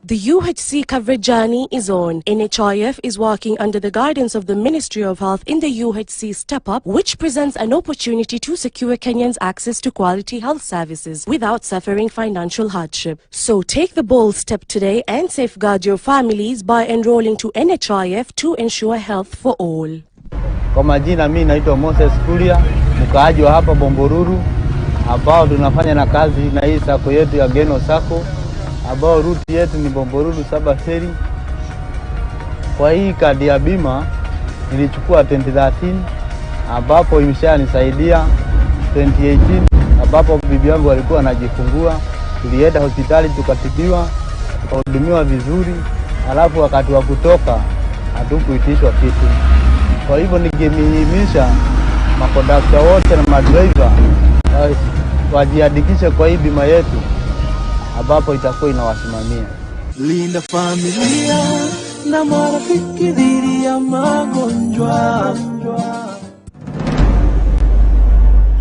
The UHC coverage journey is on. NHIF is working under the guidance of the Ministry of Health in the UHC Step Up, which presents an opportunity to secure Kenyans access to quality health services without suffering financial hardship. So take the bold step today and safeguard your families by enrolling to NHIF to ensure health for all. Kwa majina mimi naitwa Moses Kulia, mkaaji wa hapa Bomboruru, ambao tunafanya na kazi na hii sako yetu ya Geno Sako, ambao route yetu ni Bomboruru Saba Seri. Kwa hii kadi ya bima nilichukua 2013, ambapo imeshanisaidia 2018, ambapo bibi yangu alikuwa anajifungua. Tulienda hospitali tukatibiwa, tukahudumiwa vizuri, alafu wakati wa kutoka hatukuitishwa kitu. Kwa hivyo ningemhimiza makondakta wote na madriver wajiandikishe kwa hii bima yetu, ambapo itakuwa inawasimamia. Linda familia na marafiki dhidi ya magonjwa.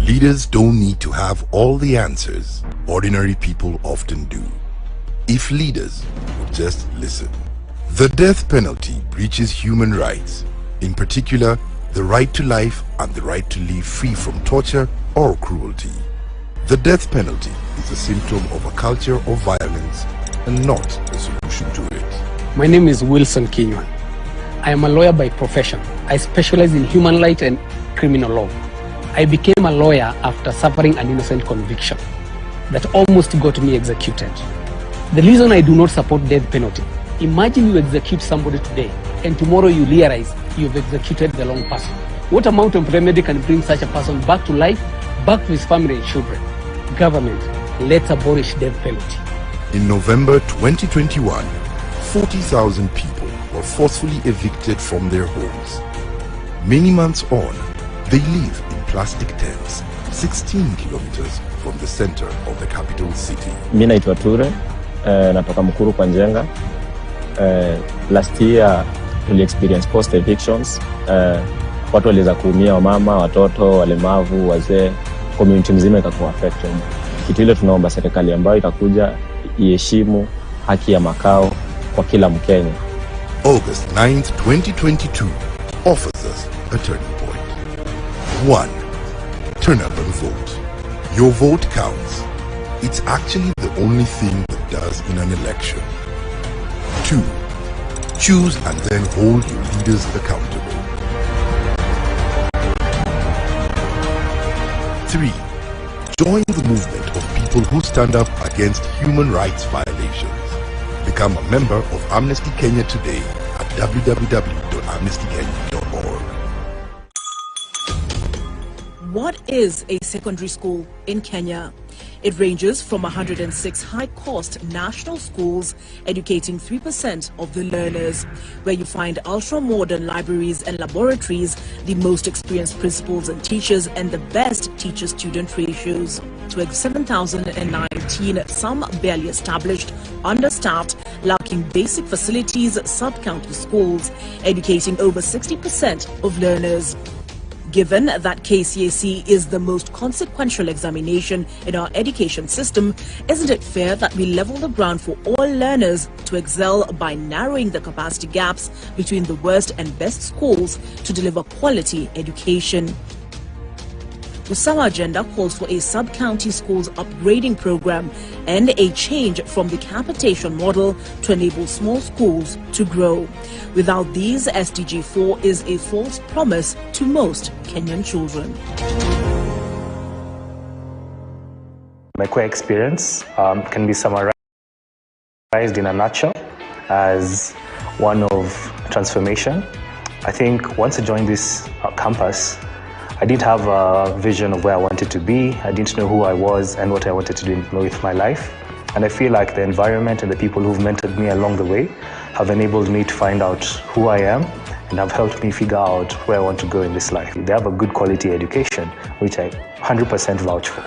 Leaders don't need to have all the answers. Ordinary people often do. If leaders would just listen. The death penalty breaches human rights. In particular, the right to life and the right to live free from torture or cruelty. The death penalty is a symptom of a culture of violence and not a solution to it. My name is Wilson Kinywan. I am a lawyer by profession. I specialize in human rights and criminal law. I became a lawyer after suffering an innocent conviction that almost got me executed. The reason I do not support death penalty: imagine you execute somebody today and tomorrow you realize you've executed the wrong person. What amount of remedy can bring such a person back to life, back to his family and children? Government, let's abolish death penalty. In November 2021, 40,000 people were forcefully evicted from their homes. Many months on, they live in plastic tents, 16 kilometers from the center of the capital city. Mimi naitwa Ture, natoka Mukuru kwa Njenga. Last year, we experience post evictions. Watu waliweza kuumia, wamama, watoto, walemavu, wazee, community mzima ikakuwa affected. Kitu ile tunaomba serikali ambayo itakuja iheshimu haki ya makao kwa kila Mkenya. August 9th, 2022 offers us a turning point. 1. Turn up and vote. Your vote counts. It's actually the only thing that does in an election. 2. Choose and then hold your leaders accountable. 3. Join the movement of people who stand up against human rights violations. Become a member of Amnesty Kenya today at www.amnestykenya.org. What is a secondary school in Kenya? It ranges from 106 high-cost national schools educating 3% of the learners, where you find ultra-modern libraries and laboratories, the most experienced principals and teachers, and the best teacher-student ratios. To 7,019, some barely established, understaffed, lacking basic facilities, sub-county schools, educating over 60% of learners. Given that KCSE is the most consequential examination in our education system, isn't it fair that we level the ground for all learners to excel by narrowing the capacity gaps between the worst and best schools to deliver quality education? The summer agenda calls for a sub-county schools upgrading program and a change from the capitation model to enable small schools to grow. Without these, SDG 4 is a false promise to most Kenyan children. My core experience can be summarized in a nutshell as one of transformation. I think once I joined this campus, I didn't have a vision of where I wanted to be. I didn't know who I was and what I wanted to do with my life. And I feel like the environment and the people who've mentored me along the way have enabled me to find out who I am and have helped me figure out where I want to go in this life. They have a good quality education, which I 100% vouch for.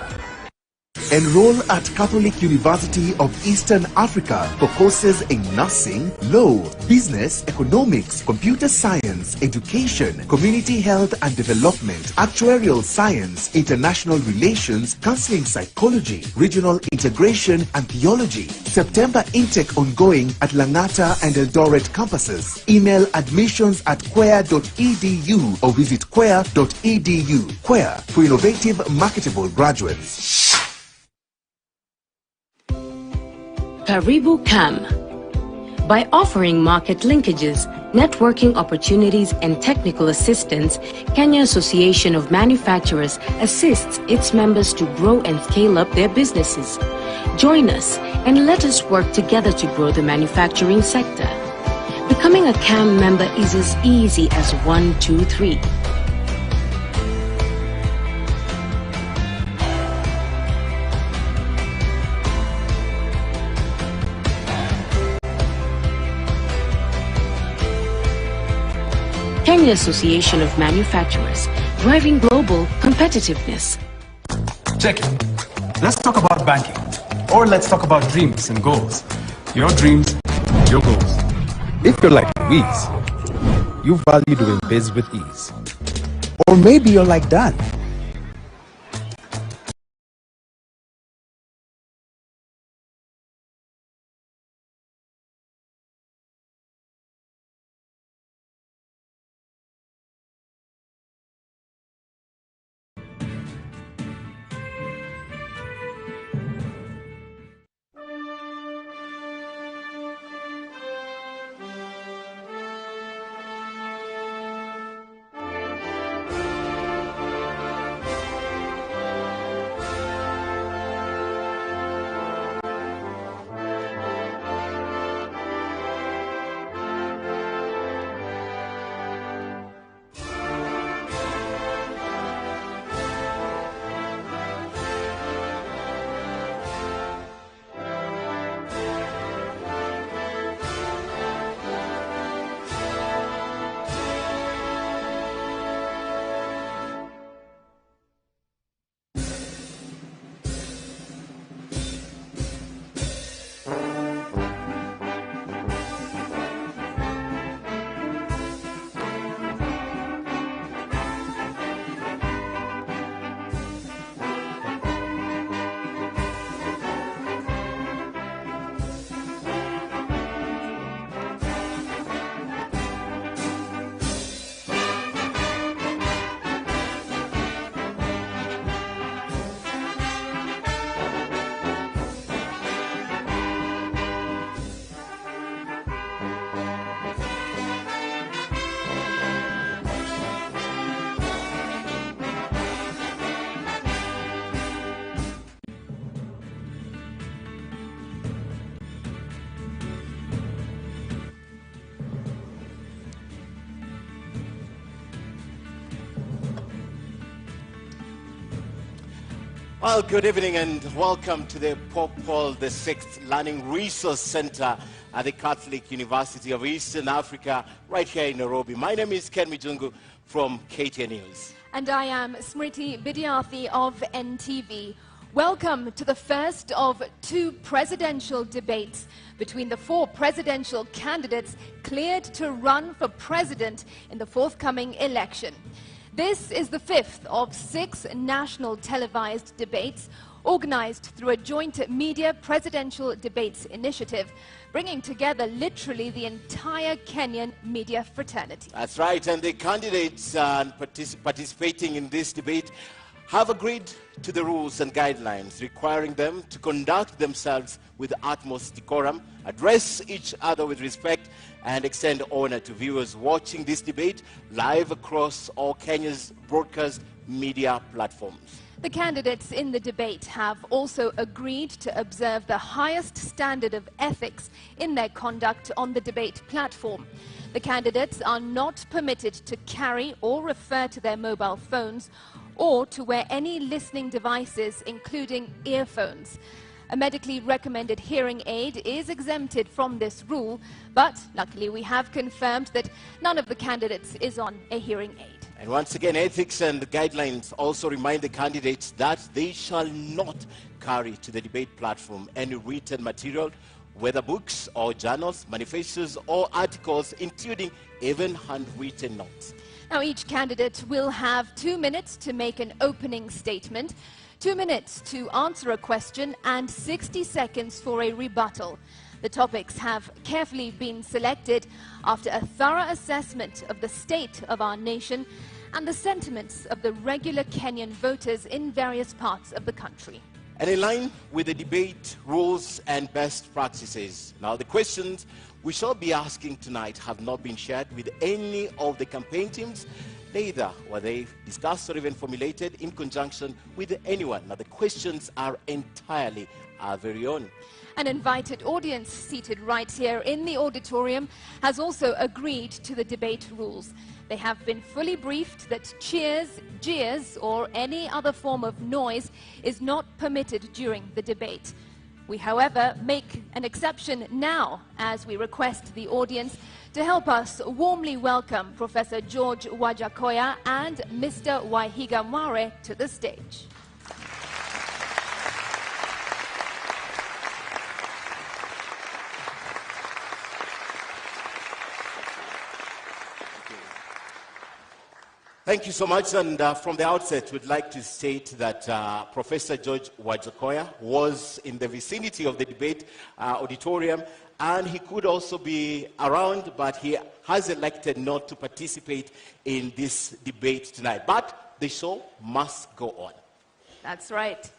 Enroll at Catholic University of Eastern Africa for courses in nursing, law, business, economics, computer science, education, community health and development, actuarial science, international relations, counseling psychology, regional integration and theology. September intake ongoing at Langata and Eldoret campuses. Email admissions@quer.edu or visit quer.edu. Quer for innovative, marketable graduates. Karibu Cam. By offering market linkages, networking opportunities, and technical assistance, Kenya Association of Manufacturers assists its members to grow and scale up their businesses. Join us and let us work together to grow the manufacturing sector. Becoming a CAM member is as easy as 1, 2, 3. Kenya Association of Manufacturers, driving global competitiveness. Check it. Let's talk about banking. Or let's talk about dreams and goals. Your dreams, your goals. If you're like Louise, you value doing biz with ease. Or maybe you're like Dan. Well, good evening and welcome to the Pope Paul VI Learning Resource Center at the Catholic University of Eastern Africa, right here in Nairobi. My name is Ken Mijungu from KTN News. And I am Smriti Vidyarthi of NTV. Welcome to the first of 2 presidential debates between the 4 presidential candidates cleared to run for president in the forthcoming election. This is the 5th of 6 national televised debates organized through a joint media presidential debates initiative, bringing together literally the entire Kenyan media fraternity. That's right, and the candidates participating in this debate have agreed to the rules and guidelines requiring them to conduct themselves with utmost decorum, address each other with respect, and extend honor to viewers watching this debate live across all Kenya's broadcast media platforms. The candidates in the debate have also agreed to observe the highest standard of ethics in their conduct on the debate platform. The candidates are not permitted to carry or refer to their mobile phones or to wear any listening devices, including earphones. A medically recommended hearing aid is exempted from this rule, but luckily we have confirmed that none of the candidates is on a hearing aid. And once again, ethics and guidelines also remind the candidates that they shall not carry to the debate platform any written material, whether books or journals, manifestos or articles, including even handwritten notes. Now, each candidate will have 2 minutes to make an opening statement, 2 minutes to answer a question, and 60 seconds for a rebuttal. The topics have carefully been selected after a thorough assessment of the state of our nation and the sentiments of the regular Kenyan voters in various parts of the country. And in line with the debate rules and best practices, now the questions we shall be asking tonight have not been shared with any of the campaign teams. Neither were they discussed or even formulated in conjunction with anyone. Now the questions are entirely our very own. An invited audience seated right here in the auditorium has also agreed to the debate rules. They have been fully briefed that cheers, jeers, or any other form of noise is not permitted during the debate. We, however, make an exception now as we request the audience to help us warmly welcome Professor George Wajakoya and Mr. Waihiga Mware to the stage. Thank you so much, and from the outset, we'd like to state that Professor George Wajakoya was in the vicinity of the debate auditorium, and he could also be around, but he has elected not to participate in this debate tonight. But the show must go on. That's right.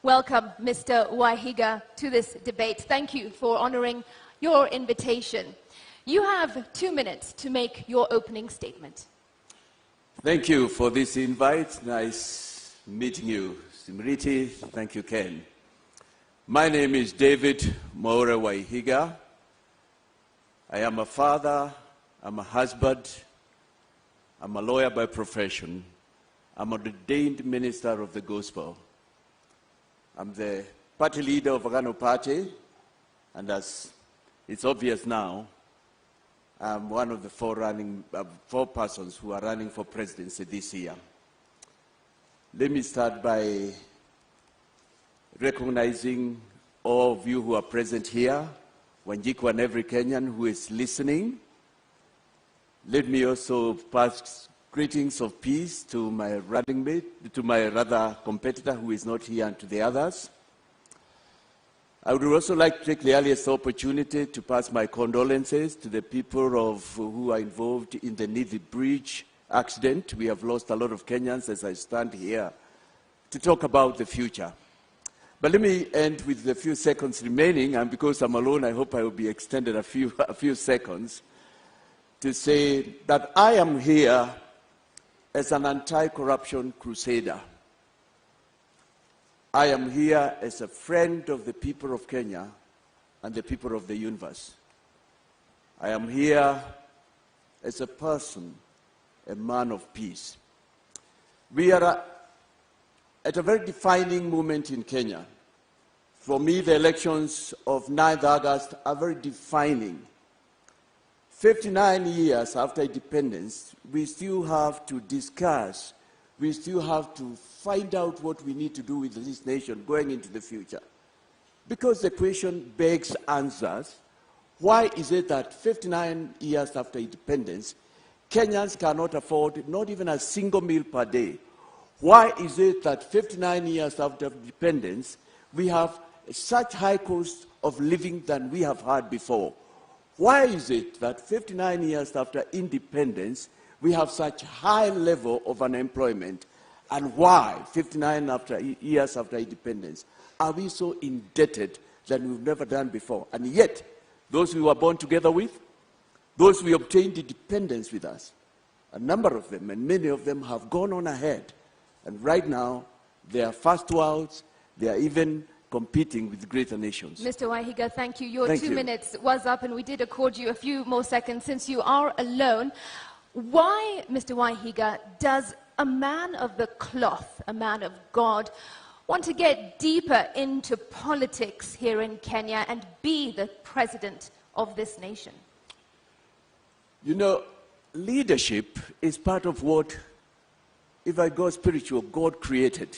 Welcome, Mr. Waihiga, to this debate. Thank you for honoring your invitation. You have 2 minutes to make your opening statement. Thank you for this invite. Nice meeting you, Simriti. Thank you, Ken. My name is David Maura Waihiga. I am a father, I'm a husband, I'm a lawyer by profession, I'm an ordained minister of the gospel. I'm the party leader of Agano Party, and as it's obvious now, I'm one of the four persons who are running for presidency this year. Let me start by recognizing all of you who are present here, Wanjiku and every Kenyan who is listening. Let me also pass greetings of peace to my running mate, to my competitor who is not here, and to the others. I would also like to take the earliest opportunity to pass my condolences to the people who are involved in the Nithi Bridge accident. We have lost a lot of Kenyans as I stand here to talk about the future. But let me end with the few seconds remaining, and because I'm alone, I hope I will be extended a few seconds, to say that I am here as an anti-corruption crusader. I am here as a friend of the people of Kenya and the people of the universe. I am here as a person, a man of peace. We are at a very defining moment in Kenya. For me, the elections of 9th August are very defining. 59 years after independence, we still have to discuss, we still have to find out what we need to do with this nation going into the future. Because the question begs answers. Why is it that 59 years after independence, Kenyans cannot afford not even a single meal per day? Why is it that 59 years after independence, we have such high cost of living than we have had before? Why is it that 59 years after independence, we have such high level of unemployment? And why, 59 years after independence, are we so indebted than we've never done before? And yet, those we were born together with, those we obtained independence with us, a number of them, and many of them have gone on ahead. And right now, they are first worlds, they are even competing with greater nations. Mr. Waihiga, thank you. Your 2 minutes was up, and we did accord you a few more seconds since you are alone. Why, Mr. Waihiga, does a man of the cloth, a man of God, want to get deeper into politics here in Kenya and be the president of this nation? You know, leadership is part of what, if I go spiritual, God created.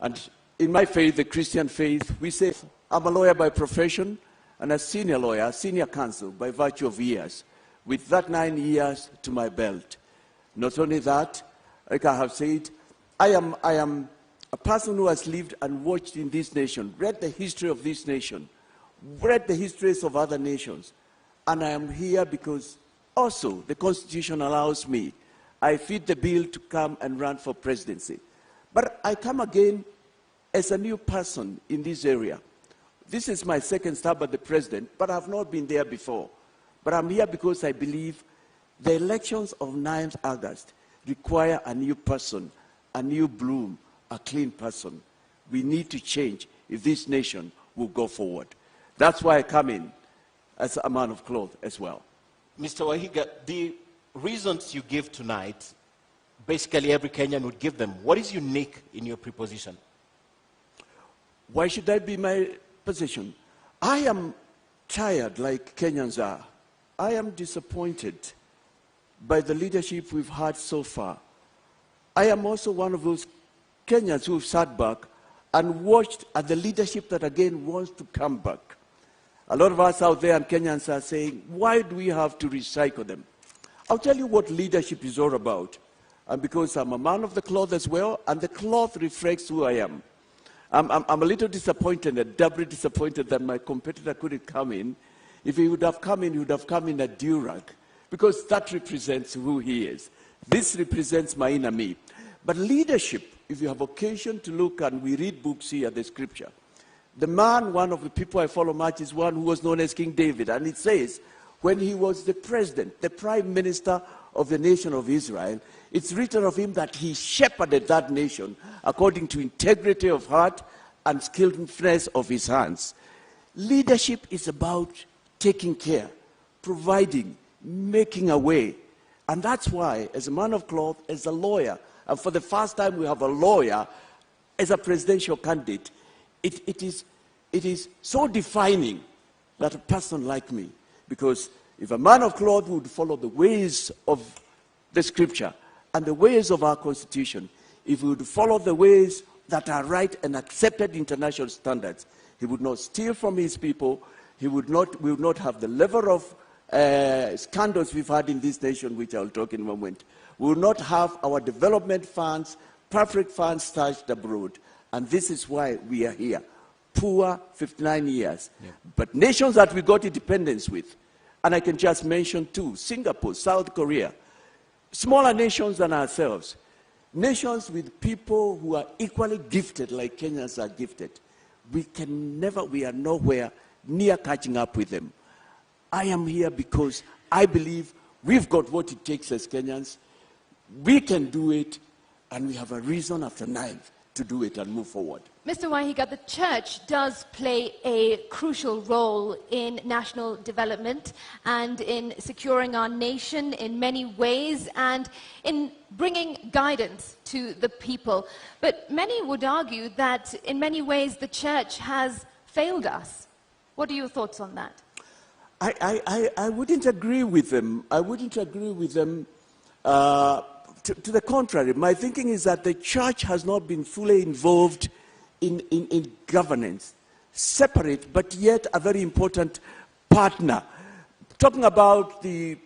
And in my faith, the Christian faith, we say, I'm a lawyer by profession and a senior lawyer, senior counsel by virtue of years, with that 9 years to my belt. Not only that, like I have said, I am a person who has lived and watched in this nation, read the history of this nation, read the histories of other nations, and I am here because also the Constitution allows me, I fit the bill to come and run for presidency. But I come again as a new person in this area. This is my second stab at the president, but I have not been there before. But I'm here because I believe the elections of 9th August require a new person, a new bloom, a clean person. We need to change if this nation will go forward. That's why I come in as a man of cloth as well. Mr. Wahiga, the reasons you give tonight, basically every Kenyan would give them. What is unique in your proposition? Why should that be my position? I am tired, like Kenyans are. I am disappointed by the leadership we've had so far. I am also one of those Kenyans who've sat back and watched at the leadership that again wants to come back. A lot of us out there and Kenyans are saying, why do we have to recycle them? I'll tell you what leadership is all about. And because I'm a man of the cloth as well, and the cloth reflects who I am. I'm a little disappointed, and doubly disappointed that my competitor couldn't come in. If he would have come in, he would have come in a durag, because that represents who he is. This represents my inner me. But leadership, if you have occasion to look, and we read books here, the scripture, the man, one of the people I follow much, is one who was known as King David. And it says, when he was the president, the prime minister of the nation of Israel, it's written of him that he shepherded that nation according to integrity of heart and skillfulness of his hands. Leadership is about taking care, providing, making a way. And that's why, as a man of cloth, as a lawyer, and for the first time we have a lawyer as a presidential candidate, it is so defining that a person like me, because if a man of cloth would follow the ways of the scripture and the ways of our constitution, if he would follow the ways that are right and accepted international standards, he would not steal from his people, we would not have the level of scandals we've had in this nation, which I'll talk in a moment. We will not have our development funds, perfect funds stashed abroad. And this is why we are here. Poor 59 years. Yeah. But nations that we got independence with, and I can just mention two, Singapore, South Korea, smaller nations than ourselves, nations with people who are equally gifted like Kenyans are gifted. We are nowhere near catching up with them. I am here because I believe we've got what it takes as Kenyans. We can do it, and we have a reason after 9th to do it and move forward. Mr. Wahiga, the church does play a crucial role in national development and in securing our nation in many ways and in bringing guidance to the people. But many would argue that in many ways the church has failed us. What are your thoughts on that? I wouldn't agree with them. I wouldn't agree with them. To the contrary, my thinking is that the church has not been fully involved in governance, separate but yet a very important partner. Talking about the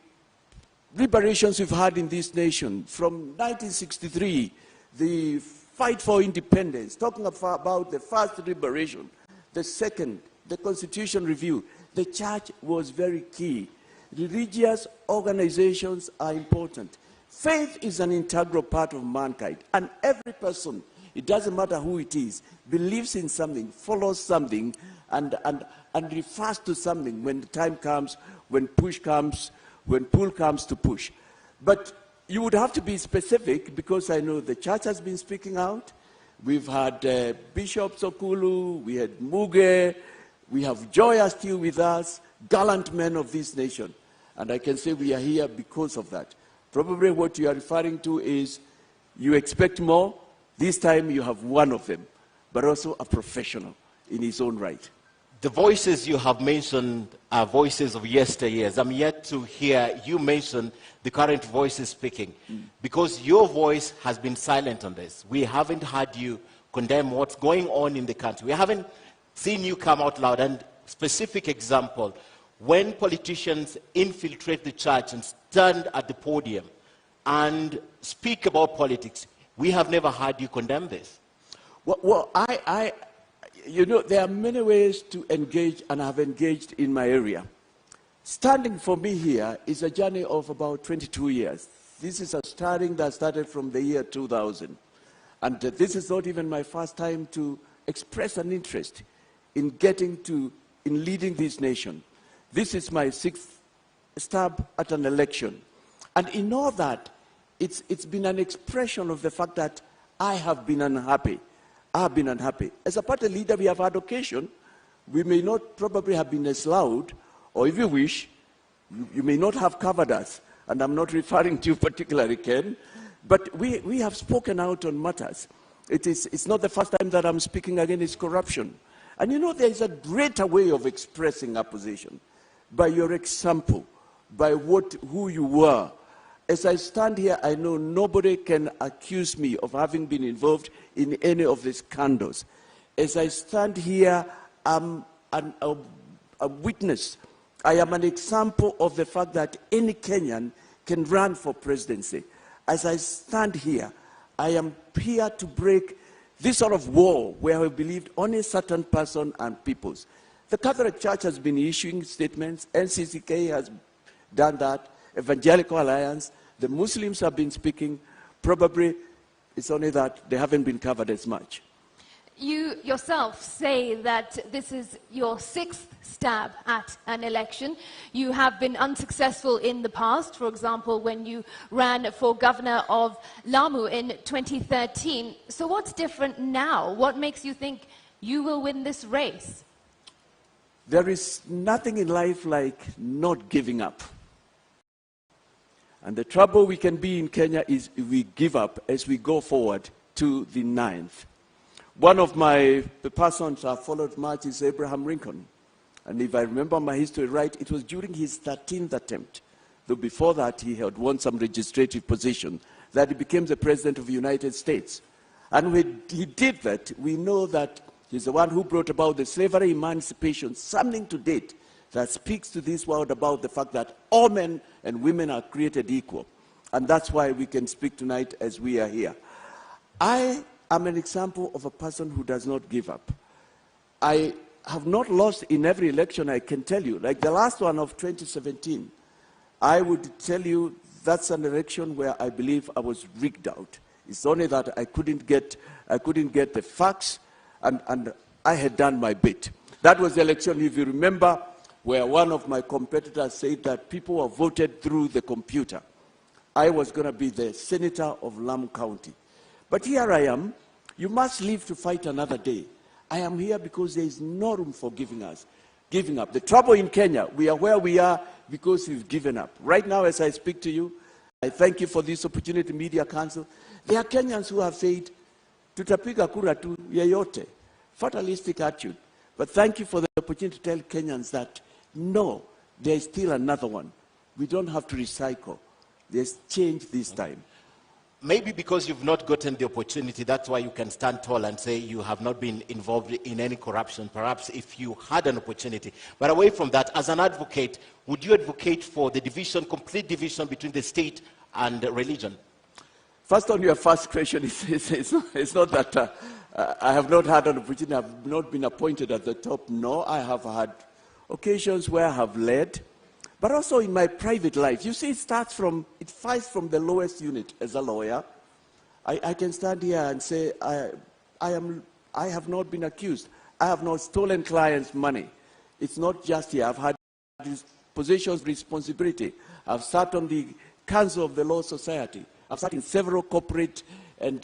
liberations we've had in this nation, from 1963, the fight for independence, talking about the first liberation, the second, the Constitution review, the church was very key. Religious organizations are important. Faith is an integral part of mankind, and every person, it doesn't matter who it is, believes in something, follows something, and refers to something when the time comes, when push comes, when pull comes to push. But you would have to be specific, because I know the church has been speaking out. We've had Bishop Sokulu, we had Muge, we have Joya still with us, gallant men of this nation. And I can say we are here because of that. Probably what you are referring to is you expect more. This time you have one of them, but also a professional in his own right. The voices you have mentioned are voices of yesteryears. I'm yet to hear you mention the current voices speaking, because your voice has been silent on this. We haven't heard you condemn what's going on in the country. We haven't seen you come out loud. And specific example, when politicians infiltrate the church and stand at the podium and speak about politics, we have never heard you condemn this. Well, you know, there are many ways to engage, and I have engaged in my area. Standing for me here is a journey of about 22 years. This is a starting that started from the year 2000. And this is not even my first time to express an interest in leading this nation. This is my 6th stab at an election. And in all that, it's been an expression of the fact that I have been unhappy. I have been unhappy. As a party leader, we have had occasion. We may not probably have been as loud, or if you wish, you may not have covered us. And I'm not referring to you particularly, Ken, but we have spoken out on matters. It's not the first time that I'm speaking against corruption. And you know, there is a greater way of expressing opposition, by your example, by who you were. As I stand here, I know nobody can accuse me of having been involved in any of these scandals. As I stand here, I'm a witness. I am an example of the fact that any Kenyan can run for presidency. As I stand here, I am here to break this sort of wall where we believed only a certain person and peoples. The Catholic Church has been issuing statements. NCCK has done that. Evangelical Alliance. The Muslims have been speaking. Probably it's only that they haven't been covered as much. You yourself say that this is your 6th stab at an election. You have been unsuccessful in the past, for example, when you ran for governor of Lamu in 2013. So what's different now? What makes you think you will win this race? There is nothing in life like not giving up. And the trouble we can be in Kenya is if we give up as we go forward to the 9th. One of the persons I followed much is Abraham Lincoln. And if I remember my history right, it was during his 13th attempt, though before that he had won some legislative position, that he became the President of the United States. And when he did that, we know that he's the one who brought about the slavery emancipation, something to date that speaks to this world about the fact that all men and women are created equal. And that's why we can speak tonight as we are here. I'm an example of a person who does not give up. I have not lost in every election, I can tell you. Like the last one of 2017, I would tell you that's an election where I believe I was rigged out. It's only that I couldn't get the facts, and I had done my bit. That was the election, if you remember, where one of my competitors said that people were voted through the computer. I was going to be the senator of Lamu County. But here I am. You must live to fight another day. I am here because there is no room for giving up. The trouble in Kenya, we are where we are because we've given up. Right now, as I speak to you, I thank you for this opportunity, Media Council. There are Kenyans who have said, tutapiga kura tu yeyote, fatalistic attitude. But thank you for the opportunity to tell Kenyans that, no, there is still another one. We don't have to recycle. There's change this time. Maybe because you've not gotten the opportunity, that's why you can stand tall and say you have not been involved in any corruption, perhaps if you had an opportunity. But away from that, as an advocate, would you advocate for the division, complete division between the state and religion? First, on your first question, it's not that I have not had an opportunity, I have not been appointed at the top. No, I have had occasions where I have led, but also in my private life. You see, it fights from the lowest unit as a lawyer. I can stand here and say, I have not been accused. I have not stolen clients' money. It's not just here. I've had positions of responsibility. I've sat on the Council of the Law Society. I've sat in several corporate and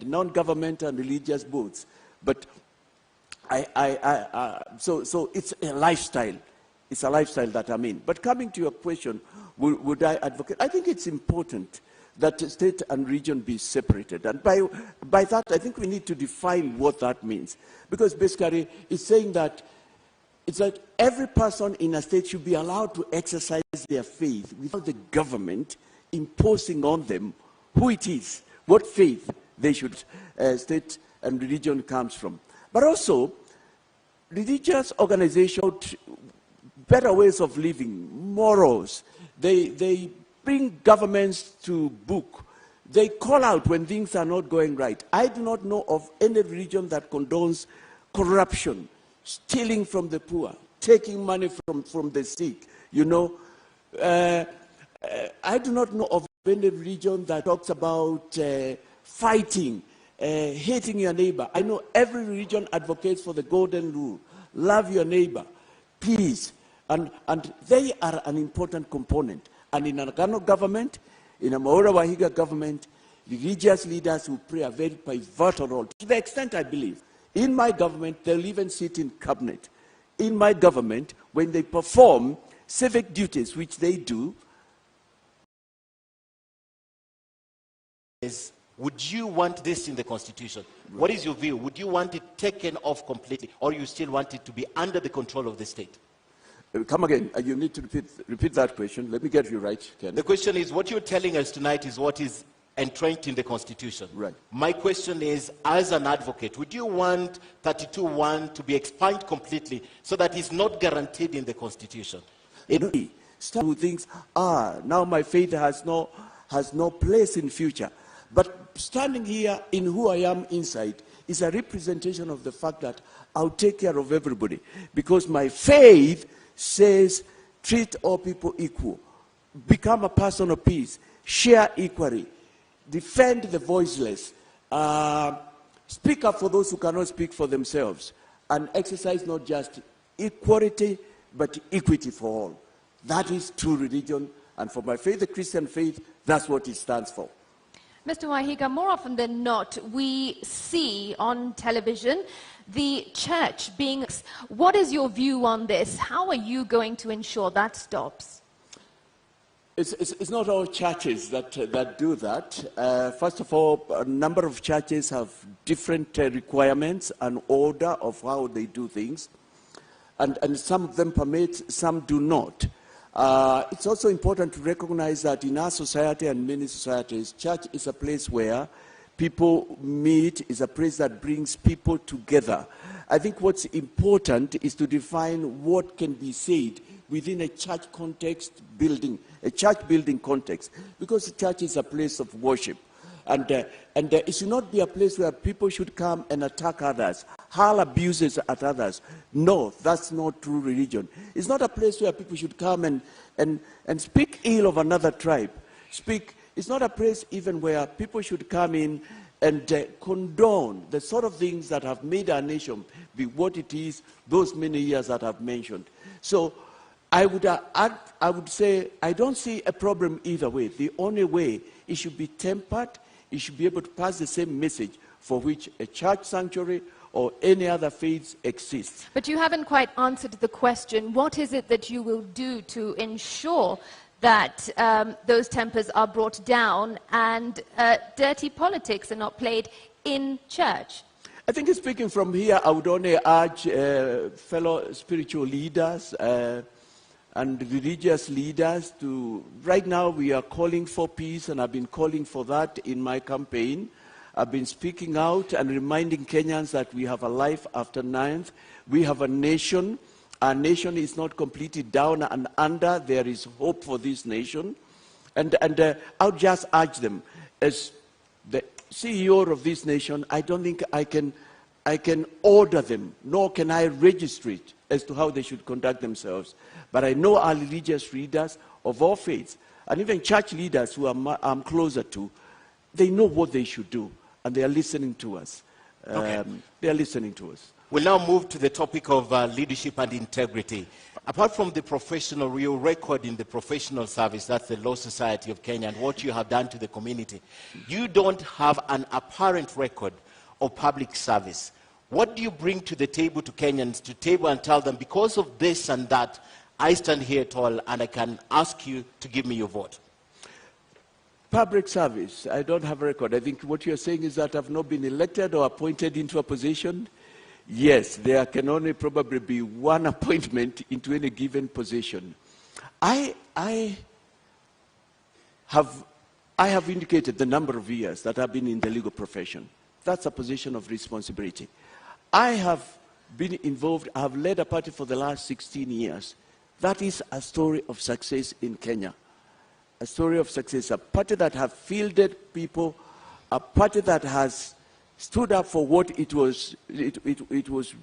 non-government and religious boards. But so it's a lifestyle. It's a lifestyle that I'm in. But coming to your question, would I advocate? I think it's important that state and region be separated. And by that, I think we need to define what that means. Because basically, it's saying that It's that every person in a state should be allowed to exercise their faith without the government imposing on them who it is, what faith they should, state and religion comes from. But also, religious organizations, better ways of living, morals, they bring governments to book. They call out when things are not going right. I do not know of any religion that condones corruption, stealing from the poor, taking money from the sick, you know. I do not know of any religion that talks about fighting, hating your neighbor. I know every religion advocates for the golden rule. Love your neighbor, peace. And they are an important component. And in an Agano government, in a Maura Wahiga government, religious leaders will play a very pivotal role. To the extent I believe, in my government, they'll even sit in cabinet. In my government, when they perform civic duties, which they do, would you want this in the Constitution? What is your view? Would you want it taken off completely, or you still want it to be under the control of the state? Come again. You need to repeat that question. Let me get you right, Ken. The question is, what you're telling us tonight is what is entrenched in the Constitution. Right. My question is, as an advocate, would you want 32(1) to be expunged completely so that it's not guaranteed in the Constitution? Some things now my faith has no place in future. But standing here in who I am inside is a representation of the fact that I'll take care of everybody. Because my faith says treat all people equal, become a person of peace, share equally, defend the voiceless, speak up for those who cannot speak for themselves, and exercise not just equality, but equity for all. That is true religion, and for my faith, the Christian faith, that's what it stands for. Mr. Wahiga, more often than not, we see on television the church being... What is your view on this? How are you going to ensure that stops? It's not all churches that do that. First of all, a number of churches have different requirements and order of how they do things. And some of them permit, some do not. It's also important to recognize that in our society and many societies, church is a place where people meet, is a place that brings people together. I think what's important is to define what can be said within a church context building, a church building context, because the church is a place of worship. And it should not be a place where people should come and attack others, hurl abuses at others. No, that's not true religion. It's not a place where people should come and speak ill of another tribe. It's not a place even where people should come in and condone the sort of things that have made our nation be what it is those many years that I've mentioned. So I would say I don't see a problem either way. The only way, it should be tempered. It should be able to pass the same message for which a church sanctuary or any other faith exists. But you haven't quite answered the question. What is it that you will do to ensure that those tempers are brought down and dirty politics are not played in church? I think speaking from here, I would only urge fellow spiritual leaders and religious leaders to, right now we are calling for peace, and I've been calling for that in my campaign. I've been speaking out and reminding Kenyans that we have a life after 9th. We have a nation. Our nation is not completely down and under. There is hope for this nation. And I'll just urge them, as the CEO of this nation, I don't think I can order them, nor can I register it as to how they should conduct themselves. But I know our religious leaders of all faiths, and even church leaders who I'm closer to, they know what they should do, and they are listening to us. They are listening to us. We'll now move to the topic of leadership and integrity. Apart from the professional, your record in the professional service, that's the Law Society of Kenya, and what you have done to the community, you don't have an apparent record of public service. What do you bring to the table to Kenyans, to table and tell them, because of this and that, I stand here tall and I can ask you to give me your vote? Public service, I don't have a record. I think what you're saying is that I've not been elected or appointed into a position. yes, there can only probably be one appointment into any given position. I have indicated the number of years that I've been in the legal profession. That's a position of responsibility. I have been involved, I have led a party for the last 16 years. That is a story of success in Kenya. A story of success, a party that has fielded people, a party that has stood up for what it was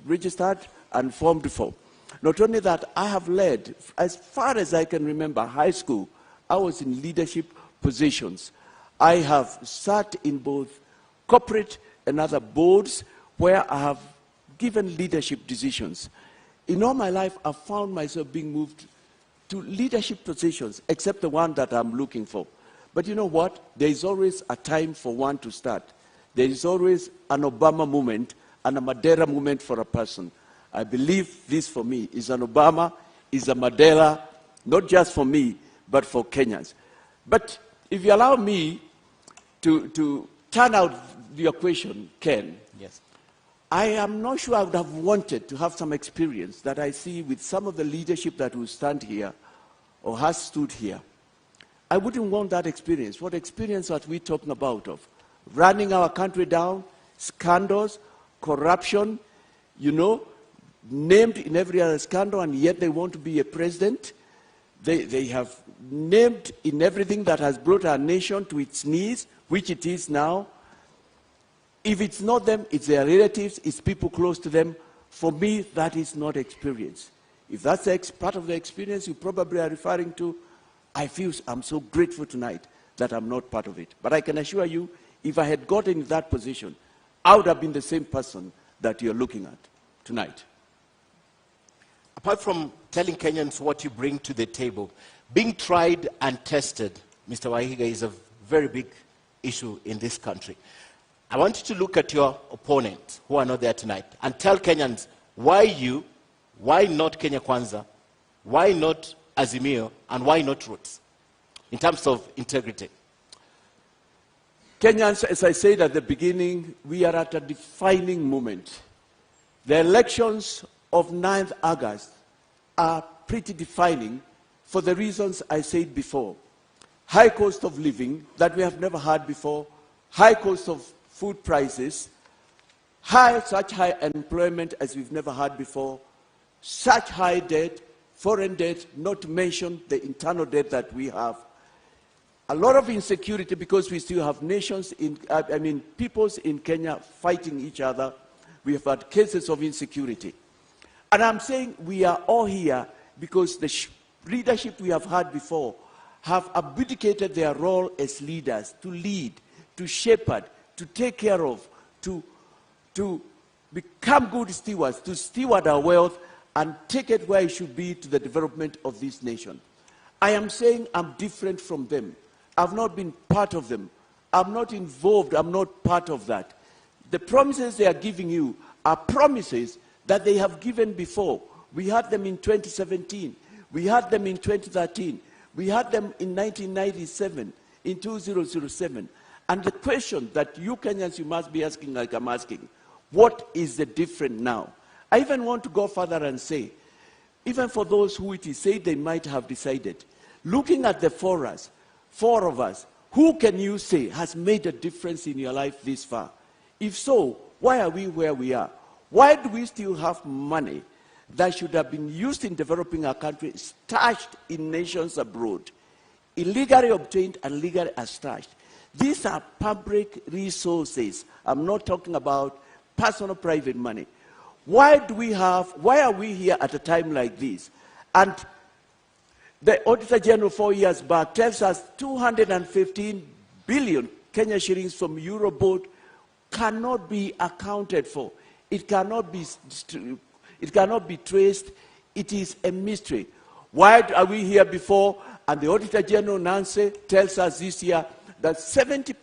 registered and formed for. Not only that, I have led, as far as I can remember, high school, I was in leadership positions. I have sat in both corporate and other boards where I have given leadership decisions. In all my life, I've found myself being moved to leadership positions, except the one that I'm looking for. But you know what? There is always a time for one to start. There is always an Obama moment and a Mandela moment for a person. I believe this for me is an Obama, is a Mandela, not just for me, but for Kenyans. But if you allow me to turn out your question, Ken, yes. I am not sure I would have wanted to have some experience that I see with some of the leadership that will stand here or has stood here. I wouldn't want that experience. What experience are we talking about of? Running our country down, scandals, corruption, you know, named in every other scandal, and yet they want to be a president. They have named in everything that has brought our nation to its knees, which it is now. If it's not them, it's their relatives, it's people close to them. For me, that is not experience. If that's part of the experience you probably are referring to, I feel I'm so grateful tonight that I'm not part of it. But I can assure you, if I had gotten in that position, I would have been the same person that you're looking at tonight. Apart from telling Kenyans what you bring to the table, being tried and tested, Mr. Wahiga, is a very big issue in this country. I want you to look at your opponents who are not there tonight and tell Kenyans why you, why not Kenya Kwanza, why not Azimio, and why not Roots in terms of integrity. Kenyans, as I said at the beginning, we are at a defining moment. The elections of 9th August are pretty defining for the reasons I said before. High cost of living that we have never had before, high cost of food prices, such high unemployment as we've never had before, such high debt, foreign debt, not to mention the internal debt that we have. A lot of insecurity because we still have peoples in Kenya fighting each other. We have had cases of insecurity. And I'm saying we are all here because the leadership we have had before have abdicated their role as leaders to lead, to shepherd, to take care of, to become good stewards, to steward our wealth and take it where it should be to the development of this nation. I am saying I'm different from them. I've not been part of them. I'm not involved. I'm not part of that. The promises they are giving you are promises that they have given before. We had them in 2017. We had them in 2013. We had them in 1997, in 2007. And the question that you Kenyans, you must be asking, like I'm asking, what is the difference now? I even want to go further and say, even for those who it is said they might have decided, looking at the four of us, who can you say has made a difference in your life this far? If so, why are we where we are? Why do we still have money that should have been used in developing our country, stashed in nations abroad, illegally obtained and legally stashed? These are public resources. I'm not talking about personal private money. Why are we here at a time like this? And the Auditor General 4 years back tells us 215 billion Kenya shillings from Euroboard cannot be accounted for. It cannot be traced. It is a mystery. Why are we here before? And the Auditor General Nancy tells us this year that 70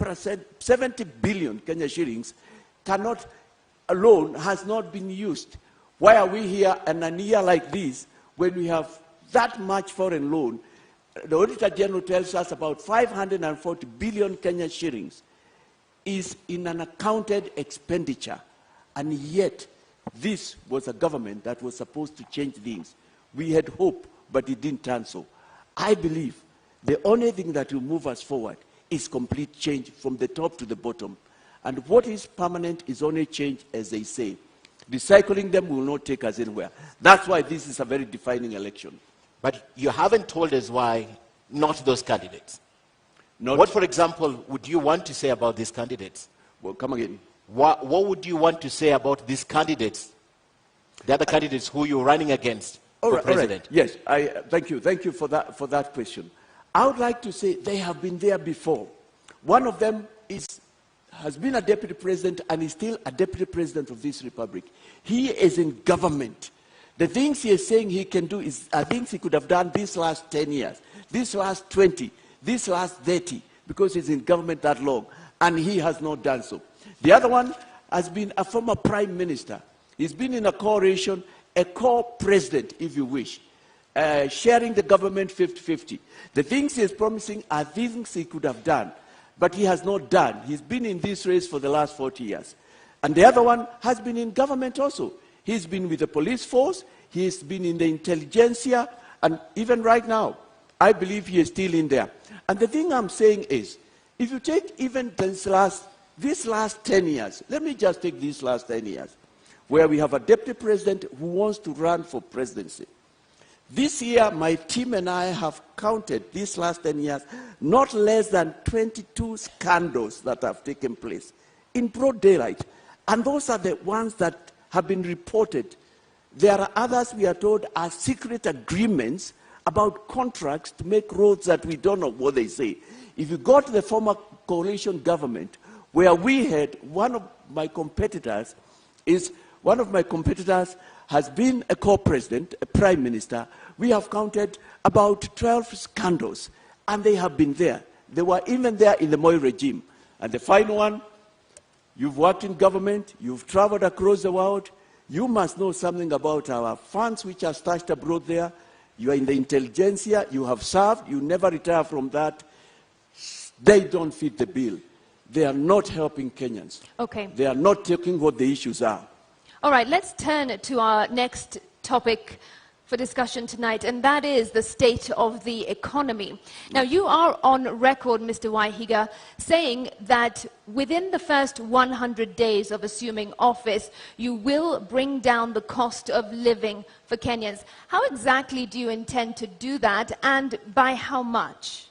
billion Kenya shillings alone has not been used. Why are we here in a year like this when we have that much foreign loan? The Auditor General tells us about 540 billion Kenya shillings is in an accounted expenditure, and yet this was a government that was supposed to change things. We had hope, but it didn't turn so. I believe the only thing that will move us forward is complete change from the top to the bottom. And what is permanent is only change, as they say. Recycling them will not take us anywhere. That's why this is a very defining election. But you haven't told us why not those candidates. What, for example, would you want to say about these candidates? Well, come again. What would you want to say about these candidates, the other candidates who you're running against for president? Yes, thank you. Thank you for that question. I would like to say they have been there before. One of them has been a deputy president and is still a deputy president of this republic. He is in government. The things he is saying he can do are things he could have done these last 10 years, these last 20, these last 30, because he's in government that long, and he has not done so. The other one has been a former prime minister. He's been in a coalition, a co-president, if you wish, sharing the government 50-50. The things he is promising are things he could have done, but he has not done. He's been in this race for the last 40 years. And the other one has been in government also. He's been with the police force, he's been in the intelligentsia, and even right now, I believe he is still in there. And the thing I'm saying is, if you take even these last 10 years, let me just take these last 10 years, where we have a deputy president who wants to run for presidency. This year, my team and I have counted these last 10 years, not less than 22 scandals that have taken place in broad daylight. And those are the ones that have been reported. There are others, we are told, are secret agreements about contracts to make roads that we don't know what they say. If you go to the former coalition government, where we had one of my competitors has been a co-president, a prime minister. We have counted about 12 scandals, and they have been there. They were even there in the Moi regime. And the final one, you've worked in government, you've traveled across the world, you must know something about our funds which are stashed abroad there. You are in the intelligentsia, you have served, you never retire from that. They don't fit the bill. They are not helping Kenyans. Okay. They are not taking what the issues are. All right, let's turn to our next topic for discussion tonight, and that is the state of the economy. Now, you are on record, Mr. Waihiga, saying that within the first 100 days of assuming office, you will bring down the cost of living for Kenyans. How exactly do you intend to do that, and by how much?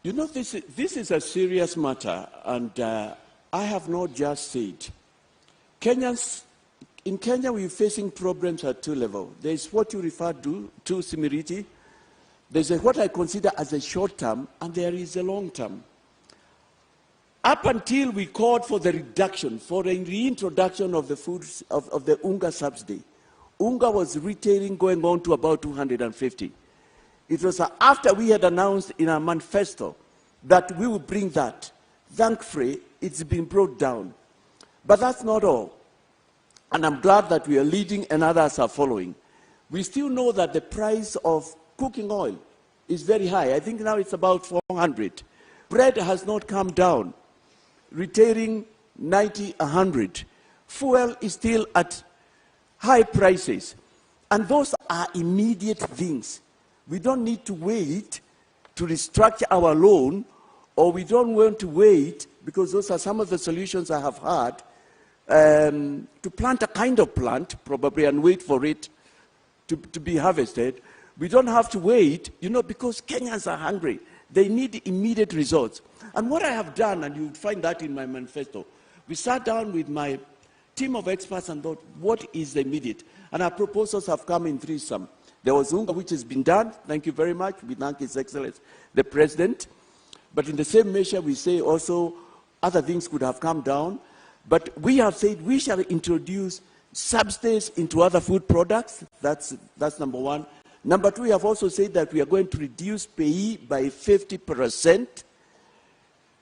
You know, this is a serious matter, and I have not just said. In Kenya, we're facing problems at two levels. There's what you refer to Simiriti. There's what I consider as a short term, and there is a long term. Up until we called for the reduction, for the reintroduction of the foods, of the Unga subsidy, Unga was retailing going on to about 250. It was after we had announced in our manifesto that we would bring that. Thankfully, it's been brought down. But that's not all. And I'm glad that we are leading and others are following. We still know that the price of cooking oil is very high. I think now it's about 400. Bread has not come down, retailing 90, 100. Fuel is still at high prices. And those are immediate things. We don't need to wait to restructure our loan, or we don't want to wait, because those are some of the solutions I have had, to plant a kind of plant, probably, and wait for it to be harvested. We don't have to wait, because Kenyans are hungry. They need immediate results. And what I have done, and you'll find that in my manifesto, we sat down with my team of experts and thought, what is the immediate? And our proposals have come in threesome. There was Unga, which has been done. Thank you very much. We thank His Excellency, the President. But in the same measure, we say also other things could have come down. But we have said we shall introduce subsidies into other food products. That's number one. Number two, we have also said that we are going to reduce pay by 50%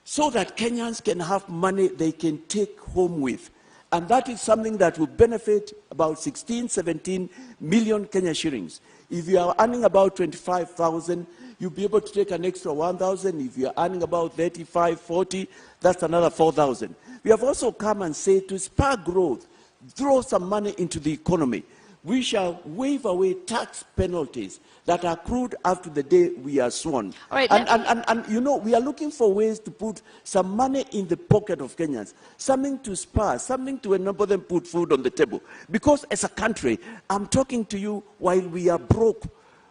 so that Kenyans can have money they can take home with. And that is something that will benefit about 16, 17 million Kenya shillings. If you are earning about 25,000, you'll be able to take an extra 1,000. If you are earning about 35, 40, that's another 4,000. We have also come and said to spur growth, throw some money into the economy. We shall waive away tax penalties that are accrued after the day we are sworn. All right, and you know, we are looking for ways to put some money in the pocket of Kenyans, something to spur, something to enable them put food on the table. Because as a country, I'm talking to you while we are broke.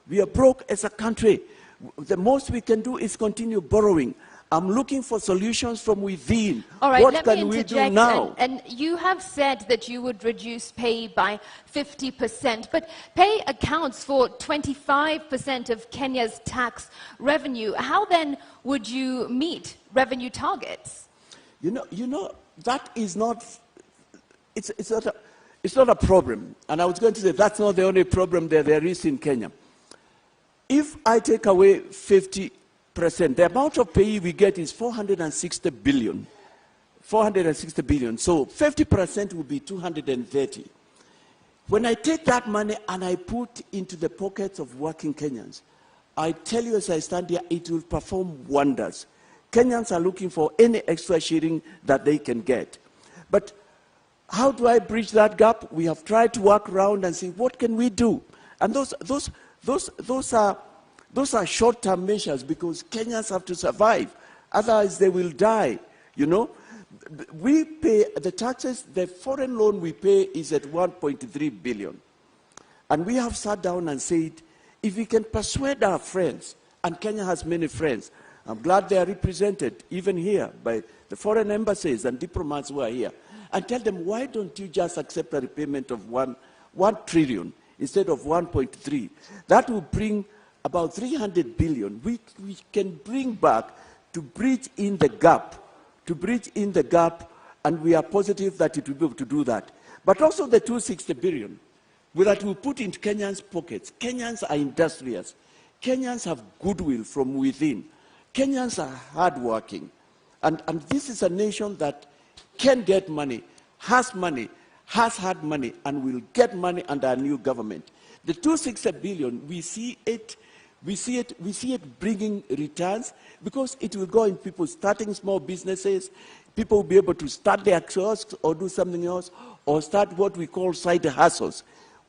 We are broke as a country. The most we can do is continue borrowing. I'm looking for solutions from within. All right, what can we do now? And you have said that you would reduce pay by 50%, but pay accounts for 25% of Kenya's tax revenue. How then would you meet revenue targets? You know, that is not, it's not a problem. And I was going to say that's not the only problem there is in Kenya. If I take away 50%, the amount of pay we get is 460 billion. 460 billion. So 50% would be 230. When I take that money and I put into the pockets of working Kenyans, I tell you as I stand here, it will perform wonders. Kenyans are looking for any extra sharing that they can get. But how do I bridge that gap? We have tried to work around and see what can we do. And those are short-term measures because Kenyans have to survive. Otherwise, they will die, you know. We pay the taxes, the foreign loan we pay is at 1.3 billion. And we have sat down and said, if we can persuade our friends, and Kenya has many friends, I'm glad they are represented even here by the foreign embassies and diplomats who are here, and tell them, why don't you just accept a repayment of 1 trillion instead of 1.3? That will bring about 300 billion. We can bring back to bridge in the gap, and we are positive that it will be able to do that. But also the 260 billion, that we put into Kenyans' pockets. Kenyans are industrious. Kenyans have goodwill from within. Kenyans are hardworking. And this is a nation that can get money, has had money, and will get money under a new government. The 260 billion, we see it bringing returns because it will go in people starting small businesses. People will be able to start their kiosks or do something else or start what we call side hustles.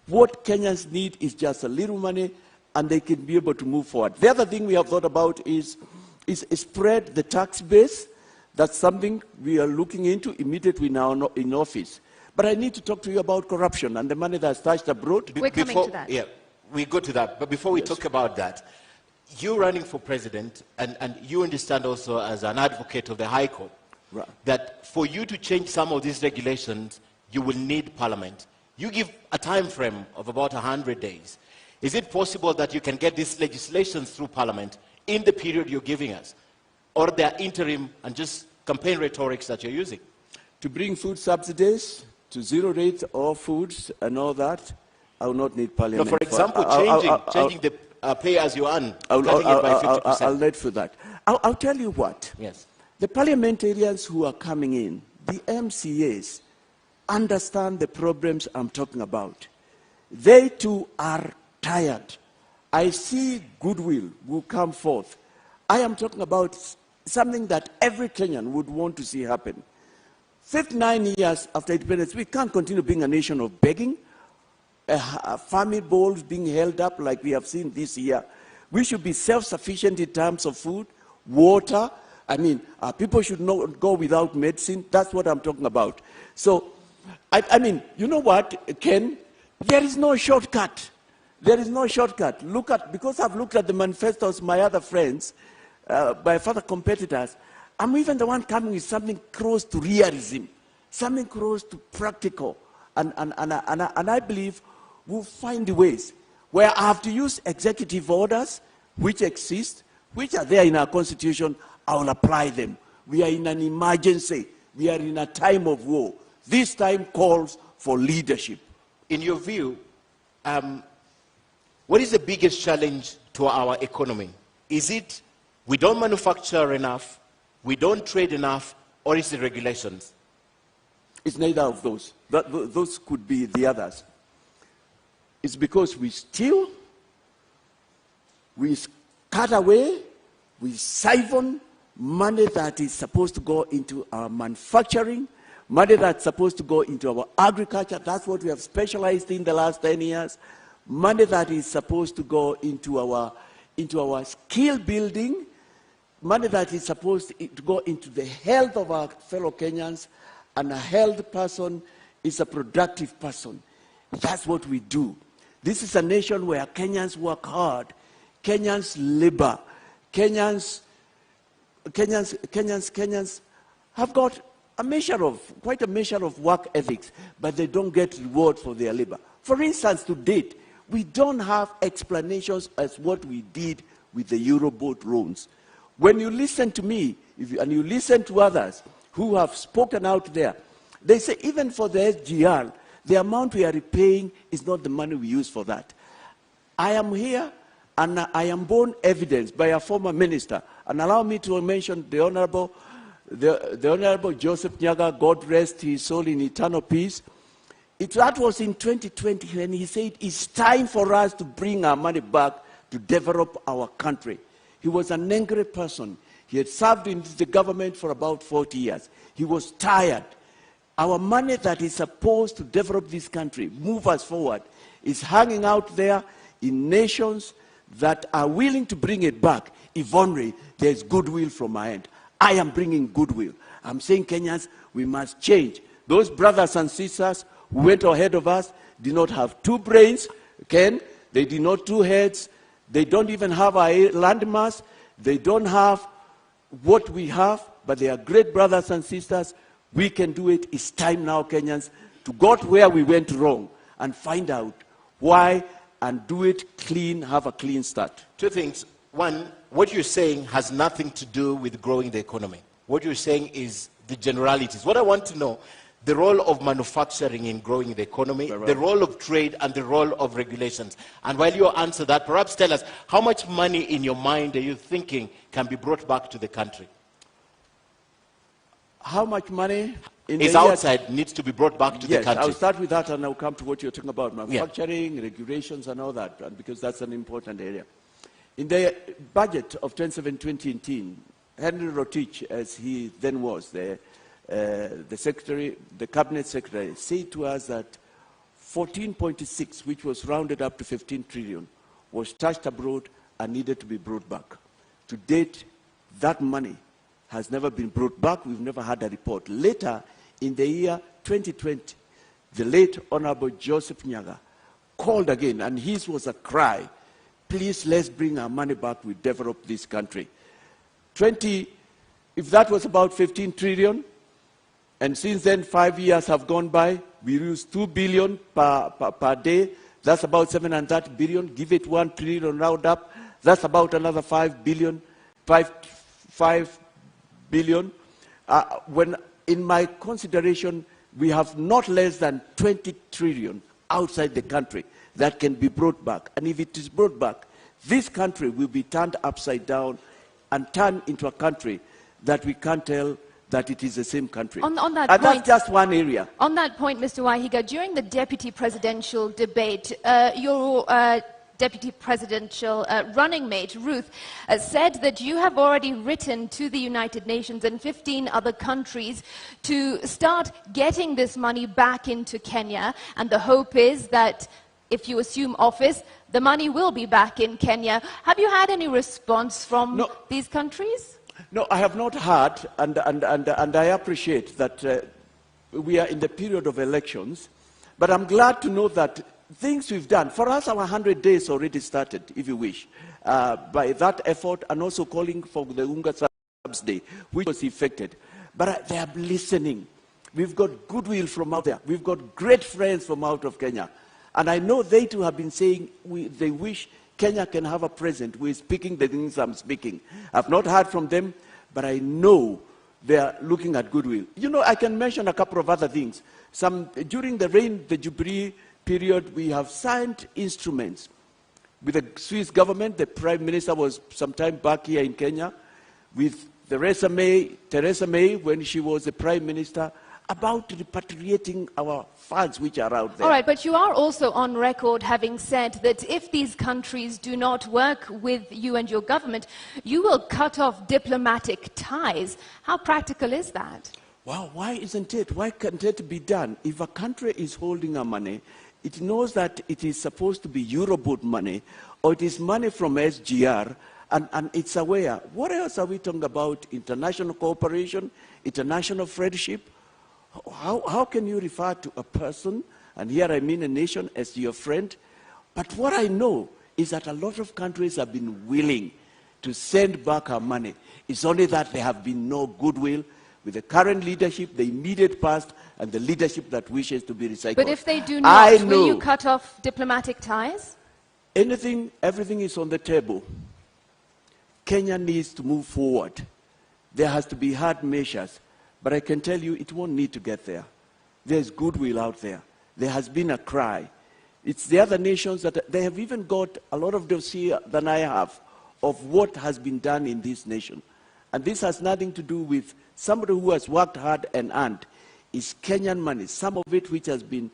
What Kenyans need is just a little money and they can be able to move forward. The other thing we have thought about is spread the tax base. That's something we are looking into immediately now in office. But I need to talk to you about corruption and the money that's stashed abroad. We're coming to that. Yeah, we go to that. But before we talk about that, you're running for president, and you understand also as an advocate of the High Court, right, that for you to change some of these regulations, you will need Parliament. You give a time frame of about 100 days. Is it possible that you can get these legislations through Parliament in the period you're giving us? Or they're interim and just campaign rhetorics that you're using? To bring food subsidies to zero rate of foods and all that, I will not need Parliament. No, for example, changing the pay as you earn, cutting it by 50%. I'll let for that. I'll tell you what. Yes. The parliamentarians who are coming in, the MCAs, understand the problems I'm talking about. They too are tired. I see goodwill will come forth. I am talking about something that every Kenyan would want to see happen. 59 years after independence, we can't continue being a nation of begging, family bowls being held up like we have seen this year. We should be self-sufficient in terms of food, water. I mean, people should not go without medicine. That's what I'm talking about. So, I mean, you know what, Ken? There is no shortcut. There is no shortcut. Because I've looked at the manifestos of my other friends, my other competitors, I'm even the one coming with something close to realism, something close to practical. And I believe we'll find ways where I have to use executive orders, which exist, which are there in our constitution. I will apply them. We are in an emergency. We are in a time of war. This time calls for leadership. In your view, what is the biggest challenge to our economy? Is it we don't manufacture enough, we don't trade enough, or is it regulations? It's neither of those. Those could be the others. It's because we steal, we cut away, we siphon money that is supposed to go into our manufacturing. money that's supposed to go into our agriculture, that's what we have specialized in the last 10 years, money that is supposed to go into our skill building, money that is supposed to go into the health of our fellow Kenyans, and a healthy person is a productive person. That's what we do. This is a nation where Kenyans work hard, Kenyans labor, Kenyans have got quite a measure of work ethics, but they don't get reward for their labor. For instance, to date, we don't have explanations as what we did with the Euroboat loans. When you listen to me, and you listen to others who have spoken out there, they say even for the SGR, the amount we are repaying is not the money we use for that. I am here, and I am borne evidence by a former minister, and allow me to mention the Honorable Joseph Nyaga, God rest his soul in eternal peace. That was in 2020 when he said it's time for us to bring our money back to develop our country. He was an angry person. He had served in the government for about 40 years. He was tired. Our money that is supposed to develop this country, move us forward, is hanging out there in nations that are willing to bring it back if only there's goodwill from my end. I am bringing goodwill. I'm saying, Kenyans, we must change. Those brothers and sisters who went ahead of us did not have two brains, Ken. They did not two heads. They don't even have a landmass. They don't have what we have, but they are great brothers and sisters. We can do it. It's time now, Kenyans, to go to where we went wrong and find out why and do it clean, have a clean start. Two things. One, what you're saying has nothing to do with growing the economy. What you're saying is the generalities. What I want to know, the role of manufacturing in growing the economy, the role of trade, and the role of regulations. And while you answer that, perhaps tell us, how much money in your mind are you thinking can be brought back to the country? How much money is outside needs to be brought back to the country? Yes, I'll start with that and I'll come to what you're talking about, manufacturing, regulations and all that, because that's an important area. In the budget of 2017-2018, Henry Rotich, as he then was, the cabinet secretary, said to us that 14.6, which was rounded up to 15 trillion, was stashed abroad and needed to be brought back. To date, that money has never been brought back. We've never had a report. Later, in the year 2020, the late Honorable Joseph Nyaga called again, and his was a cry, please, let's bring our money back. We develop this country. If that was about 15 trillion, and since then 5 years have gone by, we use 2 billion per day. That's about 730 billion. Give it 1 trillion round up. That's about another 5 billion. 5 billion. When in my consideration, we have not less than 20 trillion outside the country that can be brought back. And if it is brought back, this country will be turned upside down and turned into a country that we can't tell that it is the same country. On that and point, that's just one area. On that point, Mr. Wahiga, during the deputy presidential debate, your deputy presidential running mate, Ruth, said that you have already written to the United Nations and 15 other countries to start getting this money back into Kenya, and the hope is that if you assume office, the money will be back in Kenya. Have you had any response from these countries? No, I have not heard, and I appreciate that we are in the period of elections, but I'm glad to know that things we've done, for us our 100 days already started, if you wish, by that effort, and also calling for the Unga Subs Day, which was effected. But they are listening. We've got goodwill from out there. We've got great friends from out of Kenya. And I know they too have been saying they wish Kenya can have a president who is speaking the things I'm speaking. I've not heard from them, but I know they are looking at goodwill. You know, I can mention a couple of other things. During the Jubilee period, we have signed instruments with the Swiss government. The Prime Minister was sometime back here in Kenya with Theresa May, when she was the Prime Minister, about repatriating our funds which are out there. All right, but you are also on record having said that if these countries do not work with you and your government, you will cut off diplomatic ties. How practical is that? Well, why isn't it? Why can't it be done? If a country is holding our money, it knows that it is supposed to be Eurobond money, or it is money from SGR, and it's aware. What else are we talking about? International cooperation, international friendship? How can you refer to a person, and here I mean a nation, as your friend? But what I know is that a lot of countries have been willing to send back our money. It's only that there have been no goodwill with the current leadership, the immediate past, and the leadership that wishes to be recycled. But if they do not, will you cut off diplomatic ties? Everything is on the table. Kenya needs to move forward. There has to be hard measures. But I can tell you, it won't need to get there. There's goodwill out there. There has been a cry. It's the other nations that they have even got a lot of dossier than I have of what has been done in this nation. And this has nothing to do with somebody who has worked hard and earned. It's Kenyan money, some of it which has been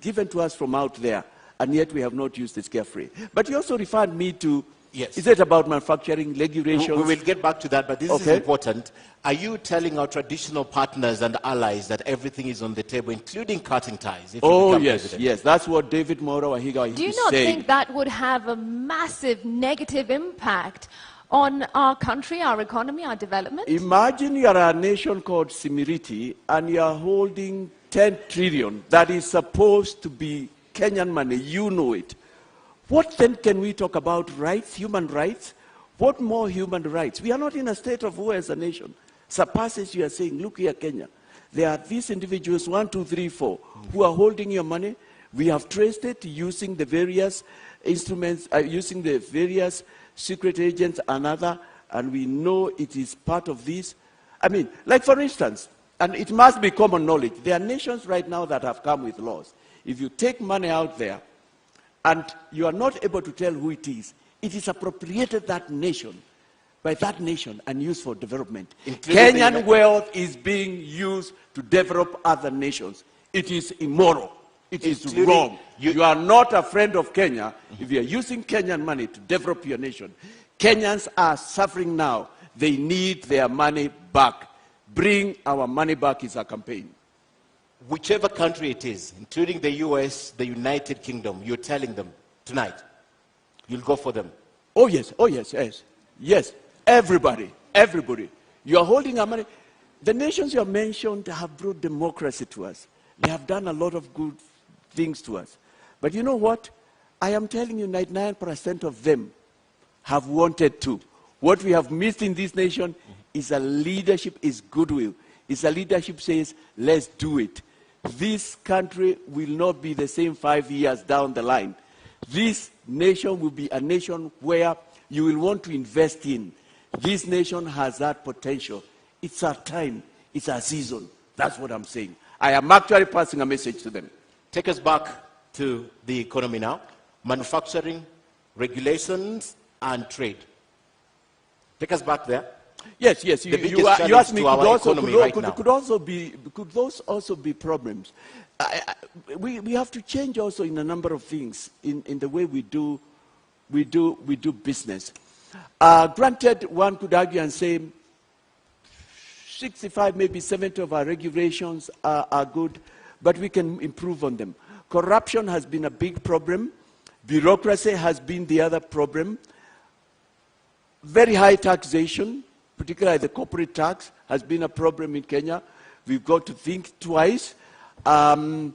given to us from out there, and yet we have not used it carefully. But you also referred me to, yes, is it about manufacturing regulations? We will get back to that, but this is important. Are you telling our traditional partners and allies that everything is on the table, including cutting ties? If you become president? Yes, that's what David Moro Wahiga is saying. Do you not think that would have a massive negative impact on our country, our economy, our development? Imagine you are a nation called Simiriti and you are holding 10 trillion that is supposed to be Kenyan money. You know it. What then can we talk about rights, human rights? What more human rights? We are not in a state of war as a nation. Surpasses you are saying, look here, Kenya. There are these individuals, 1, 2, 3, 4, who are holding your money. We have traced it using the various instruments, using the various secret agents and other, and we know it is part of this. I mean, like for instance, and it must be common knowledge, there are nations right now that have come with laws. If you take money out there and you are not able to tell who it is appropriated that nation, by that nation, and used for development. Kenyan wealth is being used to develop other nations. It is immoral. It is wrong. You are not a friend of Kenya if you are using Kenyan money to develop your nation. Kenyans are suffering now. They need their money back. Bring our money back is our campaign. Whichever country it is, including the US, the United Kingdom, you're telling them tonight, you'll go for them. Oh yes, yes. Yes, everybody. You are holding our money. The nations you have mentioned have brought democracy to us. They have done a lot of good things to us. But you know what? I am telling you, 99% of them have wanted to. What we have missed in this nation is a leadership, is goodwill. It's a leadership says, let's do it. This country will not be the same 5 years down the line. This nation will be a nation where you will want to invest in. This nation has that potential. It's our time. It's our season. That's what I'm saying. I am actually passing a message to them. Take us back to the economy now. Manufacturing, regulations, and trade. Take us back there. Yes. You asked me, could those also be problems? We have to change also in a number of things in the way we do business. Granted, one could argue and say 65, maybe 70 of our regulations are good, but we can improve on them. Corruption has been a big problem. Bureaucracy has been the other problem. Very high taxation, particularly the corporate tax, has been a problem in Kenya. We've got to think twice. Yes,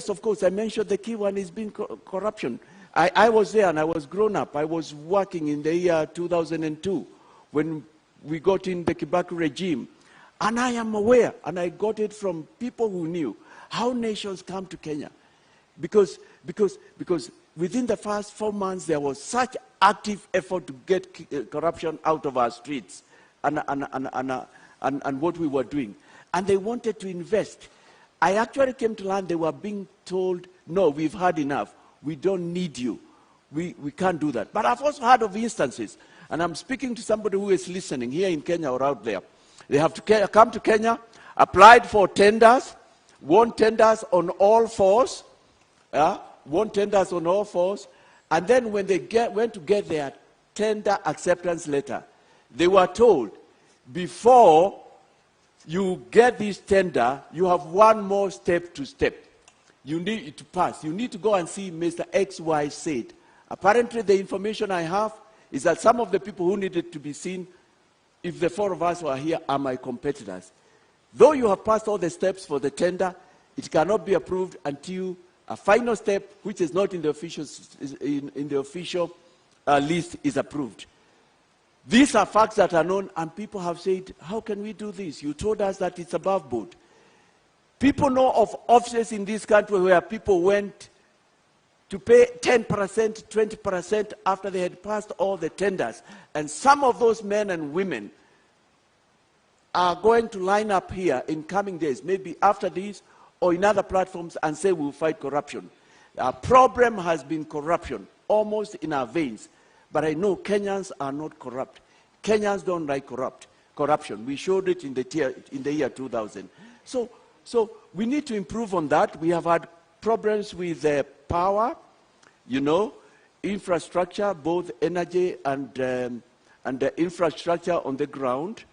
of course, I mentioned the key one has been corruption. I was there and I was grown up. I was working in the year 2002 when we got in the Kibaki regime. And I am aware, and I got it from people who knew, how nations come to Kenya. Because within the first 4 months, there was such active effort to get corruption out of our streets and what we were doing. And they wanted to invest. I actually came to learn they were being told, no, we've had enough. We don't need you. We can't do that. But I've also heard of instances, and I'm speaking to somebody who is listening here in Kenya or out there. They have to come to Kenya, applied for tenders, won tenders on all fours, and then when they went to get their tender acceptance letter, They were told, before you get this tender, you have one more step to step. You need it to pass. You need to go and see Mr. XY said. Apparently, the information I have is that some of the people who needed to be seen, if the four of us were here, are my competitors. Though you have passed all the steps for the tender, it cannot be approved until a final step, which is not in the official, list, is approved. These are facts that are known, and people have said, how can we do this? You told us that it's above board. People know of offices in this country where people went to pay 10%, 20% after they had passed all the tenders. And some of those men and women are going to line up here in coming days, maybe after this or in other platforms, and say we'll fight corruption. Our problem has been corruption, almost in our veins. But I know Kenyans are not corrupt. Kenyans don't like corruption. We showed it in the year 2000. So we need to improve on that. We have had problems with power, infrastructure, both energy and infrastructure on the ground.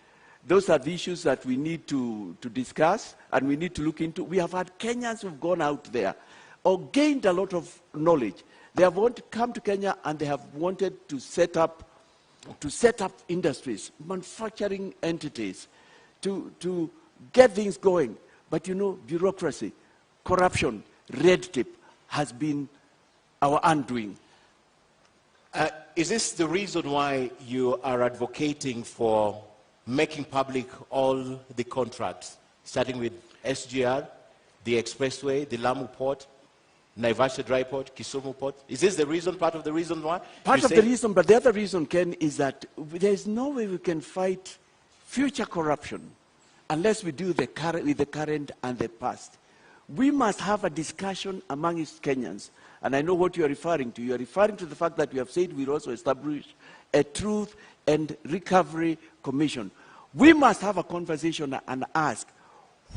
Those are the issues that we need to discuss and we need to look into. We have had Kenyans who've gone out there or gained a lot of knowledge. They have wanted to come to Kenya and they have wanted to set up industries, manufacturing entities, to get things going. But bureaucracy, corruption, red tape has been our undoing. Is this the reason why you are advocating for making public all the contracts, starting with SGR, the expressway, the Lamu port, Naivasha dry port, Kisumu port? Is this the reason, part of the reason why? Part of the reason, but the other reason, Ken, is that there's no way we can fight future corruption unless we do with the current and the past. We must have a discussion amongst Kenyans. And I know what you are referring to. You are referring to the fact that we have said we'll also establish a Truth and Recovery Commission. We must have a conversation and ask,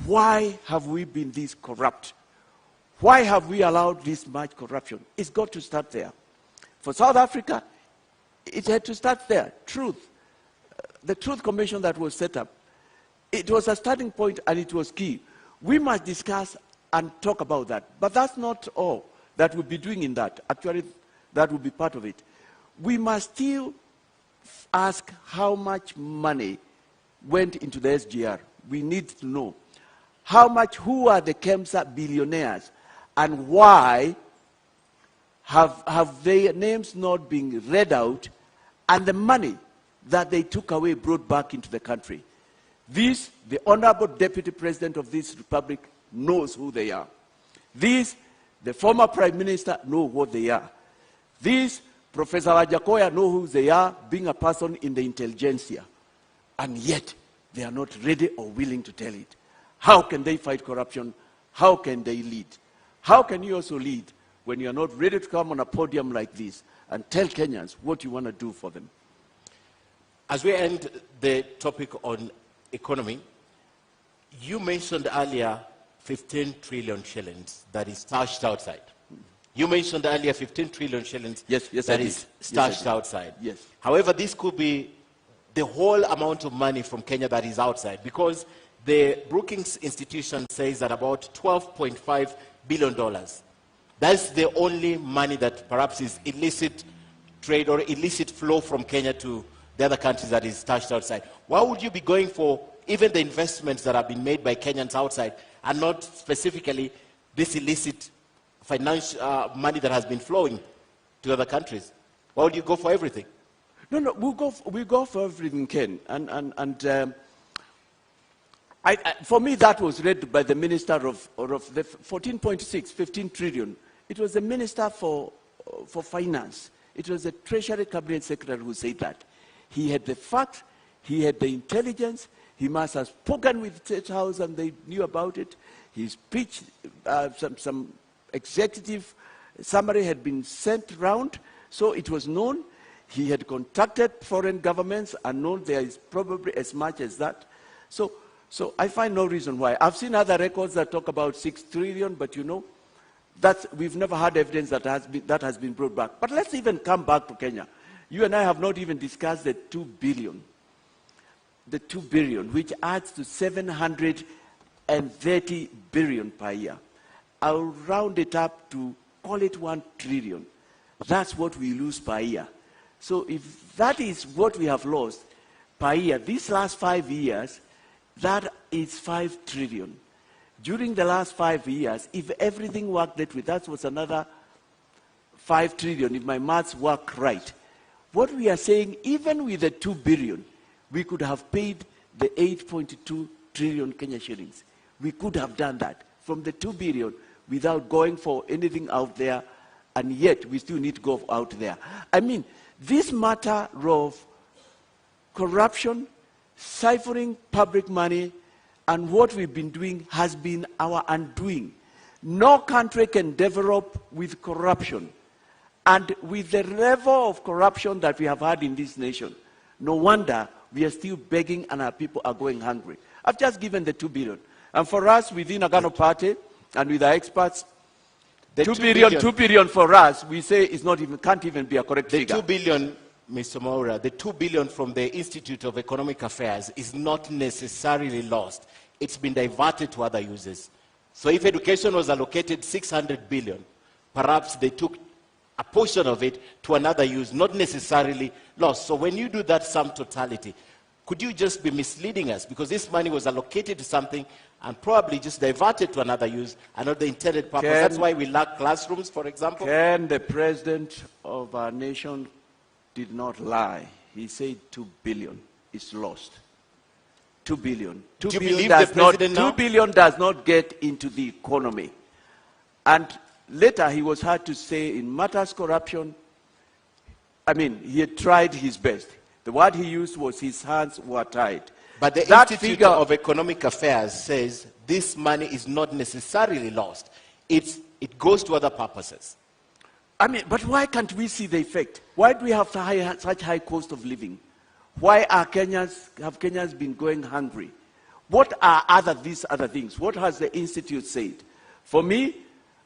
why have we been this corrupt? Why have we allowed this much corruption? It's got to start there. For South Africa, it had to start there. Truth. The Truth Commission that was set up, it was a starting point and it was key. We must discuss and talk about that. But that's not all that we'll be doing in that. Actually, that will be part of it. We must still ask how much money went into the SGR. We need to know how much, who are the KEMSA billionaires, and why have their names not been read out, and the money that they took away brought back into the country. This, the Honorable Deputy President of this Republic knows who they are. This, the former Prime Minister knows what they are. This, Professor Wajakoya knows who they are, being a person in the intelligentsia. And yet, they are not ready or willing to tell it. How can they fight corruption? How can they lead? How can you also lead when you are not ready to come on a podium like this and tell Kenyans what you want to do for them? As we end the topic on economy, you mentioned earlier 15 trillion shillings that is stashed outside. You mentioned earlier 15 trillion shillings that is stashed outside. Yes. However, this could be the whole amount of money from Kenya that is outside, because the Brookings Institution says that about $12.5 billion. That's the only money that perhaps is illicit trade or illicit flow from Kenya to the other countries that is stashed outside. Why would you be going for even the investments that have been made by Kenyans outside and not specifically this illicit financial money that has been flowing to other countries? Why would you go for everything? No, we go for everything, Ken. For me, that was read by the Minister of the 14.6, 15 trillion. It was the Minister for Finance. It was the Treasury Cabinet Secretary who said that. He had the facts, he had the intelligence, he must have spoken with State House and they knew about it. His pitch, some executive summary had been sent round, so it was known. He had contacted foreign governments and known there is probably as much as that. So I find no reason why. I've seen other records that talk about 6 trillion, but we've never had evidence that has been brought back. But let's even come back to Kenya. You and I have not even discussed the 2 billion the 2 billion, which adds to 730 billion per year. I'll round it up to call it 1 trillion. That's what we lose per year. So if that is what we have lost per year, these last 5 years, that is 5 trillion. During the last 5 years, if everything worked that way, that was another 5 trillion, if my maths work right. What we are saying, even with the 2 billion, we could have paid the 8.2 trillion Kenya shillings. We could have done that from the 2 billion without going for anything out there, and yet we still need to go out there. I mean, this matter of corruption, siphoning public money, and what we've been doing has been our undoing. No country can develop with corruption. And with the level of corruption that we have had in this nation, no wonder we are still begging and our people are going hungry. I've just given the 2 billion. And for us within Agano Party and with our experts, the 2 billion for us, we say is not even, can't even be a correct figure. The 2 billion, Mr. Maura, the 2 billion from the Institute of Economic Affairs is not necessarily lost. It's been diverted to other uses. So if education was allocated 600 billion, perhaps they took a portion of it to another use, not necessarily lost. So when you do that sum totality, could you just be misleading us? Because this money was allocated to something and probably just diverted to another use and not the intended purpose. That's why we lack classrooms, for example. Ken, the president of our nation, did not lie. He said 2 billion is lost. 2 billion. 2 Do you billion believe does the president not, now? 2 billion does not get into the economy. And later he was heard to say in matters corruption, I mean, he had tried his best. The word he used was his hands were tied. But the that Institute figure of Economic Affairs says this money is not necessarily lost. It goes to other purposes. I mean, but why can't we see the effect? Why do we have such high cost of living? Why have Kenyans been going hungry? What are these other things? What has the Institute said? For me,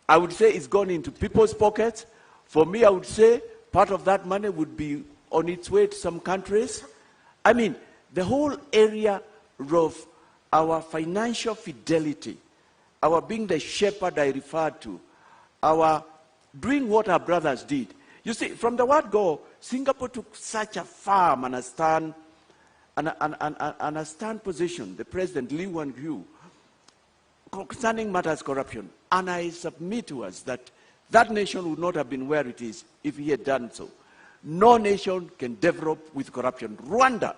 I would say it's gone into people's pockets. For me, I would say part of that money would be on its way to some countries. I mean, the whole area of our financial fidelity, our being the shepherd I referred to, our doing what our brothers did. You see, from the word go, Singapore took such a firm and a stern position, the President Lee Kuan Yew, concerning matters corruption. And I submit to us that that nation would not have been where it is if he had done so. No nation can develop with corruption. Rwanda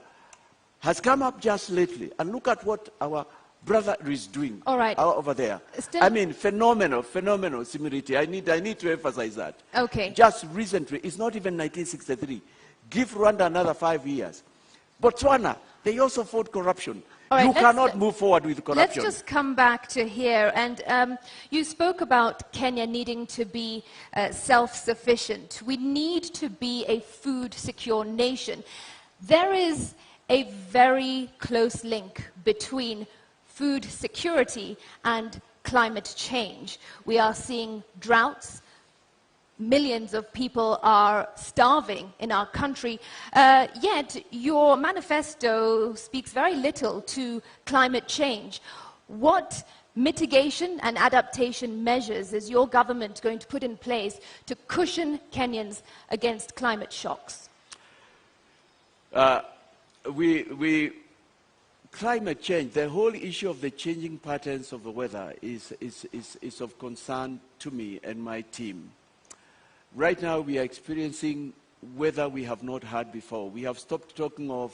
has come up just lately, and look at what our brother is doing over there. I mean, phenomenal similarity. I need to emphasize that. Okay. Just recently, it's not even 1963. Give Rwanda another 5 years. Botswana, they also fought corruption. Right, you cannot move forward with corruption. Let's just come back to here. And you spoke about Kenya needing to be self-sufficient. We need to be a food-secure nation. There is a very close link between food security and climate change. We are seeing droughts. Millions of people are starving in our country, yet your manifesto speaks very little to climate change. What mitigation and adaptation measures is your government going to put in place to cushion Kenyans against climate shocks? Climate change, the whole issue of the changing patterns of the weather is of concern to me and my team. Right now, we are experiencing weather we have not had before. We have stopped talking of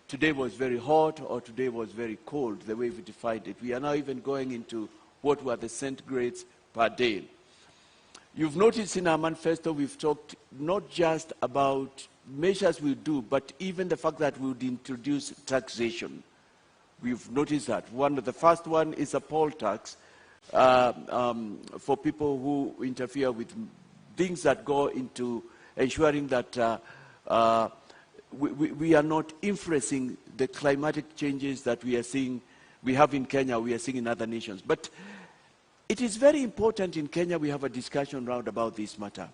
today was very hot or today was very cold, the way we defined it. We are now even going into what were the centigrades per day. You've noticed in our manifesto, we've talked not just about measures we'll do, but even the fact that we would introduce taxation. We've noticed that. The first one is a poll tax for people who interfere with things that go into ensuring that we are not influencing the climatic changes that we are seeing, we have in Kenya, we are seeing in other nations. But it is very important in Kenya we have a discussion round about this matter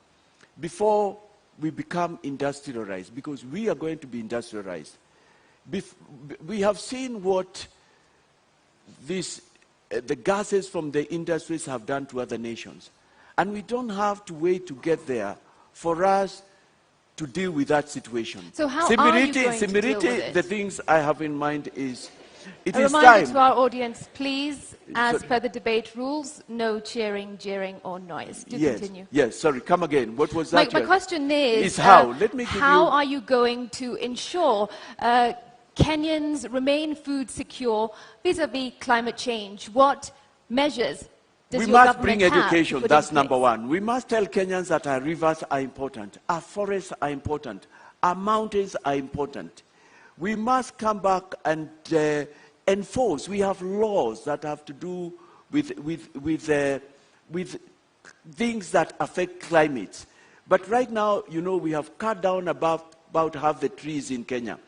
before we become industrialized, because we are going to be industrialized. we have seen what the gases from the industries have done to other nations. And we don't have to wait to get there for us to deal with that situation. So how are you going to deal with it? The things I have in mind is, it A is reminder time. to our audience, please, as per the debate rules, no cheering, jeering, or noise. Do continue. Yes, sorry, come again. What was that? My question is how? Let me give how you... are you going to ensure Kenyans remain food secure vis-a-vis climate change? What measures does your government have? We must bring education, that's number one. We must tell Kenyans that our rivers are important, our forests are important, our mountains are important. We must come back and enforce. We have laws that have to do with things that affect climate. But right now, you know, we have cut down about half the trees in Kenya.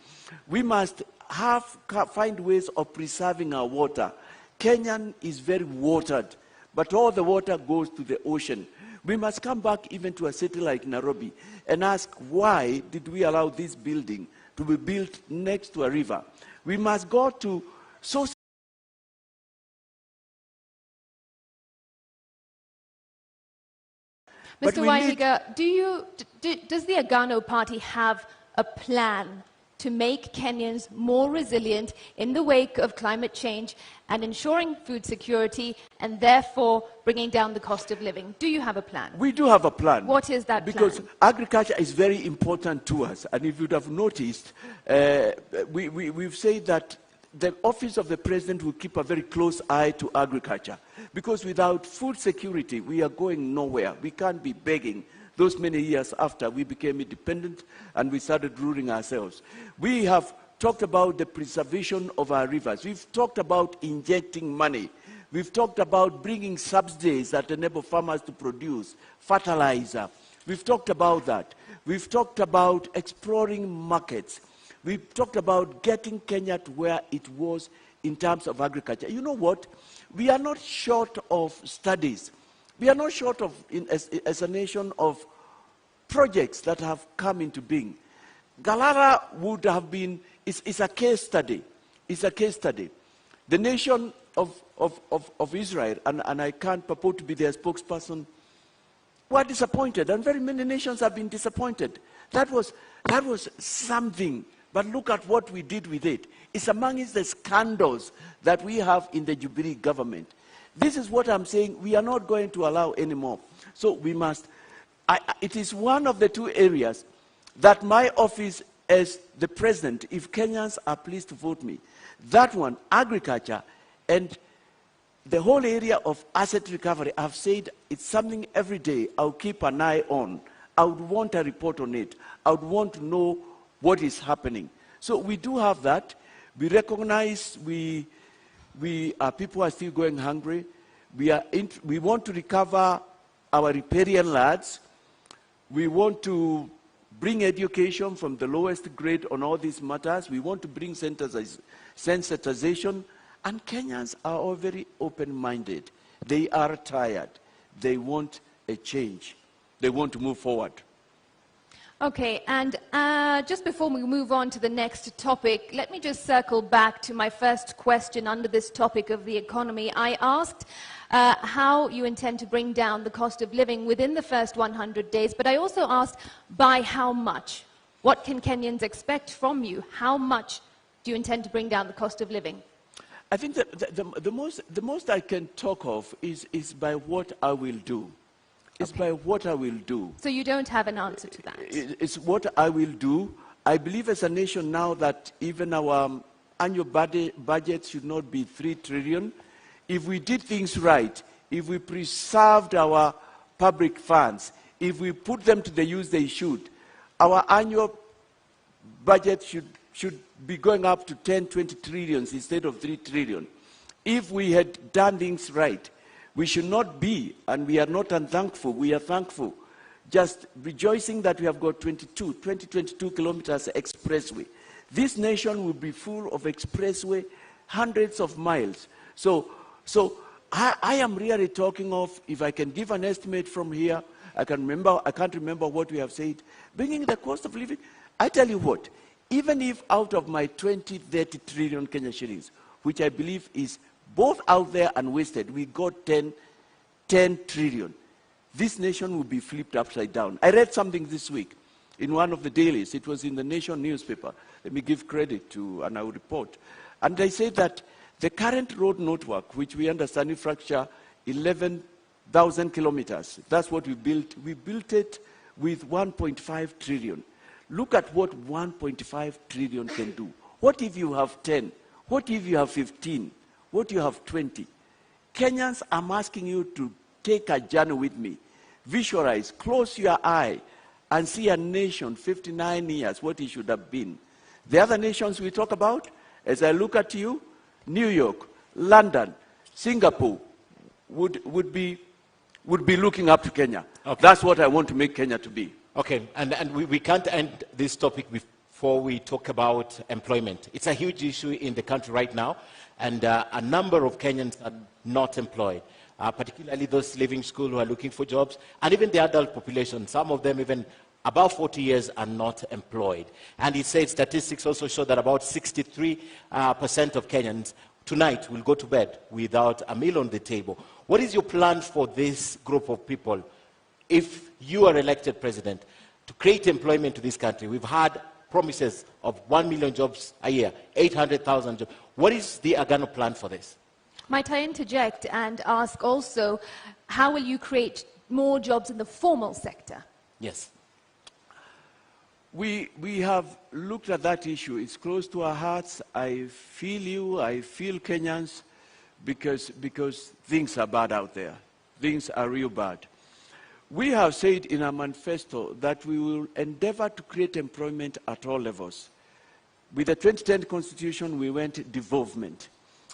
We must find ways of preserving our water. Kenya is very watered, but all the water goes to the ocean. We must come back even to a city like Nairobi and ask, why did we allow this building to be built next to a river? We must go to sources. Mr. Wahiga, does the Agano Party have a plan to make Kenyans more resilient in the wake of climate change and ensuring food security and therefore bringing down the cost of living? Do you have a plan? We do have a plan. What is that plan? Because agriculture is very important to us. And if you'd have noticed, we've said that the office of the president will keep a very close eye to agriculture. Because without food security, we are going nowhere. We can't be begging those many years after we became independent and we started ruling ourselves. We have talked about the preservation of our rivers. We've talked about injecting money. We've talked about bringing subsidies that enable farmers to produce fertilizer. We've talked about that. We've talked about exploring markets. We've talked about getting Kenya to where it was in terms of agriculture. You know what? We are not short of studies. We are not short of, as a nation, of projects that have come into being. Galara would have been, it's a case study. It's a case study. The nation of Israel, and I can't purport to be their spokesperson, were disappointed, and very many nations have been disappointed. That was something, but look at what we did with it. It's amongst the scandals that we have in the Jubilee government. This is what I'm saying, we are not going to allow anymore. So we must, it is one of the two areas that my office as the president, if Kenyans are pleased to vote me, that one, agriculture, and the whole area of asset recovery, I've said it's something every day I'll keep an eye on. I would want a report on it. I would want to know what is happening. So we do have that. We recognize people are still going hungry. We want to recover our riparian lands. We want to bring education from the lowest grade on all these matters. We want to bring sensitization. And Kenyans are all very open-minded. They are tired. They want a change. They want to move forward. Okay, and just before we move on to the next topic, let me just circle back to my first question under this topic of the economy. I asked how you intend to bring down the cost of living within the first 100 days, but I also asked by how much? What can Kenyans expect from you? How much do you intend to bring down the cost of living? I think that the most I can talk of is by what I will do. It's by what I will do. So you don't have an answer to that? It's what I will do. I believe as a nation now that even our annual budget should not be 3 trillion. If we did things right, if we preserved our public funds, if we put them to the use they should, our annual budget should be going up to 10, 20 trillions instead of 3 trillion. If we had done things right, we should not be, and we are not unthankful, we are thankful, just rejoicing that we have got 22 kilometers expressway. This nation will be full of expressway, hundreds of miles. So I am really talking of, if I can give an estimate from here, I can't remember what we have said, bringing the cost of living. I tell you what, Even if out of my 20, 30 trillion Kenya shillings, which I believe is both out there and wasted, we got 10 trillion. This nation will be flipped upside down. I read something this week in one of the dailies. It was in the Nation newspaper. Let me give credit to an our report. And they say that the current road network, which we understand infrastructure 11,000 kilometers, that's what we built. We built it with 1.5 trillion. Look at what 1.5 trillion can do. What if you have 10? What if you have 15? What if you have 20? Kenyans, I'm asking you to take a journey with me. Visualize, close your eye, and see a nation 59 years, what it should have been. The other nations we talk about, as I look at you, New York, London, Singapore would be looking up to Kenya. Okay. That's what I want to make Kenya to be. Okay, and we can't end this topic before we talk about employment. It's a huge issue in the country right now, and a number of Kenyans are not employed, particularly those leaving school who are looking for jobs, and even the adult population. Some of them even above 40 years are not employed. And he said statistics also show that about 63% of Kenyans tonight will go to bed without a meal on the table. What is your plan for this group of people if you are elected president to create employment to this country? We've had promises of 1 million jobs a year, 800,000 jobs. What is the Agano plan for this? Might I interject and ask also, how will you create more jobs in the formal sector? Yes. We have looked at that issue. It's close to our hearts. I feel you, I feel Kenyans, because things are bad out there. Things are real bad. We have said in our manifesto that we will endeavor to create employment at all levels. With the 2010 Constitution, we went devolvement.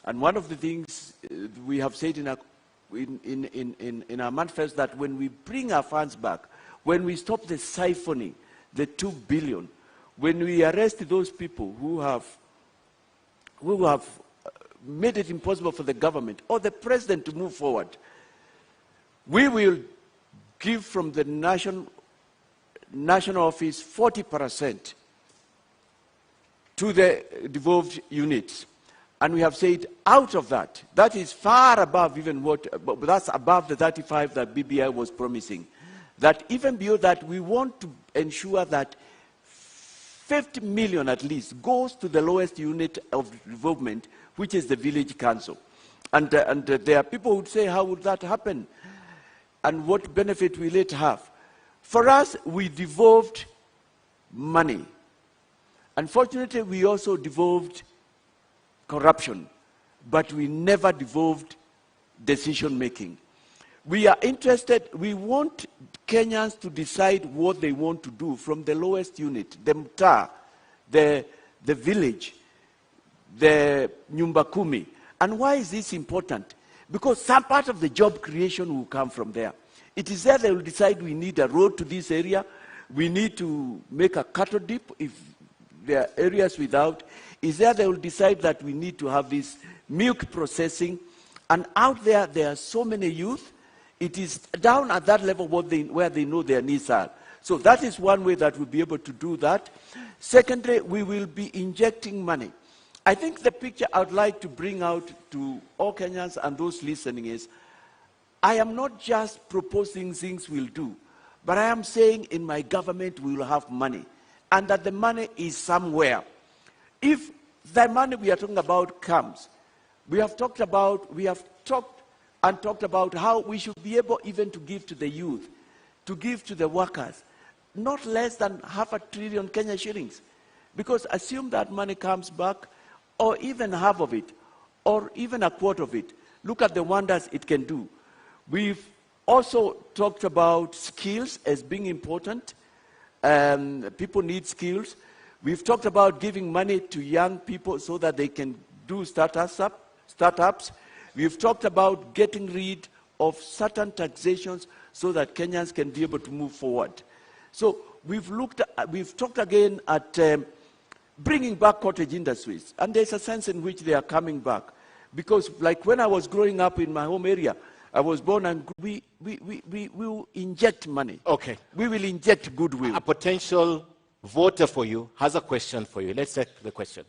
And one of the things we have said in our manifesto that when we bring our funds back, when we stop the siphoning, the 2 billion, when we arrest those people who have made it impossible for the government or the president to move forward, we will give from the national office 40% to the devolved units. And we have said out of that, that is far above even that's above the 35 that BBI was promising. That even beyond that, we want to ensure that 50 million at least goes to the lowest unit of development, which is the village council. And there are people who would say, how would that happen? And what benefit will it have? For us, we devolved money. Unfortunately, we also devolved corruption, but we never devolved decision making. We are interested, we want Kenyans to decide what they want to do from the lowest unit, the mtaa, the village, the nyumba kumi. And why is this important? Because some part of the job creation will come from there. It is there they will decide we need a road to this area, we need to make a cattle dip if there are areas without. Is there they will decide that we need to have this milk processing. And out there, there are so many youth. It is down at that level where they know their needs are. So that is one way that we'll be able to do that. Secondly, we will be injecting money. I think the picture I would like to bring out to all Kenyans and those listening is, I am not just proposing things we'll do, but I am saying in my government we will have money, and that the money is somewhere. If the money we are talking about comes, we have talked about how we should be able even to give to the youth, to give to the workers, not less than 500 billion Kenya shillings. Because assume that money comes back, or even half of it, or even a quarter of it. Look at the wonders it can do. We've also talked about skills as being important. People need skills. We've talked about giving money to young people so that they can do startups. We've talked about getting rid of certain taxations so that Kenyans can be able to move forward. So we've talked again at bringing back cottage industries, and there's a sense in which they are coming back. Because like when I was growing up in my home area, I was born, and we will inject money. Okay. We will inject goodwill. A potential voter for you, has a question for you. Let's take the question.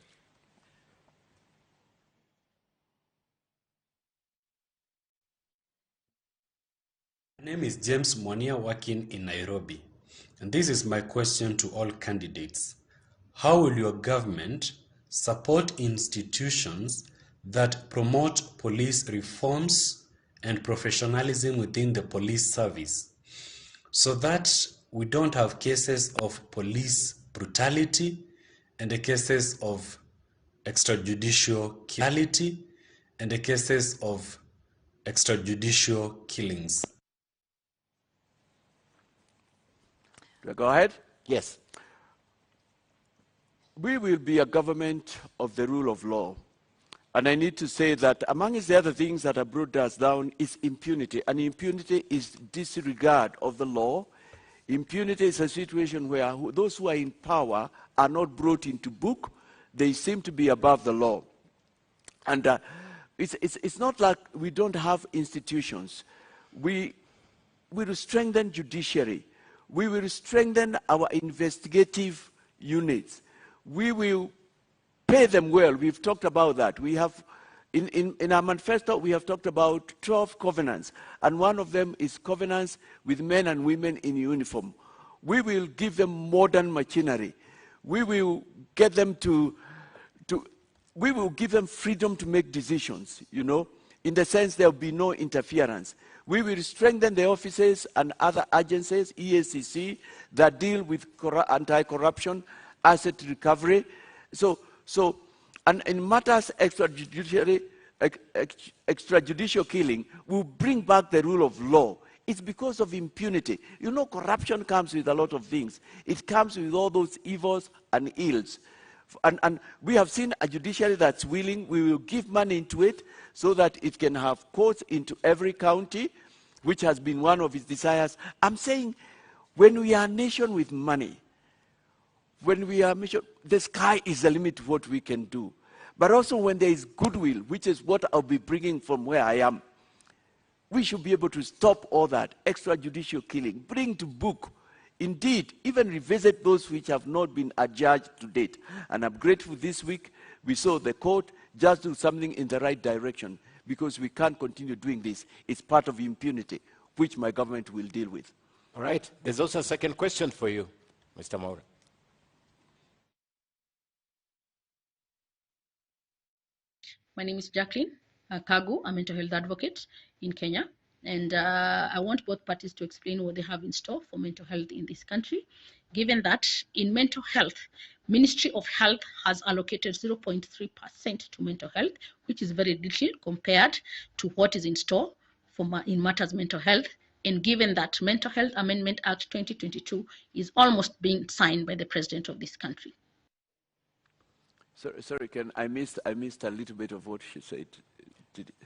My name is James Monia, working in Nairobi. And this is my question to all candidates. How will your government support institutions that promote police reforms and professionalism within the police service so that we don't have cases of police brutality and the cases of extrajudicial killings and the cases of extrajudicial killings? Do I go ahead? Yes. We will be a government of the rule of law. And I need to say that among the other things that have brought us down is impunity. And impunity is disregard of the law. Impunity is a situation where those who are in power are not brought into book. They seem to be above the law. And it's not like we don't have institutions. We will strengthen judiciary. We will strengthen our investigative units. We will pay them well. We've talked about that. We have, in our manifesto, we have talked about 12 covenants, and one of them is covenants with men and women in uniform. We will give them modern machinery. We will get them we will give them freedom to make decisions, you know, in the sense there will be no interference. We will strengthen the offices and other agencies, EACC, that deal with anti-corruption, asset recovery. And in matters extrajudicial killing, we'll bring back the rule of law. It's because of impunity. You know, corruption comes with a lot of things. It comes with all those evils and ills. And we have seen a judiciary that's willing. We will give money into it so that it can have courts into every county, which has been one of its desires. I'm saying, when we are a nation with money, when we are the sky is the limit to what we can do. But also when there is goodwill, which is what I'll be bringing from where I am, we should be able to stop all that extrajudicial killing, bring to book, indeed, even revisit those which have not been adjudged to date. And I'm grateful this week we saw the court just do something in the right direction, because we can't continue doing this. It's part of impunity, which my government will deal with. All right. There's also a second question for you, Mr. Maura. My name is Jacqueline Kagu. I'm a mental health advocate in Kenya. And I want both parties to explain what they have in store for mental health in this country, given that in mental health, Ministry of Health has allocated 0.3% to mental health, which is very little compared to what is in store in matters mental health. And given that Mental Health Amendment Act 2022 is almost being signed by the President of this country. Sorry, I missed a little bit of what she said.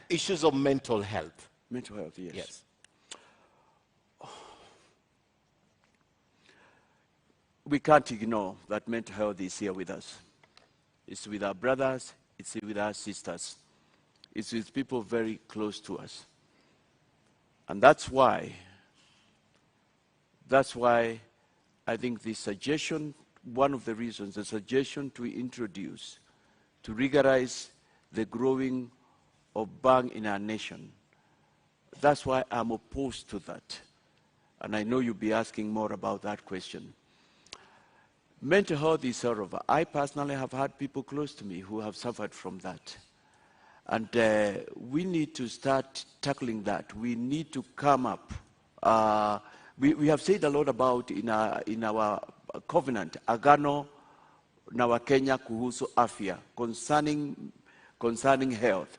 Issues of mental health. Mental health, yes. Yes. We can't ignore that mental health is here with us. It's with our brothers, it's with our sisters. It's with people very close to us. And that's why I think the suggestion, one of the reasons, the suggestion to introduce, to regularize the growing of bang in our nation, that's why I'm opposed to that. And I know you'll be asking more about that question. Mental health is sort of, I personally have had people close to me who have suffered from that. And we need to start tackling that. We need to come up. We have said a lot about in our covenant, Agano na Kenya kuhusu afya, concerning health.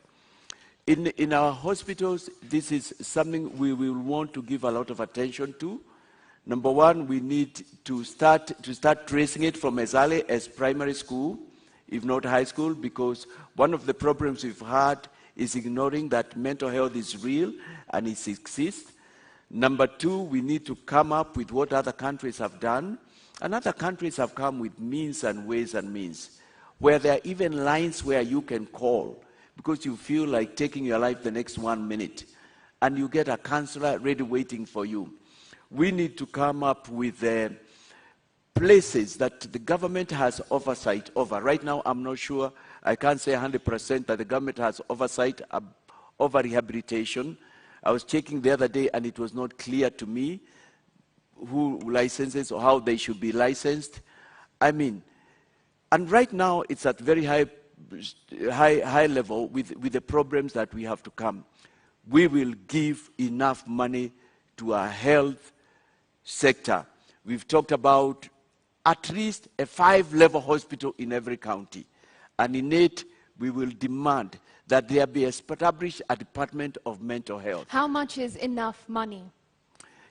In our hospitals, this is something we will want to give a lot of attention to. Number one, we need to start tracing it from as early as primary school, if not high school, because one of the problems we've had is ignoring that mental health is real and it exists. Number two, we need to come up with what other countries have done. And other countries have come with means and ways and means, where there are even lines where you can call because you feel like taking your life the next 1 minute, and you get a counselor ready waiting for you. We need to come up with places that the government has oversight over. Right now, I'm not sure, I can't say 100% that the government has oversight over rehabilitation. I was checking the other day and it was not clear to me who licenses or how they should be licensed. I mean, and right now it's at very high level with the problems that we have to come. We will give enough money to our health sector. We've talked about at least a 5-level hospital in every county. And in it, we will demand that there be established a Department of Mental Health. How much is enough money?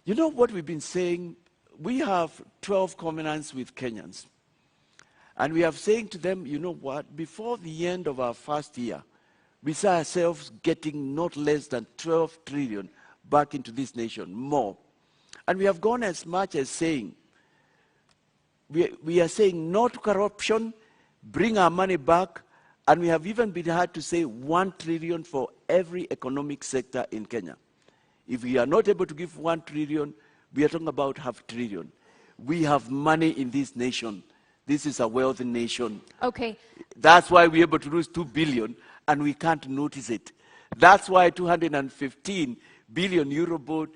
You know what we've been saying? We have 12 covenants with Kenyans. And we are saying to them, you know what, before the end of our first year, we see ourselves getting not less than 12 trillion back into this nation, more. And we have gone as much as saying, we are saying no to corruption, bring our money back, and we have even been had to say 1 trillion for every economic sector in Kenya. If we are not able to give 1 trillion, we are talking about half trillion. We have money in this nation. This is a wealthy nation. Okay. That's why we're able to lose 2 billion and we can't notice it. That's why 215 billion euro board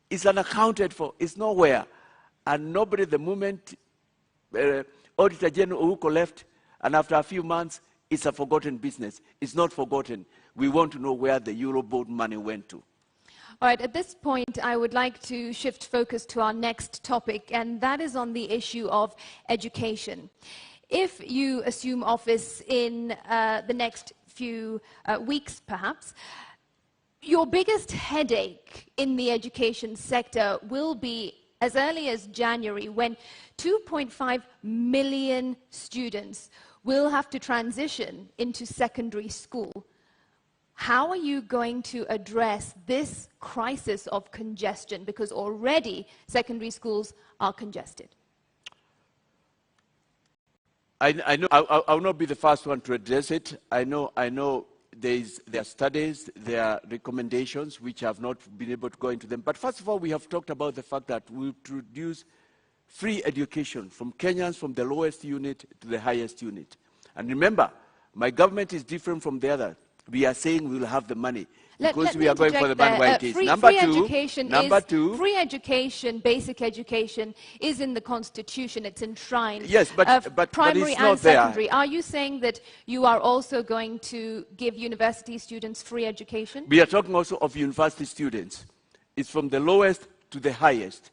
is unaccounted for. It's nowhere. And nobody, the moment Auditor General Ouko left, and after a few months, it's a forgotten business. It's not forgotten. We want to know where the Eurobond money went to. All right, at this point, I would like to shift focus to our next topic, and that is on the issue of education. If you assume office in the next few weeks, perhaps, your biggest headache in the education sector will be as early as January, when 2.5 million students will have to transition into secondary school. How are you going to address this crisis of congestion? Because already secondary schools are congested. I know I will not be the first one to address it. I know there are studies, there are recommendations which have not been able to go into them. But first of all, we have talked about the fact that we introduce free education from Kenyans from the lowest unit to the highest unit. And remember, my government is different from the other. We are saying we will have the money because we are going for the money where it is. Free education, basic education, is in the Constitution. It's enshrined. Yes, but primary it's not and secondary. there. Are you saying that you are also going to give university students free education? We are talking also of university students. It's from the lowest to the highest.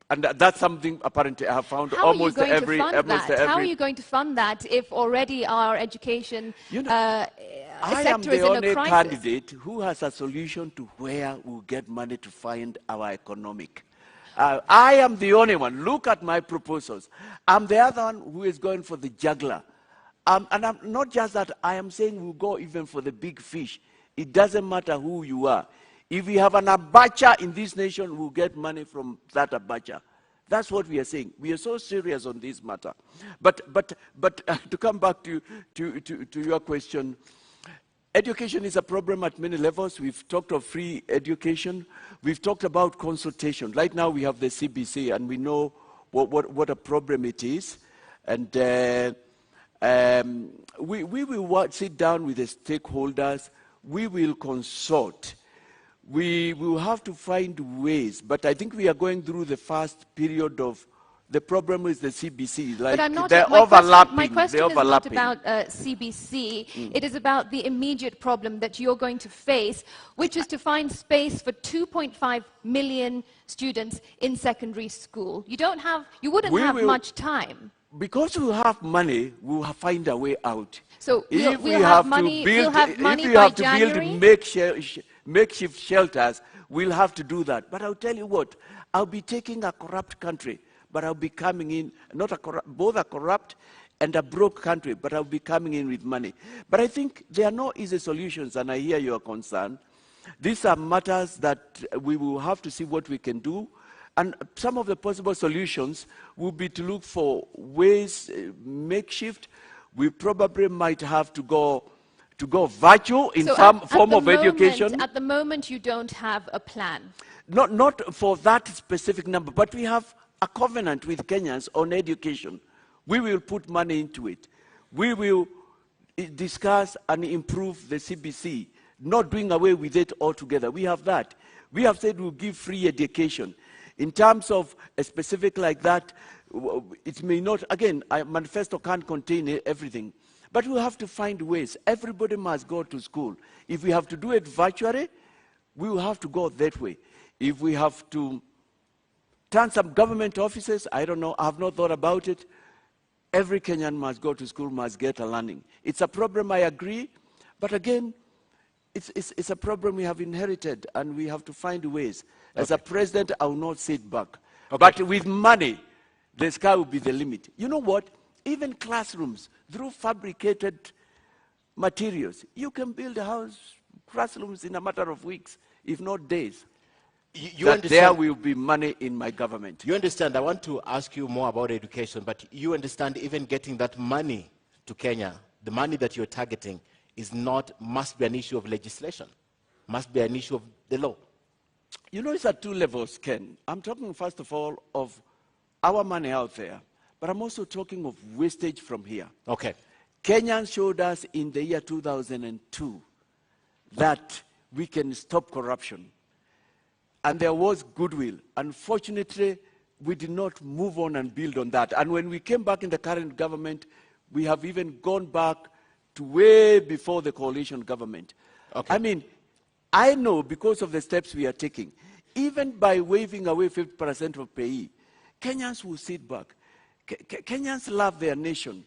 And that's something apparently I have found almost every. How are you going to fund that if already our education I am the only candidate who has a solution to where we'll get money to fund our economic. I am the only one. Look at my proposals. I'm the other one who is going for the juggler. And I'm not just that, I am saying we'll go even for the big fish. It doesn't matter who you are. If we have an abacha in this nation, we'll get money from that abacha. That's what we are saying. We are so serious on this matter. But to come back to your question, education is a problem at many levels. We've talked of free education. We've talked about consultation. Right now we have the CBC, and we know what a problem it is. And we will sit down with the stakeholders. We will consult. We will have to find ways, but I think we are going through the first period of the problem is the CBC. Like they're overlapping. My question is not about CBC. It is about the immediate problem that you're going to face, which is to find space for 2.5 million students in secondary school. You wouldn't have much time. Because we have money, we'll find a way out. So we'll have money by January? Makeshift shelters, we'll have to do that. But I'll tell you what, I'll be taking a corrupt country, but I'll be coming in, both a corrupt and a broke country, but I'll be coming in with money. But I think there are no easy solutions, and I hear your concern. These are matters that we will have to see what we can do. And some of the possible solutions will be to look for ways, makeshift. We probably might have to go virtual in some form of education. At the moment, you don't have a plan. Not for that specific number, but we have a covenant with Kenyans on education. We will put money into it. We will discuss and improve the CBC, not doing away with it altogether. We have that. We have said we'll give free education. In terms of a specific like that, it may not, again, a manifesto can't contain everything, but we have to find ways. Everybody must go to school. If we have to do it virtually, we will have to go that way. If we have to turn some government offices, I don't know, I have not thought about it. Every Kenyan must go to school, must get a learning. It's a problem, I agree, but again, it's a problem we have inherited, and we have to find ways. As a president, I will not sit back. But with money, the sky will be the limit. You know what? Even classrooms, through fabricated materials, you can build a house, classrooms in a matter of weeks, if not days. You that understand, there will be money in my government. You understand, I want to ask you more about education, but you understand even getting that money to Kenya, the money that you're targeting, must be an issue of legislation, must be an issue of the law. You know, it's at two levels, Ken. I'm talking, first of all, of our money out there, but I'm also talking of wastage from here. Okay. Kenyans showed us in the year 2002 that we can stop corruption. And there was goodwill. Unfortunately, we did not move on and build on that. And when we came back in the current government, we have even gone back to way before the coalition government. Okay. I mean, I know because of the steps we are taking, even by waving away 50% of pay, Kenyans will sit back. Kenyans love their nation.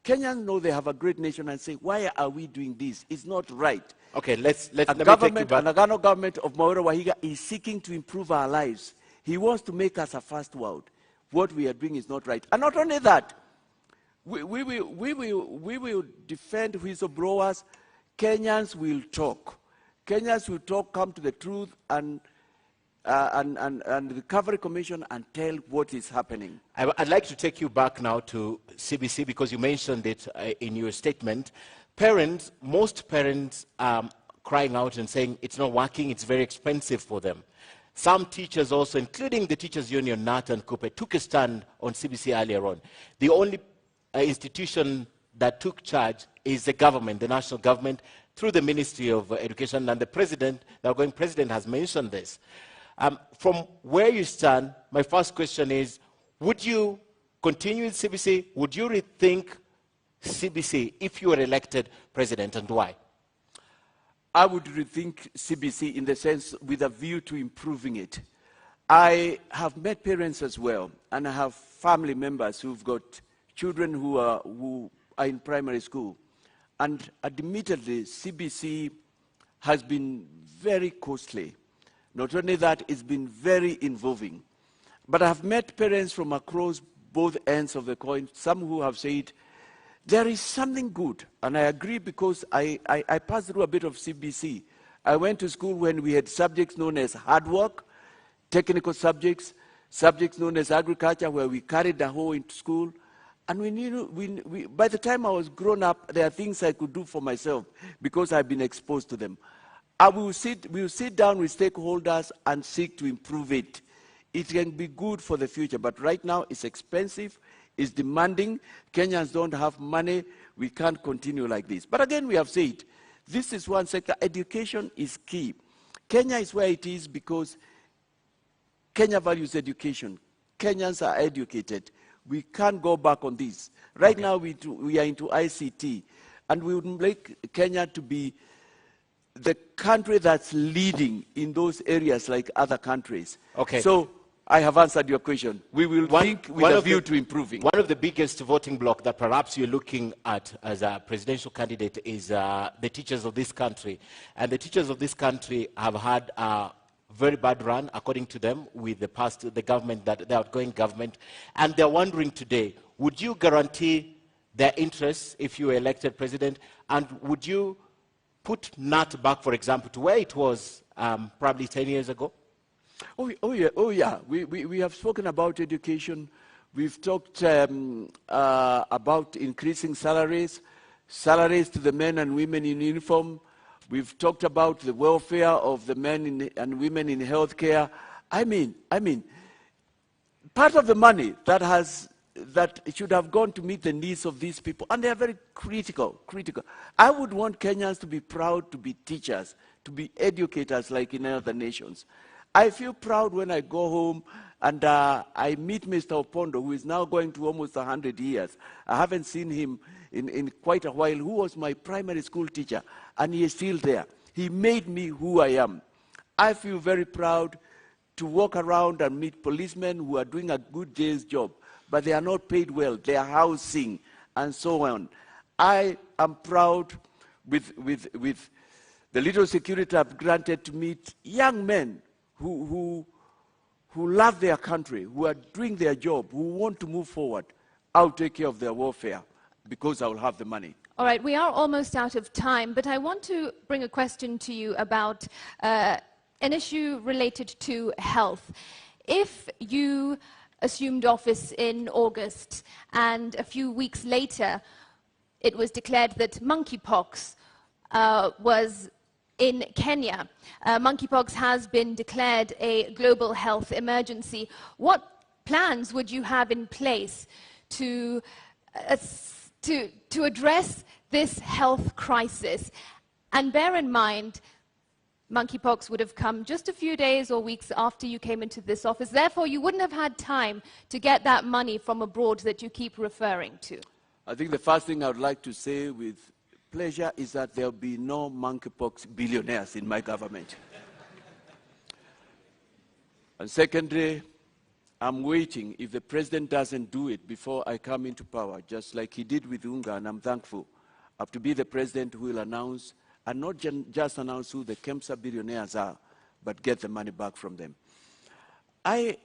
Kenyans know they have a great nation and say, why are we doing this? It's not right. Okay, let me take you back. The Nagano government of Maura Wahiga is seeking to improve our lives. He wants to make us a first world. What we are doing is not right. And not only that, we will defend whistleblowers. Kenyans will talk. Kenyans will talk, come to the truth, and the Recovery Commission and tell what is happening. I'd like to take you back now to CBC because you mentioned it in your statement. Parents, most parents are crying out and saying it's not working, it's very expensive for them. Some teachers also, including the Teachers Union, NAT and Coupe, took a stand on CBC earlier on. The only institution that took charge is the government, the national government, through the Ministry of Education, and the president, the outgoing president, has mentioned this. From where you stand, my first question is, would you continue with CBC? Would you rethink CBC if you were elected president, and why? I would rethink CBC in the sense with a view to improving it. I have met parents as well, and I have family members who've got children who are in primary school. And admittedly, CBC has been very costly. Not only that, it's been very involving. But I've met parents from across both ends of the coin, some who have said, there is something good. And I agree because I passed through a bit of CBC. I went to school when we had subjects known as hard work, technical subjects, subjects known as agriculture, where we carried the whole into school. And by the time I was grown up, there are things I could do for myself because I've been exposed to them. We will sit down with stakeholders and seek to improve it. It can be good for the future, but right now it's expensive, it's demanding. Kenyans don't have money. We can't continue like this. But again, we have said, this is one sector. Education is key. Kenya is where it is because Kenya values education. Kenyans are educated. We can't go back on this. Right now, we are into ICT, and we would make Kenya to be the country that's leading in those areas like other countries. Okay. So I have answered your question. We will think with a view to improving. One of the biggest voting bloc that perhaps you're looking at as a presidential candidate is the teachers of this country. And the teachers of this country have had a very bad run, according to them, with the government, the outgoing government. And they're wondering today, would you guarantee their interests if you were elected president? And would you put NAT back, for example, to where it was probably 10 years ago? Oh yeah. We have spoken about education. We've talked about increasing salaries to the men and women in uniform. We've talked about the welfare of the men and women in healthcare. I mean, part of the money that should have gone to meet the needs of these people, and they are very critical. I would want Kenyans to be proud to be teachers, to be educators like in other nations. I feel proud when I go home and I meet Mr. Opondo, who is now going to almost 100 years. I haven't seen him in quite a while, who was my primary school teacher, and he is still there. He made me who I am. I feel very proud to walk around and meet policemen who are doing a good day's job, but they are not paid well, they are housing, and so on. I am proud with the little security I've granted to meet young men who love their country, who are doing their job, who want to move forward. I'll take care of their welfare because I will have the money. All right, we are almost out of time, but I want to bring a question to you about an issue related to health. If you assumed office in August and a few weeks later it was declared that monkeypox was in Kenya, monkeypox has been declared a global health emergency, what plans would you have in place to address this health crisis? And bear in mind, monkeypox would have come just a few days or weeks after you came into this office. Therefore, you wouldn't have had time to get that money from abroad that you keep referring to. I think the first thing I would like to say with pleasure is that there will be no monkeypox billionaires in my government. And secondly, I'm waiting if the president doesn't do it before I come into power, just like he did with Unga, and I'm thankful. I have to be the president who will announce, and not just announce who the KEMSA billionaires are, but get the money back from them. I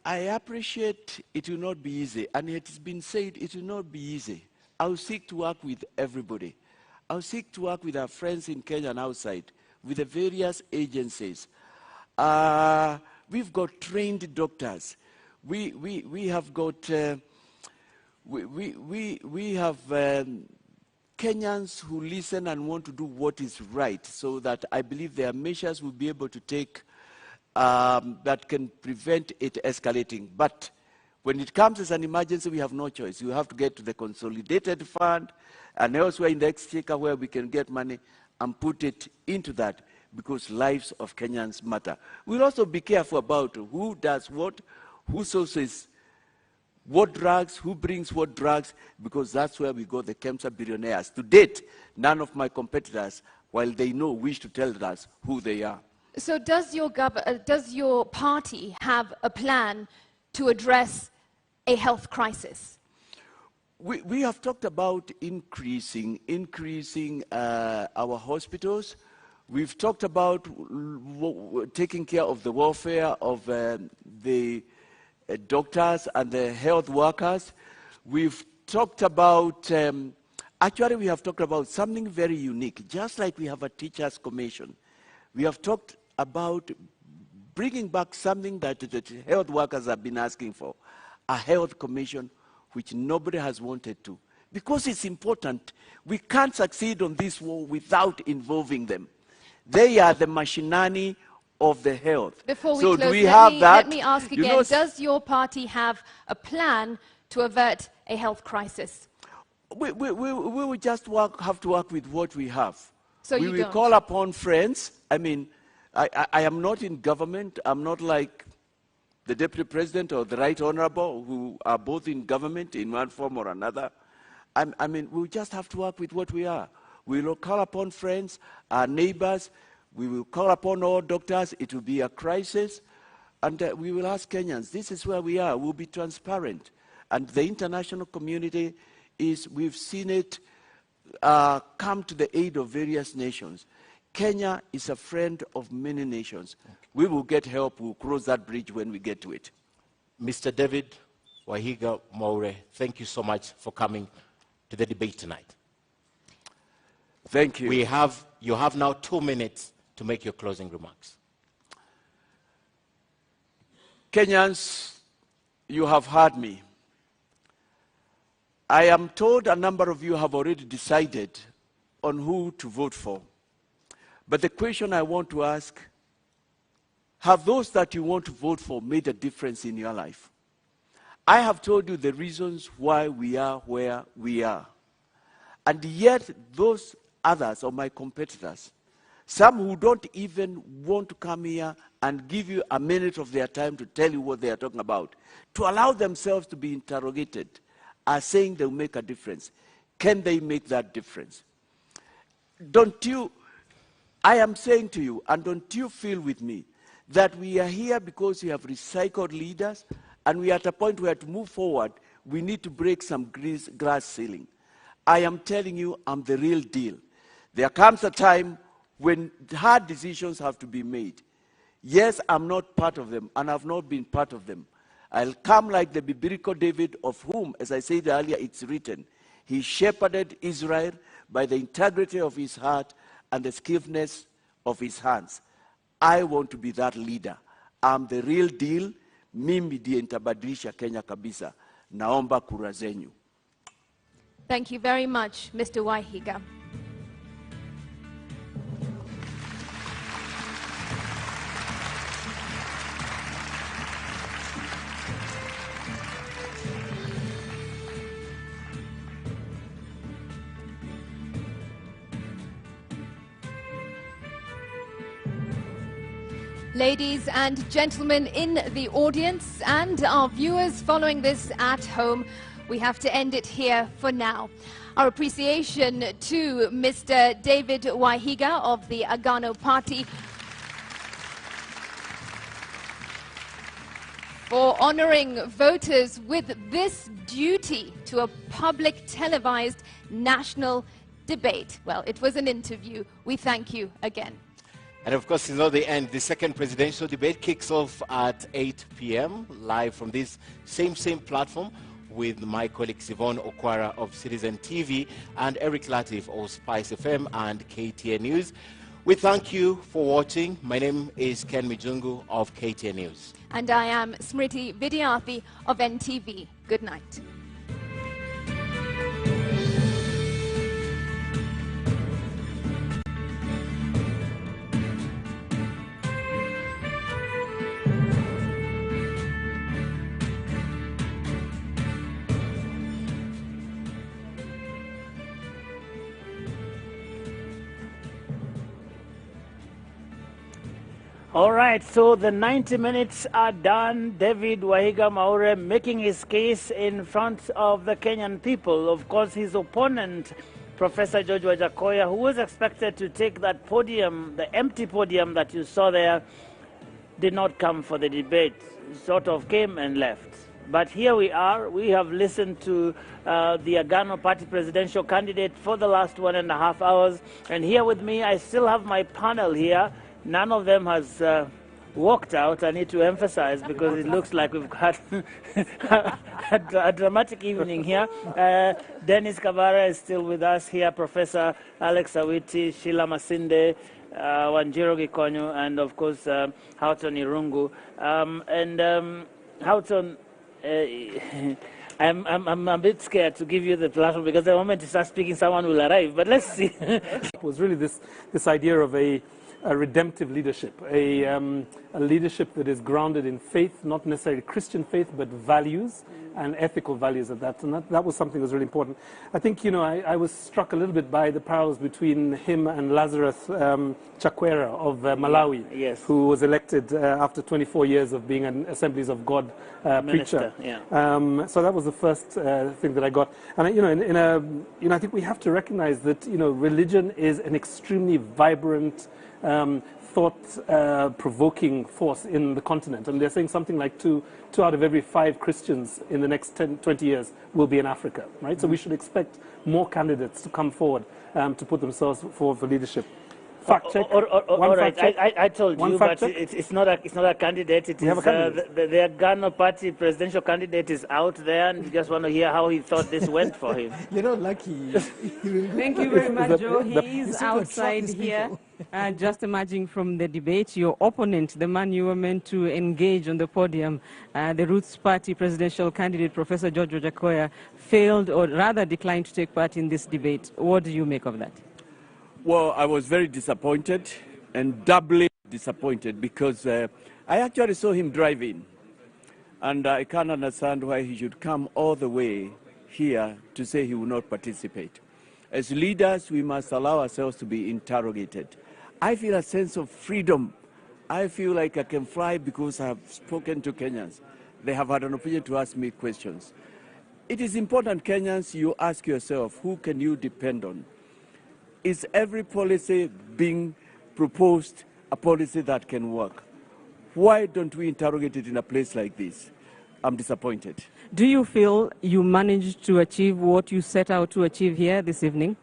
appreciate it will not be easy, and it has been said it will not be easy. I'll seek to work with everybody. I'll seek to work with our friends in Kenya and outside, with the various agencies. We've got trained doctors. We have got we have Kenyans who listen and want to do what is right, so that I believe there are measures we'll be able to take that can prevent it escalating. But when it comes as an emergency, we have no choice. You have to get to the consolidated fund and elsewhere in the exchequer where we can get money and put it into that, because lives of Kenyans matter. We'll also be careful about who does what, who sources what drugs, who brings what drugs, because that's where we got the KEMSA billionaires. To date, none of my competitors, while they know, wish to tell us who they are. So does your party have a plan to address a health crisis? We have talked about increasing our hospitals. We've talked about taking care of the welfare of the doctors and the health workers. We've talked about, actually we have talked about something very unique, just like we have a teachers' commission. We have talked about bringing back something that the health workers have been asking for, a health commission, which nobody has wanted to. Because it's important, we can't succeed on this war without involving them. They are the machinani of the health. Before we so close, let me ask again, does your party have a plan to avert a health crisis? We will just have to work with what we have. So we will call upon friends. I mean, I am not in government. I'm not like the Deputy President or the Right Honorable, who are both in government in one form or another. I mean, we'll just have to work with what we are. We will call upon friends, our neighbors. We will call upon all doctors. It will be a crisis. And we will ask Kenyans, this is where we are. We'll be transparent. And the international community we've seen it come to the aid of various nations. Kenya is a friend of many nations. Okay. We will get help. We'll cross that bridge when we get to it. Mr. David Wahiga Maure, thank you so much for coming to the debate tonight. Thank you. You have now 2 minutes to make your closing remarks. Kenyans, you have heard me. I am told a number of you have already decided on who to vote for. But the question I want to ask, have those that you want to vote for made a difference in your life? I have told you the reasons why we are where we are. And yet those others, or my competitors, some who don't even want to come here and give you a minute of their time to tell you what they are talking about, to allow themselves to be interrogated, are saying they'll make a difference. Can they make that difference? Don't you, I am saying to you, and don't you feel with me, that we are here because we have recycled leaders, and we are at a point where to move forward, we need to break some glass ceiling. I am telling you, I'm the real deal. There comes a time when hard decisions have to be made. Yes, I'm not part of them, and I've not been part of them. I'll come like the biblical David, of whom, as I said earlier, it's written, he shepherded Israel by the integrity of his heart and the skillfulness of his hands. I want to be that leader. I'm the real deal. Mimi ndiye nitabadilisha Kenya kabisa. Naomba kura zenyu. Thank you very much, Mr. Wahiga. Ladies and gentlemen in the audience and our viewers following this at home, we have to end it here for now. Our appreciation to Mr. David Wahiga of the Agano Party for honoring voters with this duty to a public televised national debate. Well, it was an interview. We thank you again. And of course, the end. The second presidential debate kicks off at 8 p.m. live from this same platform with my colleagues Yvonne Okwara of Citizen TV and Eric Latif of Spice FM and KTN News. We thank you for watching. My name is Ken Mijungu of KTN News. And I am Smriti Vidyarthi of NTV. Good night. All right, so the 90 minutes are done. David Wahiga Maure making his case in front of the Kenyan people. Of course, his opponent, Professor George Wajackoyah, who was expected to take that podium, the empty podium that you saw there, did not come for the debate. Sort of came and left. But here we are. We have listened to the Agano Party presidential candidate for the last 1.5 hours. And here with me, I still have my panel here. None of them has walked out. I need to emphasize because it looks like we've had a dramatic evening here. Dennis Kavara is still with us here, Professor Alex Awiti, Sheila Masinde, Wanjiro Gikonyo, and of course Houghton Irungu. Houghton, I'm a bit scared to give you the platform because the moment you start speaking, someone will arrive. But let's see. It was really this idea of a redemptive leadership, a leadership that is grounded in faith, not necessarily Christian faith, but values and ethical values at that. And that was something that was really important. I think, I was struck a little bit by the parallels between him and Lazarus Chakwera of Malawi, yes, who was elected after 24 years of being an Assemblies of God preacher. Yeah. So that was the first thing that I got. And I think we have to recognize that religion is an extremely vibrant, thought-provoking force in the continent. And they're saying something like two out of every 5 Christians in the next 10-20 years will be in Africa, right? So we should expect more candidates to come forward to put themselves forward for leadership. Fact check. All right, I told you, but it's not a candidate. It is the Agano Party presidential candidate is out there, and you just want to hear how he thought this went for him. You're not lucky. Thank you very much, Joe. He is outside here, just emerging from the debate. Your opponent, the man you were meant to engage on the podium, the Roots Party presidential candidate, Professor George Wajackoyah, failed or rather declined to take part in this debate. What do you make of that? Well, I was very disappointed and doubly disappointed because I actually saw him driving. And I can't understand why he should come all the way here to say he will not participate. As leaders, we must allow ourselves to be interrogated. I feel a sense of freedom. I feel like I can fly because I have spoken to Kenyans. They have had an opportunity to ask me questions. It is important, Kenyans, you ask yourself, who can you depend on? Is every policy being proposed a policy that can work? Why don't we interrogate it in a place like this? I'm disappointed. Do you feel you managed to achieve what you set out to achieve here this evening?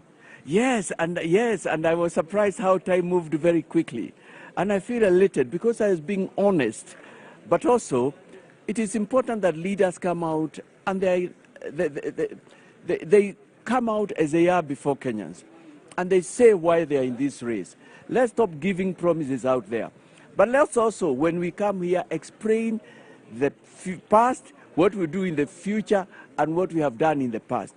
Yes, and I was surprised how time moved very quickly. And I feel elated because I was being honest. But also, it is important that leaders come out and they come out as they are before Kenyans. And they say why they are in this race. Let's stop giving promises out there. But let's also, when we come here, explain the past, what we do in the future, and what we have done in the past.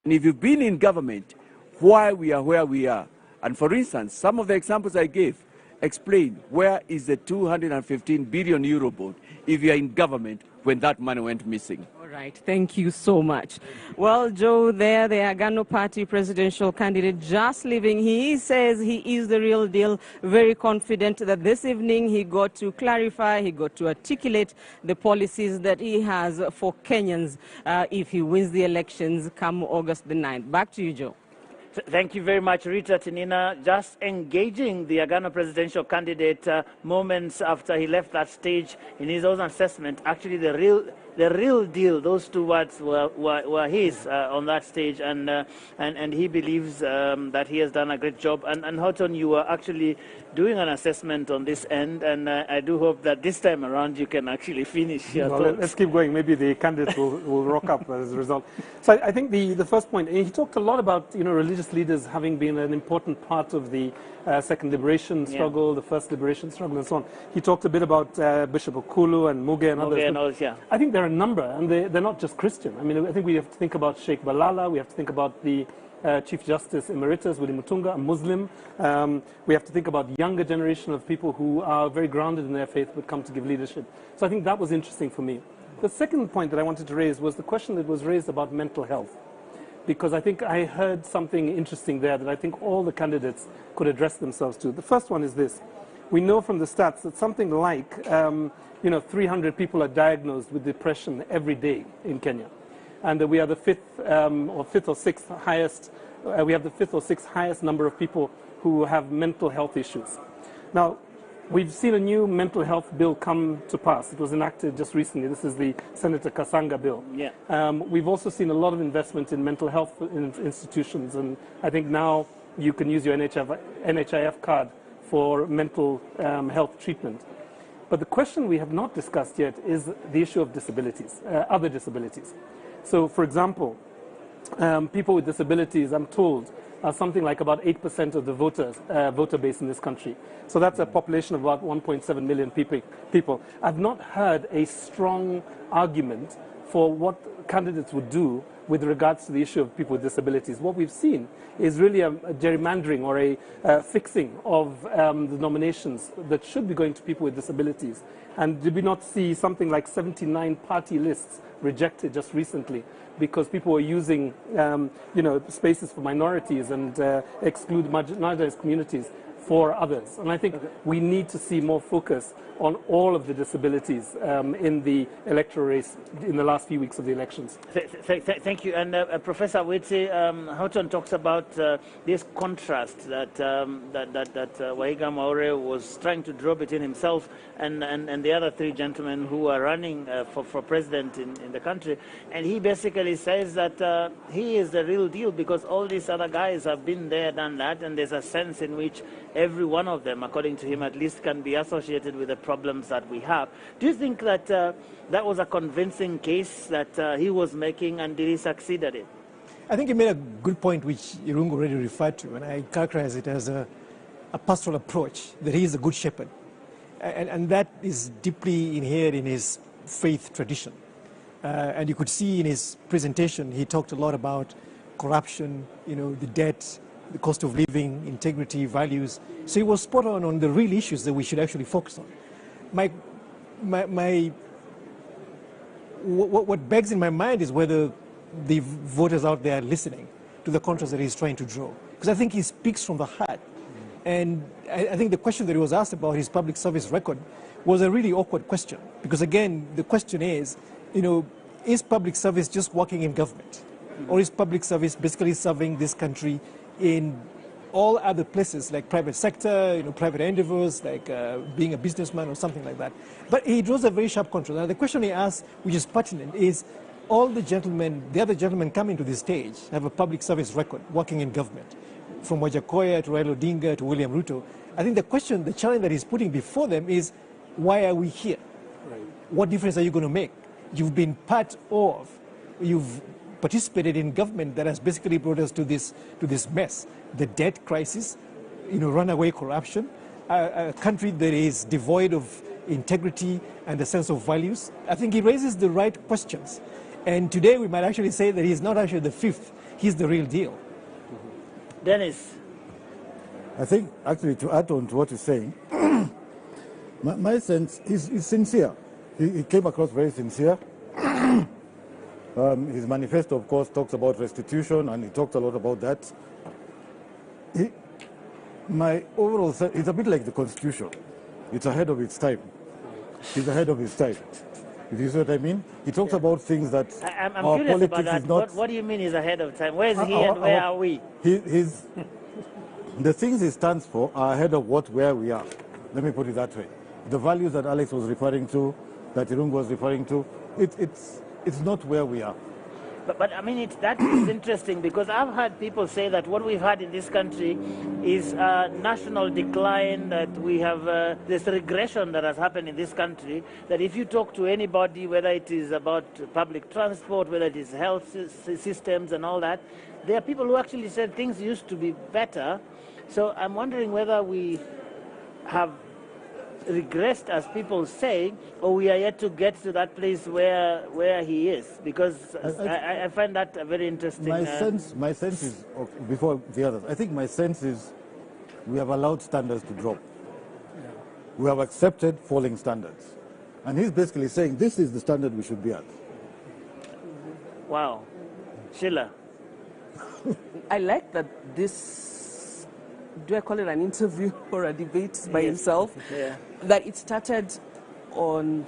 And if you've been in government, why we are where we are. And for instance, some of the examples I gave explain where is the 215 billion euro board if you are in government when that money went missing. All right, thank you so much. Well, Joe, the Agano Party presidential candidate just leaving. He says he is the real deal, very confident that this evening he got to clarify, he got to articulate the policies that he has for Kenyans if he wins the elections come August the 9th. Back to you, Joe. Thank you very much, Rita Tinina. Just engaging the Agano presidential candidate moments after he left that stage in his own assessment. Actually, the real deal, those two words were his on that stage, and he believes that he has done a great job. And Houghton, you were actually doing an assessment on this end, and I do hope that this time around you can actually finish your thoughts. Let's keep going. Maybe the candidate will rock up as a result. So I think the first point, he talked a lot about religious leaders having been an important part of the second liberation struggle, the first liberation struggle, and so on. He talked a bit about Bishop Okulu and Muge and others. Yeah. I think there are a number, and they're not just Christian. I mean, I think we have to think about Sheikh Balala, we have to think about the Chief Justice Emeritus, Willie Mutunga, a Muslim. We have to think about younger generation of people who are very grounded in their faith but come to give leadership. So I think that was interesting for me. The second point that I wanted to raise was the question that was raised about mental health, because I think I heard something interesting there that I think all the candidates could address themselves to. The first one is this. We know from the stats that something like 300 people are diagnosed with depression every day in Kenya. And we are the fifth or sixth highest number of people who have mental health issues. Now, we've seen a new mental health bill come to pass. It was enacted just recently. This is the Senator Kasanga bill. Yeah. We've also seen a lot of investment in mental health institutions, and I think now you can use your NHIF card for mental health treatment. But the question we have not discussed yet is the issue of disabilities, other disabilities. So, for example, people with disabilities, I'm told, are something like about 8% of the voter base in this country. So that's a population of about 1.7 million people. I've not heard a strong argument for what candidates would do with regards to the issue of people with disabilities. What we've seen is really a gerrymandering or a fixing of the nominations that should be going to people with disabilities. And did we not see something like 79 party lists rejected just recently because people were using spaces for minorities and exclude marginalized communities for others? And I think we need to see more focus on all of the disabilities in the electoral race in the last few weeks of the elections. Thank you. And Professor Witse, Houghton talks about this contrast that Wahiga Maure was trying to draw between himself and the other three gentlemen who are running for president in the country. And he basically says that he is the real deal because all these other guys have been there, done that, and there's a sense in which every one of them, according to him at least, can be associated with the problems that we have. Do you think that that was a convincing case that he was making, and did he succeed at it? I think he made a good point, which Irungu already referred to, and I characterize it as a pastoral approach, that he is a good shepherd. And that is deeply inherent in his faith tradition. And you could see in his presentation, he talked a lot about corruption, the debt, the cost of living, integrity, values. So he was spot on the real issues that we should actually focus on. My what begs in my mind is whether the voters out there are listening to the contrast that he's trying to draw. Because I think he speaks from the heart. And I think the question that he was asked about his public service record was a really awkward question. Because again, the question is, is public service just working in government? Or is public service basically serving this country in all other places, like private sector, private endeavors, like being a businessman or something like that? But he draws a very sharp contrast. Now, the question he asks, which is pertinent, is all the other gentlemen coming to this stage have a public service record working in government, from Wajakoya to Raila Odinga to William Ruto. I think the challenge that he's putting before them is, why are we here? Right. What difference are you going to make? You've been you've participated in government that has basically brought us to this mess. The debt crisis, runaway corruption, a country that is devoid of integrity and a sense of values. I think he raises the right questions. And today we might actually say that he's not actually the fifth, he's the real deal. Dennis. I think, actually, to add on to what he's saying, my sense is sincere. He came across very sincere. His manifesto, of course, talks about restitution, and he talked a lot about that. My overall sense, it's a bit like the Constitution. It's ahead of its time. He's ahead of his time. You see what I mean? He talks about things that I'm our curious politics about that. is not... What do you mean he's ahead of time? Where is he and where are we? The things he stands for are ahead of where we are. Let me put it that way. The values that Alex was referring to, that Irungu was referring to, it's not where we are. But I mean, that is interesting, because I've heard people say that what we've had in this country is national decline, that we have this regression that has happened in this country, that if you talk to anybody, whether it is about public transport, whether it is health systems and all that, there are people who actually said things used to be better. So I'm wondering whether we have regressed, as people say, or we are yet to get to that place where he is, because I find that a very interesting. My sense is, before the others, I think my sense is we have allowed standards to drop. Yeah. We have accepted falling standards, and he's basically saying this is the standard we should be at. Wow. Sheila. I like that this, do I call it an interview or a debate by himself? Yeah. That it started on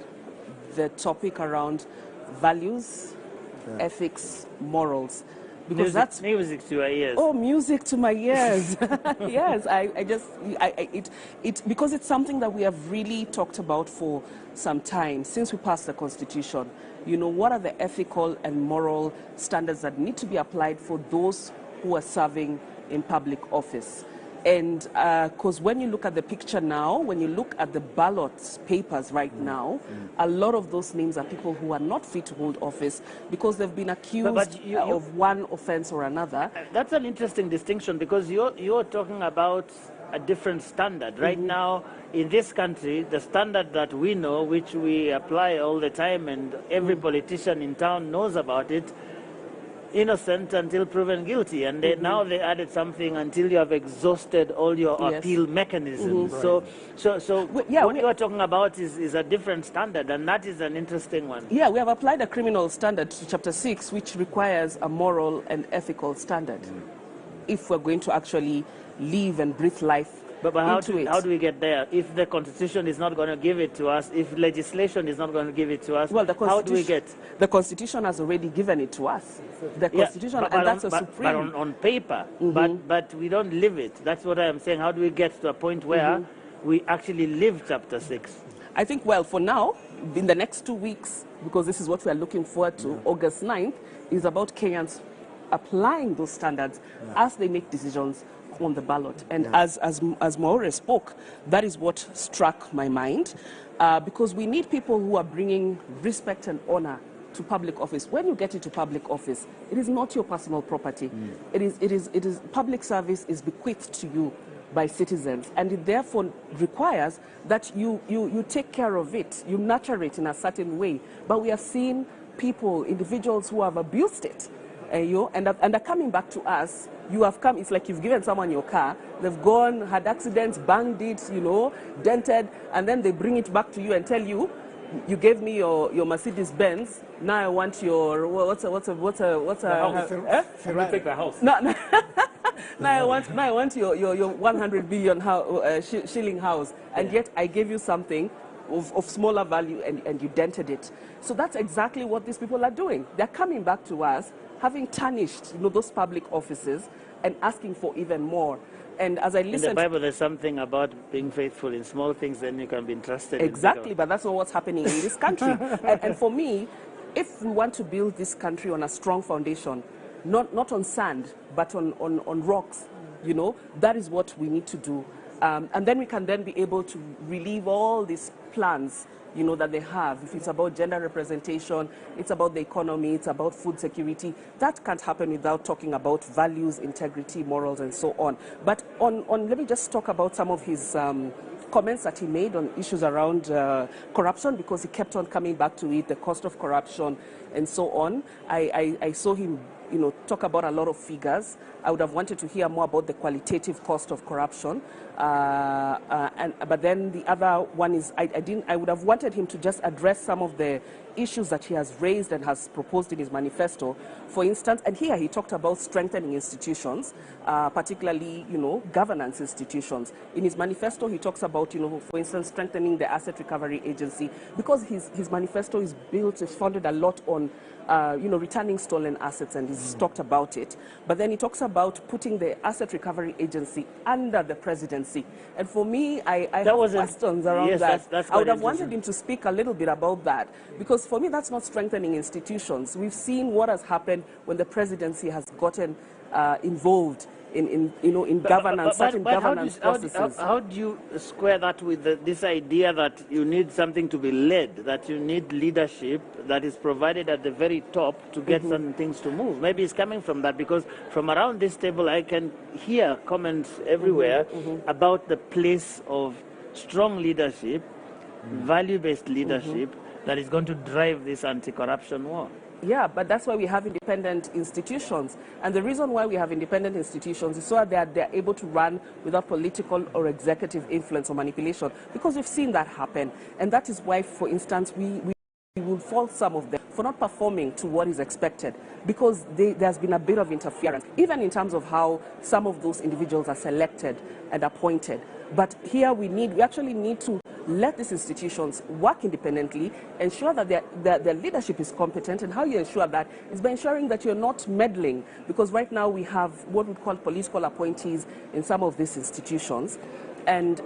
the topic around values, ethics, morals. Because that's music to our ears. Oh, music to my ears. Yes, because it's something that we have really talked about for some time since we passed the Constitution. What are the ethical and moral standards that need to be applied for those who are serving in public office? And because when you look at the picture now, when you look at the ballot papers right now, a lot of those names are people who are not fit to hold office because they've been accused of one offense or another. That's an interesting distinction, because you're talking about a different standard. Right now, in this country, the standard that we know, which we apply all the time, and every politician in town knows about it, innocent until proven guilty, and now they added something until you have exhausted all your appeal mechanisms. So what you are talking about is a different standard, and that is an interesting one. Yeah, we have applied a criminal standard to Chapter 6, which requires a moral and ethical standard if we're going to actually live and breathe life. But how do we get there? If the Constitution is not going to give it to us, if legislation is not going to give it to us, how do we get? The Constitution has already given it to us. The Constitution, and that's a supreme. But on paper, but we don't live it. That's what I am saying. How do we get to a point where we actually live Chapter 6? I think, well, for now, in the next 2 weeks, because this is what we are looking forward to, August 9th, is about Kenyans applying those standards as they make decisions on the ballot. And as Maure spoke, that is what struck my mind, because we need people who are bringing respect and honor to public office. When you get into public office, it is not your personal property. It is public service is bequeathed to you by citizens, and it therefore requires that you take care of it, you nurture it in a certain way. But we have seen people, individuals who have abused it, and are coming back to us. You have come, it's like you've given someone your car, they've gone, had accidents, banged it, dented, and then they bring it back to you and tell you, You gave me your Mercedes Benz. Now I want your what's a Ferrari. Take the house. No. Now I want your 100 billion shilling house, and yet I gave you something of smaller value, and you dented it. So that's exactly what these people are doing. They're coming back to us, having tarnished, those public offices, and asking for even more. And as I listen, in the Bible, there's something about being faithful in small things, then you can be entrusted. Exactly, but that's not what's happening in this country. and for me, if we want to build this country on a strong foundation, not on sand, but on rocks, that is what we need to do. And then we can then be able to relieve all these plans that they have. If it's about gender representation, it's about the economy, it's about food security. That can't happen without talking about values, integrity, morals, and so on. But let me just talk about some of his comments that he made on issues around corruption, because he kept on coming back to it, the cost of corruption, and so on. I saw him talk about a lot of figures. I would have wanted to hear more about the qualitative cost of corruption. But then the other one is, I would have wanted him to just address some of the issues that he has raised and has proposed in his manifesto. For instance, and here he talked about strengthening institutions, particularly, governance institutions. In his manifesto, he talks about, for instance, strengthening the Asset Recovery Agency, because his manifesto is founded a lot on returning stolen assets, and he's talked about it. But then he talks about putting the Asset Recovery Agency under the presidency. And for me, I have questions around that. That's I would have wanted him to speak a little bit about that, because for me, that's not strengthening institutions. We've seen what has happened when the presidency has gotten involved in governance, certain governance processes. How do you square that with this idea that you need something to be led, that you need leadership that is provided at the very top to get certain things to move? Maybe it's coming from that, because from around this table I can hear comments everywhere about the place of strong leadership, value-based leadership, that is going to drive this anti-corruption war. Yeah, but that's why we have independent institutions. And the reason why we have independent institutions is so that they're able to run without political or executive influence or manipulation, because we've seen that happen. And that is why, for instance, we will fault some of them for not performing to what is expected, because there's been a bit of interference, even in terms of how some of those individuals are selected and appointed. But here we actually need to let these institutions work independently, ensure that their leadership is competent. And how you ensure that is by ensuring that you're not meddling, because right now we have what we call political appointees in some of these institutions. And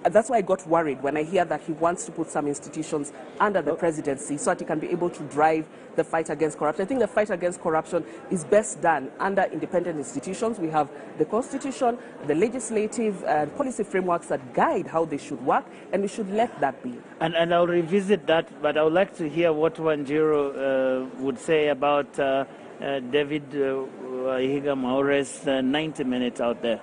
that's why I got worried when I hear that he wants to put some institutions under the presidency so that he can be able to drive the fight against corruption. I think the fight against corruption is best done under independent institutions. We have the Constitution, the legislative policy frameworks that guide how they should work, and we should let that be. And I'll revisit that, but I would like to hear what Wanjiru would say about David Wahiga Maure's 90 minutes out there.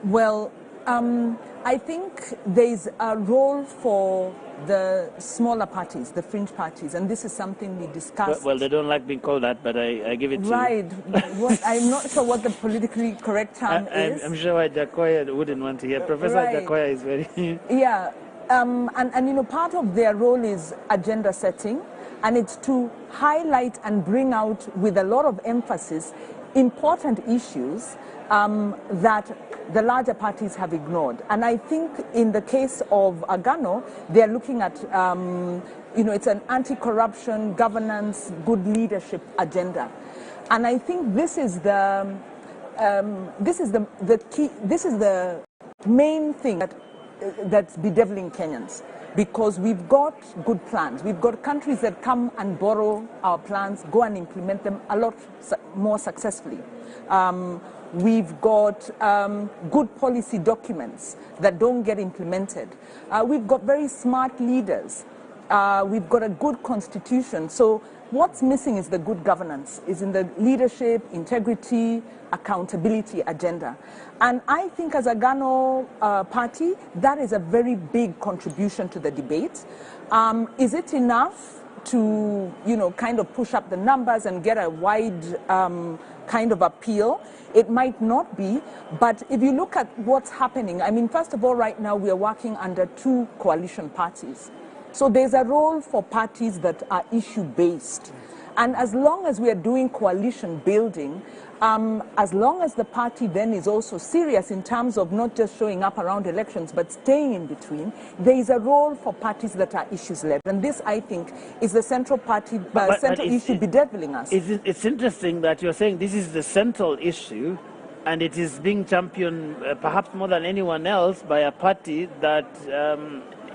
Well, I think there's a role for the smaller parties, the fringe parties, and this is something we discussed. Well, they don't like being called that, but I give it to you. Right. I'm not sure what the politically correct term is. I'm sure Jakoya wouldn't want to hear. Professor Jakoya is very... Yeah. And part of their role is agenda setting, and it's to highlight and bring out with a lot of emphasis important issues that the larger parties have ignored. And I think in the case of Agano, they're looking at, it's an anti-corruption, governance, good leadership agenda. And I think this is the key, this is the main thing that's bedeviling Kenyans. Because we've got good plans. We've got countries that come and borrow our plans, go and implement them a lot more successfully. We've got good policy documents that don't get implemented. We've got very smart leaders. We've got a good constitution. So what's missing is the good governance, is in the leadership, integrity, accountability agenda. And I think as a Gano party, that is a very big contribution to the debate. Is it enough to, kind of push up the numbers and get a wide kind of appeal? It might not be, but if you look at what's happening, I mean, first of all, right now we are working under two coalition parties. So there's a role for parties that are issue-based. And as long as we are doing coalition building, as long as the party then is also serious in terms of not just showing up around elections, but staying in between, there is a role for parties that are issues-led. And this, I think, is the central party, central issue bedeviling us. It's interesting that you're saying this is the central issue, and it is being championed perhaps more than anyone else by a party that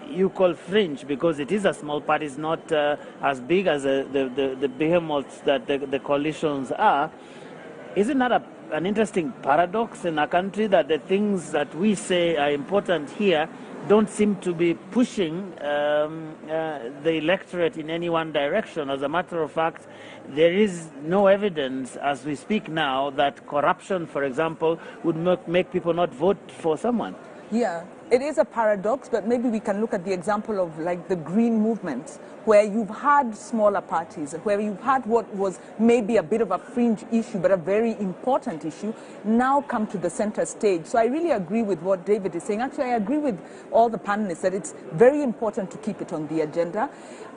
you call fringe, because it is a small party. It's not as big as the behemoths that the coalitions are. Isn't that an interesting paradox in a country that the things that we say are important here don't seem to be pushing the electorate in any one direction? As a matter of fact, there is no evidence as we speak now that corruption, for example, would make people not vote for someone. Yeah, it is a paradox, but maybe we can look at the example of like the Green movement, where you've had smaller parties, where you've had what was maybe a bit of a fringe issue, but a very important issue, now come to the center stage. So I really agree with what David is saying. Actually, I agree with all the panelists that it's very important to keep it on the agenda.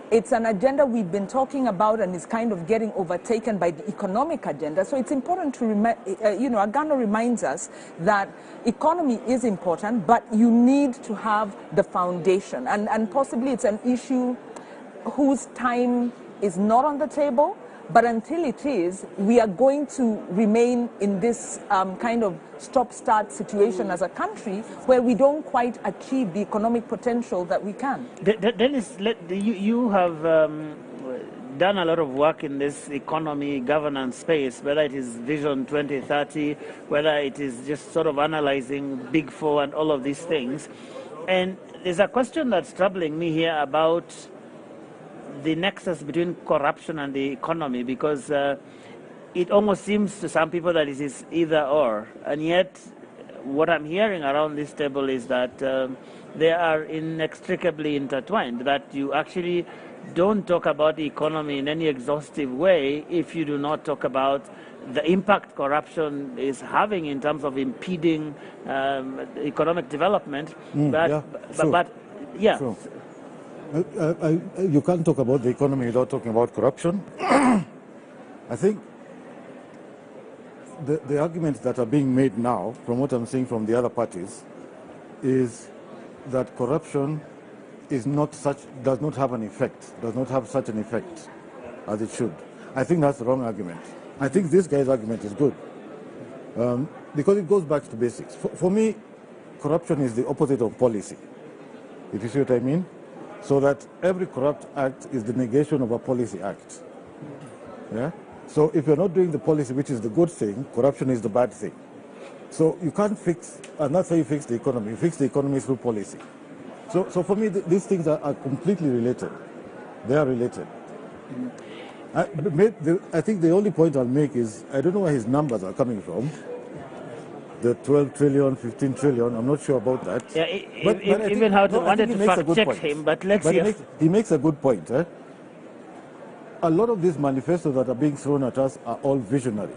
It's an agenda we've been talking about and is kind of getting overtaken by the economic agenda. So it's important to Agano reminds us that economy is important, but you need to have the foundation. And possibly it's an issue whose time is not on the table, but until it is, we are going to remain in this kind of stop-start situation as a country where we don't quite achieve the economic potential that we can. Dennis, you have done a lot of work in this economy governance space, whether it is Vision 2030, whether it is just sort of analyzing Big Four and all of these things. And there's a question that's troubling me here about the nexus between corruption and the economy, because it almost seems to some people that it is either or. And yet, what I'm hearing around this table is that they are inextricably intertwined, that you actually don't talk about the economy in any exhaustive way if you do not talk about the impact corruption is having in terms of impeding economic development. Sure. You can't talk about the economy without talking about corruption. I think the arguments that are being made now, from what I'm seeing from the other parties, is that corruption is not does not have such an effect as it should. I think that's the wrong argument. I think this guy's argument is good because it goes back to basics. For me, corruption is the opposite of policy, if you see what I mean. So that every corrupt act is the negation of a policy act. Yeah? So if you're not doing the policy, which is the good thing, corruption is the bad thing. So you can't fix, and that's how you fix the economy. You fix the economy through policy. So for me, these things are completely related. They are related. I think the only point I'll make is, I don't know where his numbers are coming from. The 12 trillion, 15 trillion, I'm not sure about that. Yeah, even how to wanted to fact check him, but let's hear. He makes a good point. A lot of these manifestos that are being thrown at us are all visionary.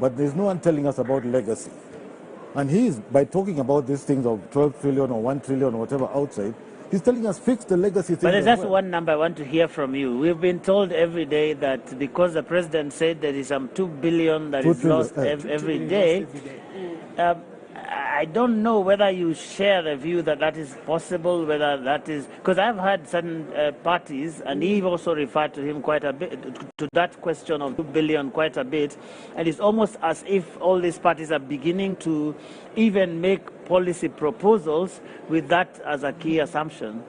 But there's no one telling us about legacy. And by talking about these things of 12 trillion or 1 trillion or whatever outside, he's telling us fix the legacy thing. But that's one number I want to hear from you. We've been told every day that because the president said there is some 2 billion that is lost every day. I don't know whether you share the view that that is possible, whether that is, because I've had certain parties, and he also referred to him quite a bit, to that question of 2 billion quite a bit, and it's almost as if all these parties are beginning to even make policy proposals with that as a key assumption.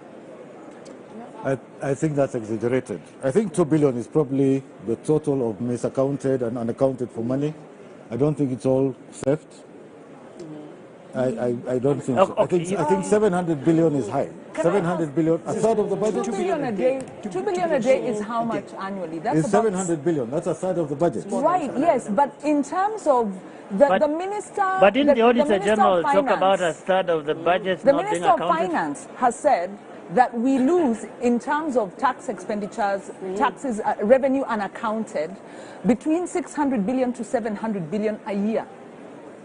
I think that's exaggerated. I think 2 billion is probably the total of misaccounted and unaccounted for money. I don't think it's all theft. I don't think so. Okay. I think 700 billion is high. 700 billion, a third of the budget. 2 billion a day. 2 billion a day is how much annually? That's it's 700 billion. That's a third of the budget. Right. Yes, but in terms of the minister, but didn't the Auditor General talk about a third of the budget the not being Minister of accounted? Finance has said that we lose in terms of tax expenditures, taxes, revenue unaccounted, between 600 billion to 700 billion a year.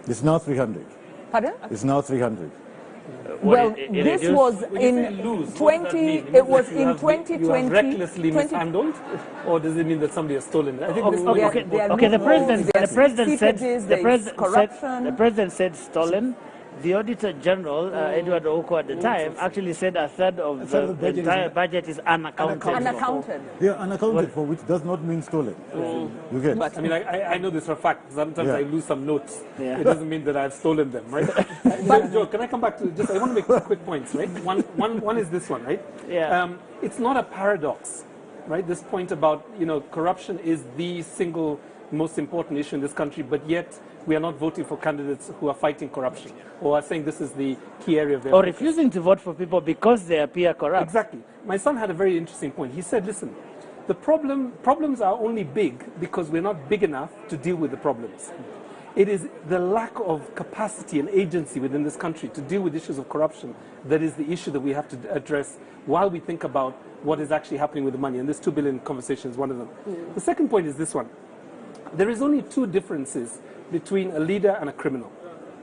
It's now 300. Pardon? It's now 300. This was in 20. It was in 2020. You have recklessly mishandled, or does it mean that somebody has stolen it? I think the president said stolen. The Auditor General, Edward Oko at the time, actually said a third of the entire budget is unaccounted. Yeah, unaccounted for, which does not mean stolen. You get? But, I mean, I know this for a fact. Sometimes I lose some notes. It doesn't mean that I've stolen them, right? But Joe, can I come back to just? I want to make quick points, right? One is this one, right? Yeah. It's not a paradox, right? This point about corruption is the single most important issue in this country, but yet we are not voting for candidates who are fighting corruption or are saying this is the key area of their focus. Refusing to vote for people because they appear corrupt. Exactly. My son had a very interesting point. He said, listen, the problems are only big because we're not big enough to deal with the problems. It is the lack of capacity and agency within this country to deal with issues of corruption that is the issue that we have to address while we think about what is actually happening with the money. And this 2 billion conversation is one of them. The second point is this one. There is only two differences between a leader and a criminal,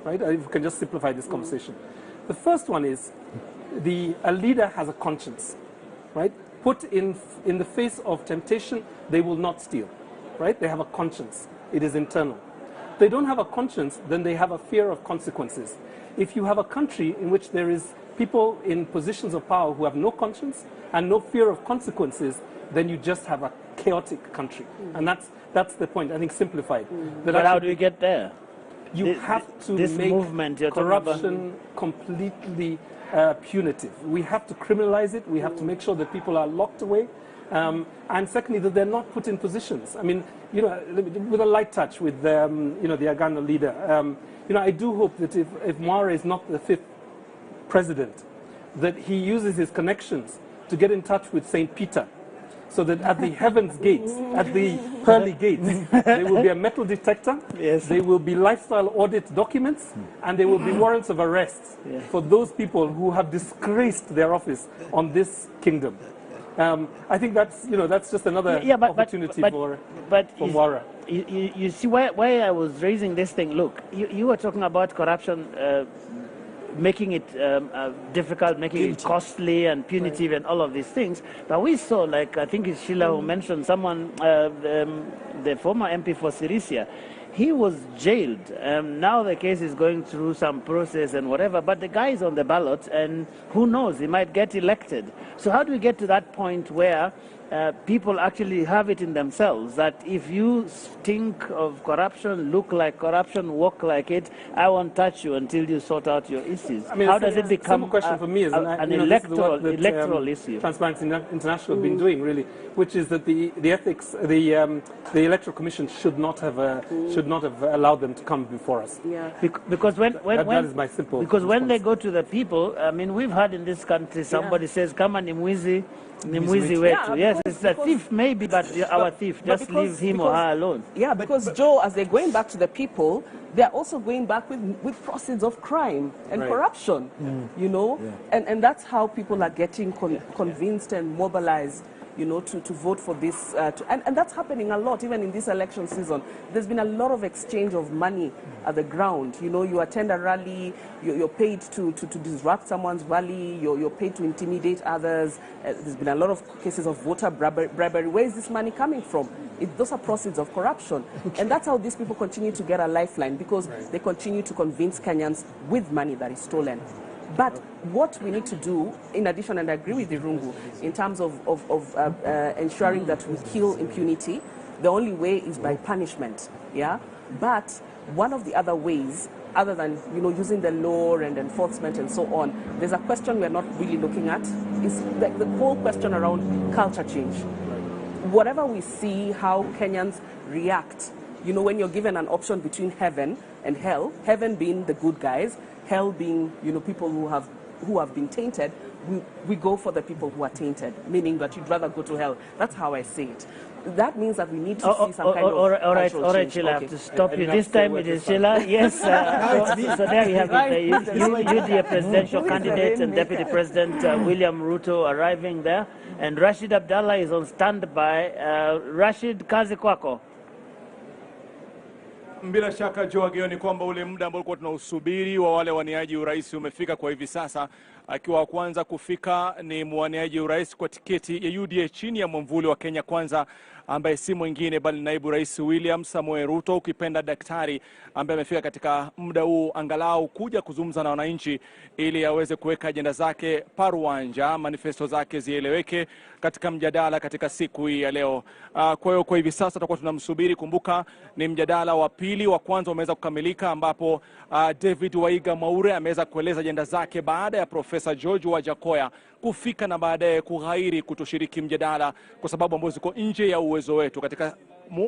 right? If we can just simplify this conversation. The first one is a leader has a conscience, right? Put in the face of temptation, they will not steal, right? They have a conscience. It is internal. If they don't have a conscience, then they have a fear of consequences. If you have a country in which there is people in positions of power who have no conscience and no fear of consequences, then you just have a chaotic country. And that's the point, I think, simplified. But how do we get there? You have to make corruption completely punitive. We have to criminalize it. We have to make sure that people are locked away. And secondly, that they're not put in positions. I mean, with a light touch with, the Agano leader, I do hope that if Mwara is not the 5th president, that he uses his connections to get in touch with St. Peter, so that at the heavens gates, at the pearly gates, there will be a metal detector, there will be lifestyle audit documents, and there will be warrants of arrest for those people who have disgraced their office on this kingdom. I think that's just another opportunity for Mwara. You see why I was raising this thing. Look, you were talking about corruption, making it difficult, making it costly and punitive and all of these things. But we saw, like, I think it's Sheila who mentioned someone, the former MP for Sirisia, he was jailed. Now the case is going through some process and whatever, but the guy is on the ballot and who knows, he might get elected. So how do we get to that point where people actually have it in themselves that if you stink of corruption, look like corruption, walk like it, I won't touch you until you sort out your issues? I mean, how does it become question for me is an electoral issue? Transparency International have been doing, really, which is that the ethics, the Electoral Commission should not have allowed them to come before us. Yeah. Because that is my simple because response. When they go to the people, I mean, we've heard in this country somebody says, "Come on, Nimwizi wetu." Yes, it's a thief maybe, but our thief. Just leave him or her alone. Yeah, because Joe, as they're going back to the people, they're also going back with proceeds of crime and corruption. And that's how people are getting convinced and mobilized, to vote for this. And that's happening a lot, even in this election season. There's been a lot of exchange of money at the ground. You attend a rally, you're paid to disrupt someone's rally, you're paid to intimidate others. There's been a lot of cases of voter bribery. Where is this money coming from? Those are proceeds of corruption. And that's how these people continue to get a lifeline, because they continue to convince Kenyans with money that is stolen. But what we need to do, in addition, and I agree with Irungu, in terms of ensuring that we kill impunity, the only way is by punishment. But one of the other ways, other than using the law and enforcement and so on, there's a question we're not really looking at, is the whole question around culture change. Whatever we see, how Kenyans react, when you're given an option between heaven and hell, heaven being the good guys, hell being, people who have been tainted, we go for the people who are tainted, meaning that you'd rather go to hell. That's how I see it. That means that we need to see some kind of all right, Sheila, I have to stop you. This time it is Sheila. Yes. So there you have it. You the presidential candidate and Deputy President William Ruto arriving there, and Rashid Abdallah is on standby. Rashid, kazi kwako. Bila shaka Joageo, ni kwamba ule muda ambao tulikuwa tunausubiri wa wale waniaji urais umefika kwa hivi sasa. Akiwa kwanza kufika ni mwaniaji urais kwa tiketi ya UDA chini ya mwamvuli wa Kenya Kwanza, ambaye si mwingine bali naibu rais William Samoei Ruto, ukipenda daktari, ambaye amefika katika muda huu angalau kuja kuzungumza na wananchi ili aweze kuweka ajenda zake paruanja, manifesto zake zieleweke katika mjadala katika siku hii ya leo. Kwa hiyo kwa hivi sasa tutakuwa tunamsubiri. Kumbuka ni mjadala wa pili, wa kwanza umeweza kukamilika, ambapo David Waiga Maure ameweza kueleza ajenda zake baada ya Profesa George Wajakoya kufika na baadaye kughairi kutoshiriki mjadala kwa sababu ambazo ziko nje ya uwezo wetu. Katika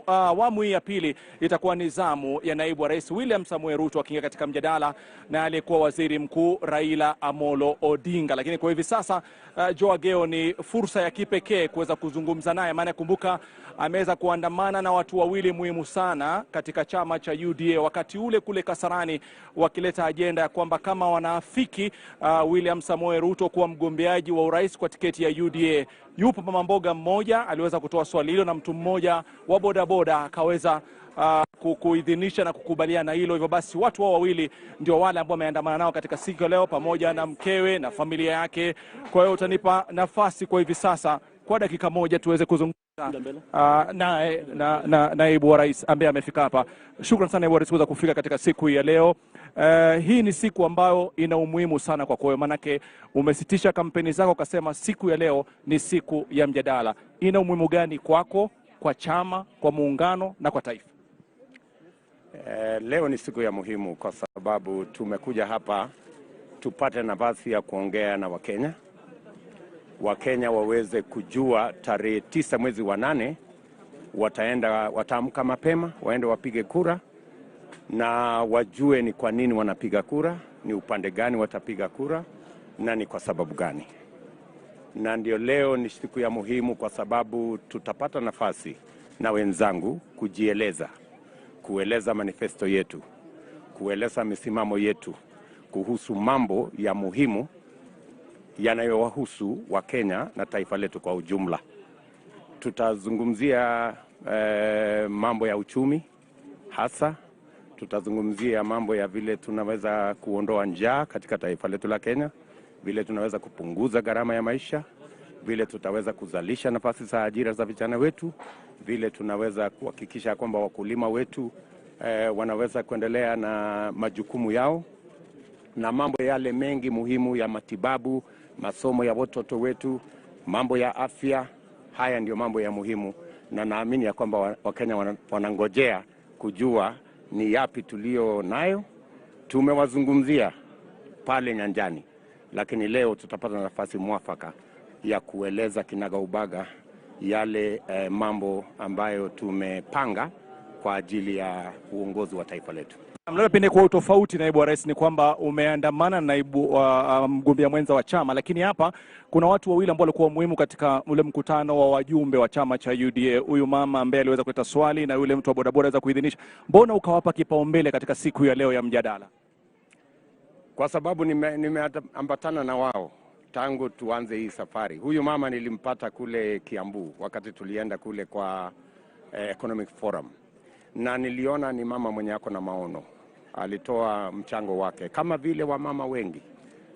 awamu hii ya pili itakuwa ni zamu ya naibu wa rais William Samoei Ruto akiingia katika mjadala na aliyekuwa waziri mkuu Raila Amolo Odinga. Lakini kwa hivi sasa Joageo, ni fursa ya kipekee kuweza kuzungumza naye, maana kumbuka ameweza kuandamana na watu wawili muhimu sana katika chama cha UDA wakati ule kule Kasarani, wakileta ajenda ya kwamba kama wanaafiki William Samoei Ruto kuwa mgombeaji wa urais kwa tiketi ya UDA. Yupo mama mboga mmoja aliweza kutoa swali hilo na mtu mmoja wa bodaboda akaweza kuidhinisha na kukubaliana hilo. Hivyo basi watu wao wawili ndio wale ambao wameandamana nao katika siku leo, pamoja na mkewe na familia yake. Kwa hiyo utanipa nafasi kwa hivi sasa kwa dakika moja tuweze kuzungumza na naibu wa rais ambaye amefika hapa. Shukrani sana naibu wa rais kuweza kufika katika siku hii ya leo. Hii ni siku ambayo ina umuhimu sana kwa kwao, manake umesitisha kampeni zako ukasema siku ya leo ni siku ya mjadala. Ina umuhimu gani kwako, kwa chama, kwa muungano na kwa taifa? Leo ni siku ya muhimu kwa sababu tumekuja hapa tupate nafasi ya kuongea na Wakenya. Wakenya waweze kujua tarehe 9 mwezi wa 8 wataamka mapema, waende wapige kura na wajue ni kwa nini wanapiga kura, ni upande gani watapiga kura na ni kwa sababu gani. Na ndio leo ni siku ya muhimu kwa sababu tutapata nafasi na wenzangu kujieleza, kueleza manifesto yetu, kueleza misimamo yetu kuhusu mambo ya muhimu yanayowahusu Wakenya na taifa letu kwa ujumla. Tutazungumzia mambo ya uchumi hasa, tutazungumzia mambo ya vile tunaweza kuondoa njaa katika taifa letu la Kenya, vile tunaweza kupunguza gharama ya maisha, vile tutaweza kuzalisha nafasi za ajira za vijana wetu, vile tunaweza kuhakikisha kwamba wakulima wetu wanaweza kuendelea na majukumu yao, na mambo yale mengi muhimu ya matibabu, masomo ya watoto wetu, mambo ya afya. Haya ndio mambo ya muhimu, na naamini ya kwamba Wakenya wanangojea kujua ni yapi tulio nayo. Tumewazungumzia pale nyanjani, lakini leo tutapata nafasi mwafaka ya kueleza kinagaubaga yale mambo ambayo tumepanga kwa ajili ya uongozi wa taifa letu. Labda pende kwa utofauti naibu wa rais ni kwamba umeandamana na naibu mgombea mwenza wa chama, lakini hapa kuna watu wawili ambao walikuwa muhimu katika ule mkutano wa wajumbe wa chama cha UDA. Huyu mama ambaye aliweza kuleta swali na yule mtu wa bodaboda aweza kuidhinisha. Mbona ukawapa kipaumbele katika siku ya leo ya mjadala? Kwa sababu nimeambatana na wao tangu tuanze hii safari. Huyu mama nilimpata kule Kiambu wakati tulienda kule kwa Economic Forum, na niliona ni mama mwenye ako na maono. Alitoa mchango wake kama vile wa mama wengi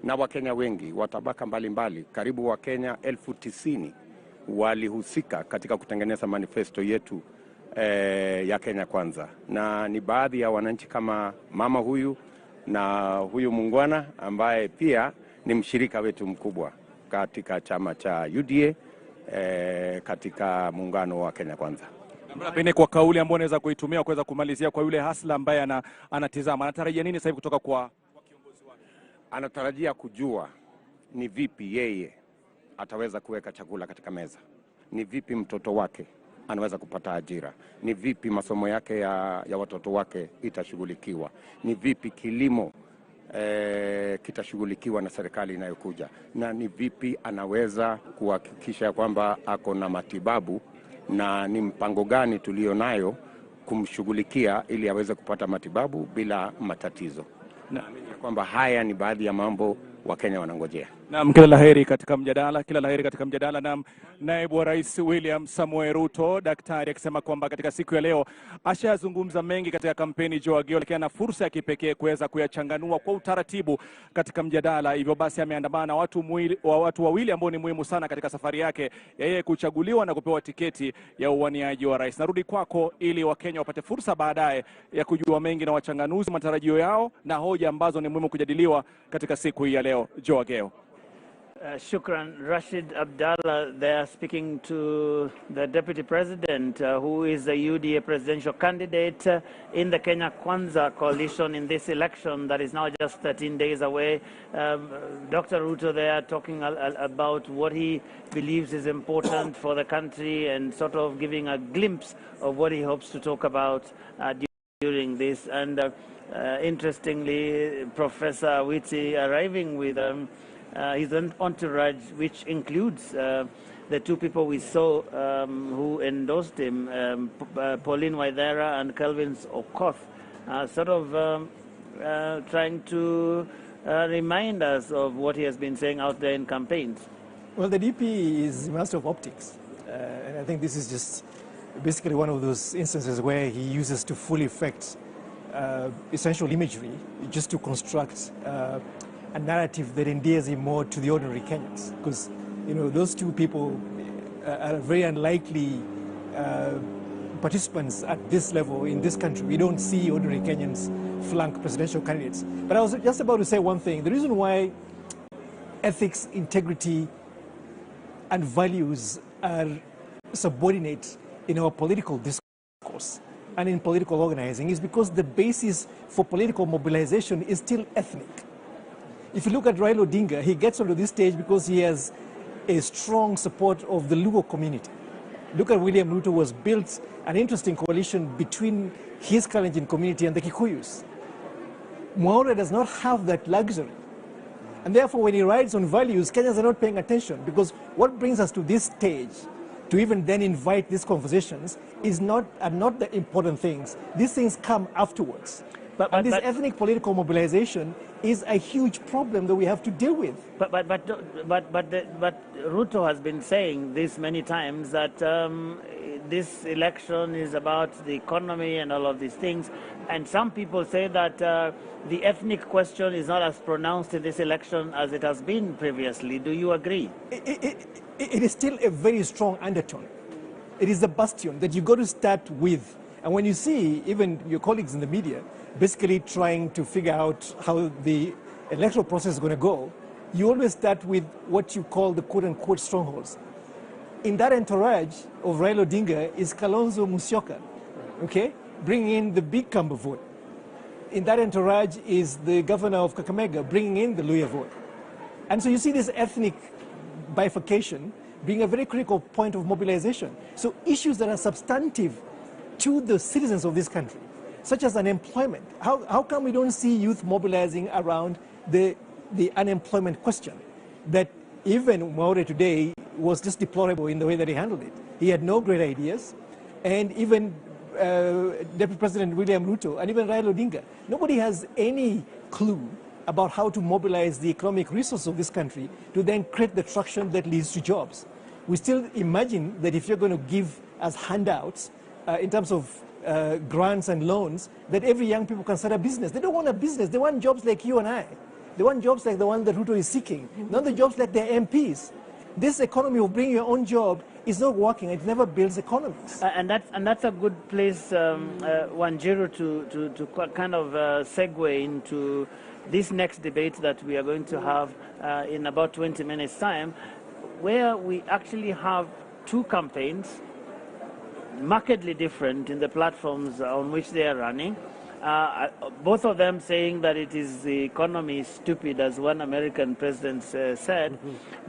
na Wakenya wengi wa tabaka mbalimbali. Karibu Wakenya 90,000 walihusika katika kutengeneza manifesto yetu ya Kenya Kwanza, na ni baadhi ya wananchi kama mama huyu na huyu mungwana ambaye pia ni mshirika wetu mkubwa katika chama cha UDA katika muungano wa Kenya Kwanza. Pengine kwa kauli ambayo unaweza kuitumia kuweza kumalizia kwa yule hasla ambaye anatizama, anatarajia nini sasa hivi kutoka kwa kiongozi wake? Anatarajia kujua ni vipi yeye ataweza kuweka chakula katika meza, ni vipi mtoto wake anaweza kupata ajira, ni vipi masomo yake ya watoto wake itashughulikiwa, ni vipi kilimo kitashughulikiwa na serikali inayokuja, na ni vipi anaweza kuhakikisha kwamba ako na matibabu, na ni mpango gani tulio nayo kumshughulikia ili aweze kupata matibabu bila matatizo. Naamini kwamba haya ni baadhi ya mambo Wakenya wanangojea. Naam, kila laheri katika mjadala, kila laheri katika mjadala. Naam, naibu wa rais William Samoei Ruto, daktari, akisema kwamba katika siku ya leo ashazungumza mengi katika kampeni Joe Ageo, lakini ana fursa ya kipekee kuweza kuyachanganua kwa utaratibu katika mjadala. Hivyo basi ameandamana na watu wawili ambao ni muhimu sana katika safari yake ya yeye kuchaguliwa na kupewa tiketi ya uwaniaji wa rais. Narudi kwako ili Wakenya wapate fursa baadaye ya kujua mengi na wachanganuzi matarajio yao na hoja ambazo ni muhimu kujadiliwa katika siku hii ya leo. Joe Ageo. Shukran. Rashid Abdallah there speaking to the Deputy President, who is the UDA presidential candidate in the Kenya Kwanza coalition in this election that is now just 13 days away. Dr. Ruto there talking about what he believes is important for the country and sort of giving a glimpse of what he hopes to talk about during this. And interestingly, Professor Witi arriving with his entourage, which includes the two people we saw who endorsed him, Pauline Waithera and Kelvin Okoth, sort of trying to remind us of what he has been saying out there in campaigns. Well, the DP is a master of optics, and I think this is just basically one of those instances where he uses to full effect essential imagery just to construct a narrative that endears him more to the ordinary Kenyans, because those two people are very unlikely participants at this level in this country. We don't see ordinary Kenyans flank presidential candidates. But I was just about to say one thing. The reason why ethics, integrity, and values are subordinate in our political discourse and in political organizing is because the basis for political mobilization is still ethnic. If you look at Raila Odinga, he gets onto this stage because he has a strong support of the Luo community. Look at William Ruto, who has built an interesting coalition between his Kalenjin community and the Kikuyus. Mwaura does not have that luxury. And therefore, when he rides on values, Kenyans are not paying attention, because what brings us to this stage to even then invite these conversations are not the important things. These things come afterwards. And this ethnic political mobilization is a huge problem that we have to deal with. But Ruto has been saying this many times, that this election is about the economy and all of these things. And some people say that the ethnic question is not as pronounced in this election as it has been previously. Do you agree? It is still a very strong undertone. It is the bastion that you got to start with. And when you see even your colleagues in the media basically trying to figure out how the electoral process is going to go, you always start with what you call the quote-unquote strongholds. In that entourage of Raila Odinga is Kalonzo Musyoka, okay, bringing in the big Kamba vote. In that entourage is the governor of Kakamega, bringing in the Luya vote. And so you see this ethnic bifurcation being a very critical point of mobilization. So issues that are substantive to the citizens of this country, such as unemployment. How come we don't see youth mobilizing around the unemployment question? That even Mwaura today was just deplorable in the way that he handled it. He had no great ideas. And even Deputy President William Ruto and even Raila Odinga, nobody has any clue about how to mobilize the economic resources of this country to then create the traction that leads to jobs. We still imagine that if you're going to give us handouts in terms of grants and loans, that every young people can start a business. They don't want a business. They want jobs like you and I. They want jobs like the one that Ruto is seeking, not the jobs like their MPs. This economy of bringing your own job is not working. It never builds economies. And that's a good place, Wanjiru, to kind of segue into this next debate that we are going to have in about 20 minutes' time, where we actually have two campaigns, markedly different in the platforms on which they are running. Both of them saying that it is the economy is stupid, as one American president said,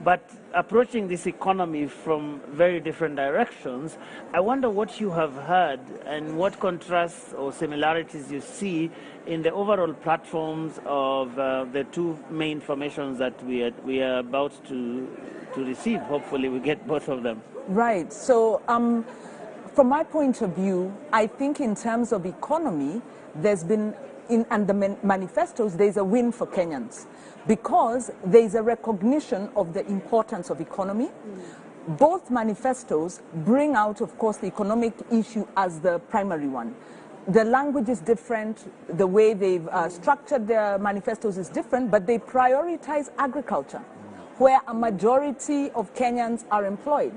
but approaching this economy from very different directions. I wonder what you have heard and what contrasts or similarities you see in the overall platforms of the two main formations that we are about to receive. Hopefully we get both of them. Right. So from my point of view, I think in terms of economy, there's been and the manifestos, there's a win for Kenyans because there's a recognition of the importance of economy. Both manifestos bring out, of course, the economic issue as the primary one. The language is different, the way they've structured their manifestos is different, but they prioritize agriculture, where a majority of Kenyans are employed.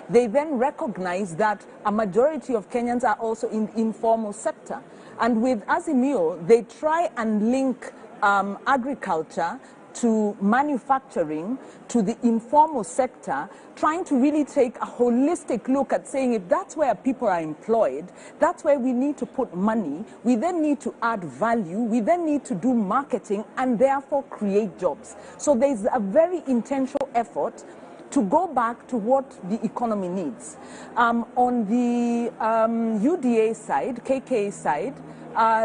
They then recognize that a majority of Kenyans are also in the informal sector. And with Azimio, they try and link agriculture to manufacturing, to the informal sector, trying to really take a holistic look at saying if that's where people are employed, that's where we need to put money, we then need to add value, we then need to do marketing and therefore create jobs. So there's a very intentional effort to go back to what the economy needs. On the UDA side, KK side,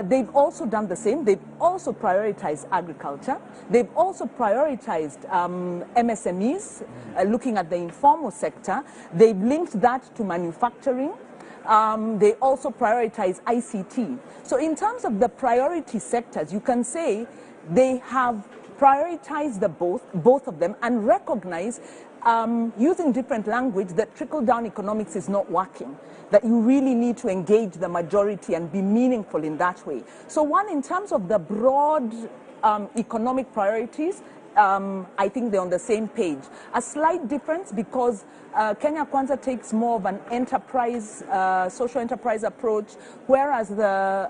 they've also done the same. They've also prioritized agriculture. They've also prioritized MSMEs, looking at the informal sector. They've linked that to manufacturing. They also prioritize ICT. So in terms of the priority sectors, you can say they have prioritized both of them and recognize, using different language, that trickle-down economics is not working, that you really need to engage the majority and be meaningful in that way. So one, in terms of the broad economic priorities, I think they're on the same page. A slight difference because Kenya Kwanza takes more of an enterprise, social enterprise approach, whereas the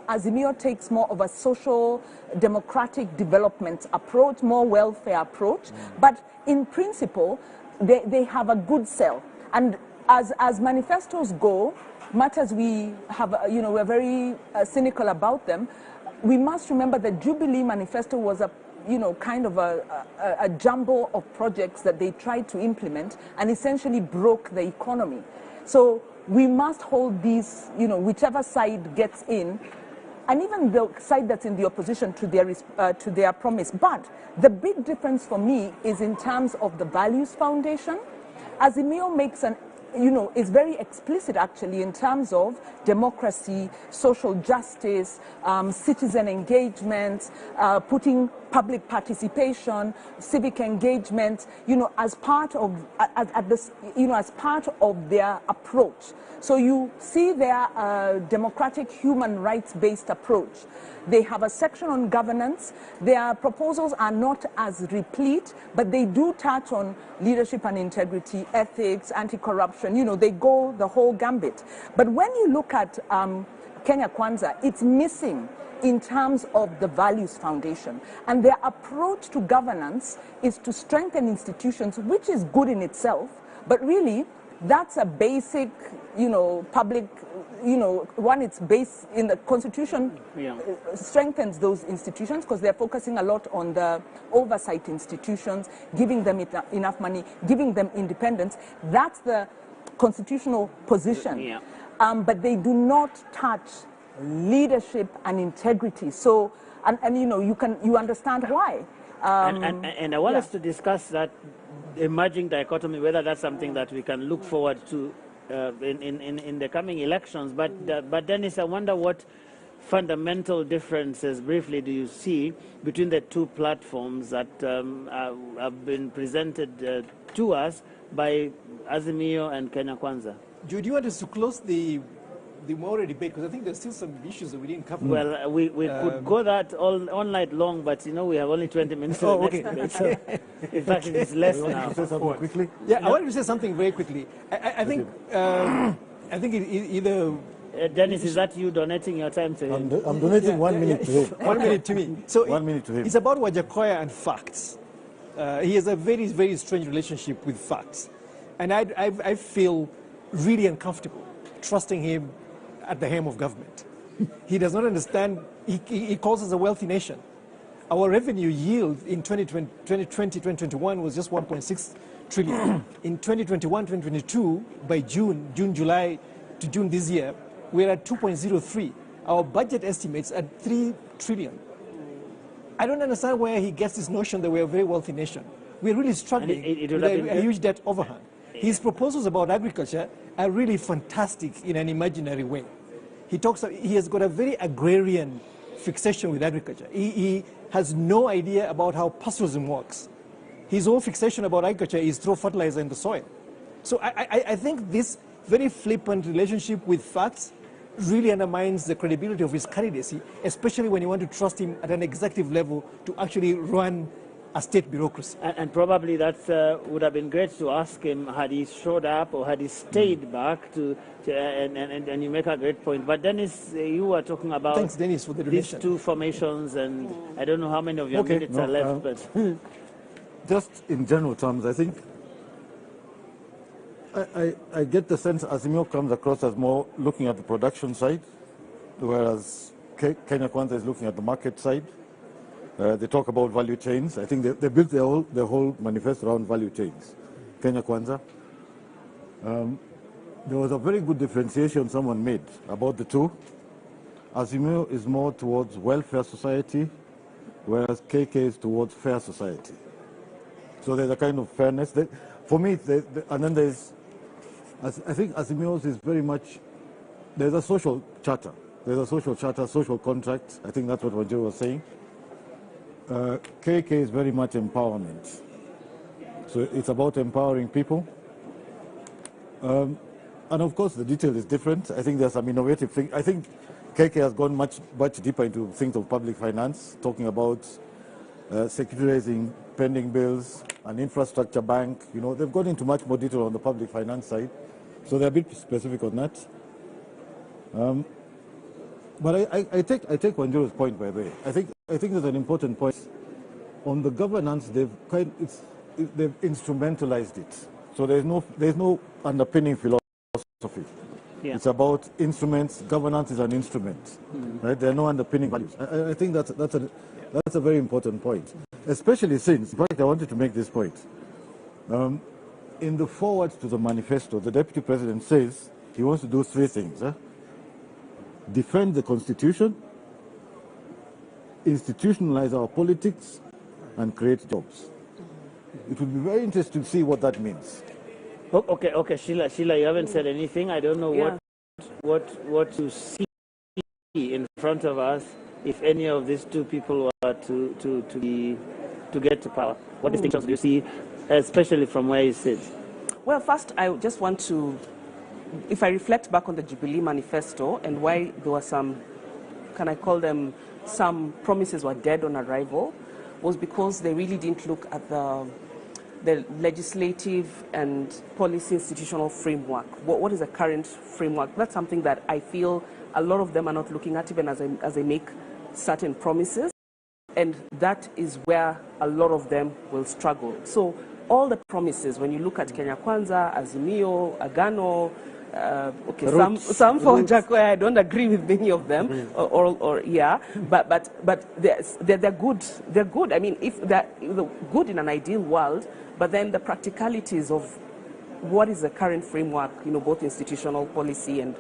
Azimio takes more of a social democratic development approach, more welfare approach. But in principle, they have a good sell. And as manifestos go, much as we have, we're very cynical about them, we must remember that Jubilee Manifesto was a kind of a jumble of projects that they tried to implement and essentially broke the economy. So we must hold these, whichever side gets in, and even the side that's in the opposition to their promise. But the big difference for me is in terms of the values foundation. Azimio makes is very explicit actually in terms of democracy, social justice, citizen engagement, putting public participation, civic engagement, as part of as part of their approach. So you see their democratic human rights-based approach. They have a section on governance. Their proposals are not as replete, but they do touch on leadership and integrity, ethics, anti-corruption. They go the whole gambit. But when you look at Kenya Kwanza, it's missing in terms of the values foundation. And their approach to governance is to strengthen institutions, which is good in itself, but really that's a basic, public, one, it's based in the Constitution, strengthens those institutions because they're focusing a lot on the oversight institutions, giving them enough money, giving them independence. That's the constitutional position. But they do not touch leadership and integrity. So, and you understand why. And I want us to discuss that emerging dichotomy, whether that's something that we can look forward to in the coming elections. But Dennis, I wonder what fundamental differences, briefly, do you see between the two platforms that have been presented to us by Azimio and Kenya Kwanza? Do you want us to close the Maure debate? Because I think there's still some issues that we didn't cover. Well, we could go that all night long, but we have only 20 minutes. Oh, okay. Debate, so in fact, it is less now. To say something quickly? Yeah, I wanted to say something very quickly. I think either. Dennis, is that you donating your time to him? I'm donating 1 minute to him. 1 minute to me. So 1 minute to him. It's about Wajakoya and facts. He has a very, very strange relationship with facts. And I feel really uncomfortable trusting him at the helm of government. He does not understand. He calls us a wealthy nation. Our revenue yield in 2020-2021 was just 1.6 trillion. In 2021-2022, by June, July to June this year, we're at 2.03. Our budget estimates at 3 trillion. I don't understand where he gets this notion that we're a very wealthy nation. We're really struggling with a huge debt overhang. His proposals about agriculture are really fantastic in an imaginary way. He has got a very agrarian fixation with agriculture. He has no idea about how pastoralism works. His whole fixation about agriculture is throw fertilizer in the soil. So I think this very flippant relationship with facts really undermines the credibility of his candidacy, especially when you want to trust him at an executive level to actually run a state bureaucracy. And probably that would have been great to ask him had he showed up or had he stayed back and you make a great point. But Dennis, you were talking about Thanks, Dennis, for the these donation. two formations, and I don't know how many of your minutes are left, but just in general terms, I think I get the sense Azimio comes across as more looking at the production side, whereas Kenya Kwanza is looking at the market side. They talk about value chains. I think they built their whole manifesto around value chains. Kenya Kwanza. There was a very good differentiation someone made about the two. Azimio is more towards welfare society, whereas KK is towards fair society. So there's a kind of fairness. For me, and then there's, I think Azimio's is very much, there's a social charter. There's a social charter, social contract. I think that's what Wanjiru was saying. KK is very much empowerment. So it's about empowering people. And of course, the detail is different. I think there's some innovative things. I think KK has gone much deeper into things of public finance, talking about securitizing pending bills, an infrastructure bank. You know, they've gone into much more detail on the public finance side. So they're a bit specific on that. But I take Wanjiru's point, by the way. I think there's an important point. On the governance, they've instrumentalized it. So there's no underpinning philosophy. Yeah. It's about instruments. Governance is an instrument, right? There are no underpinning values. I think that's a very important point, especially since, in fact, I wanted to make this point. In the foreword to the manifesto, the Deputy President says he wants to do three things. Defend the Constitution, institutionalize our politics, and create jobs. It would be very interesting to see what that means. Okay, Sheila, you haven't said anything. I don't know what you see in front of us if any of these two people were to get to power. What distinctions do you see, especially from where you sit? Well, first, I just want to, if I reflect back on the Jubilee Manifesto and why there were some, can I call them, some promises were dead on arrival, was because they really didn't look at the legislative and policy institutional framework. What is the current framework? That's something that I feel a lot of them are not looking at even as they make certain promises. And that is where a lot of them will struggle. So all the promises, when you look at Kenya Kwanza, Azimio, Agano, some for Jacoya, I don't agree with many of them, but they're good. They're good. I mean, if they're good in an ideal world, but then the practicalities of what is the current framework, both institutional policy and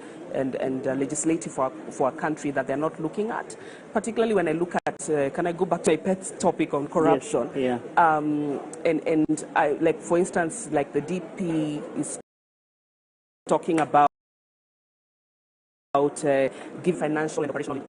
legislative for a country that they're not looking at, particularly when I look at, can I go back to my pet topic on corruption? Yes. Yeah. And I, like, for instance, like the DP is talking about give financial and operational independence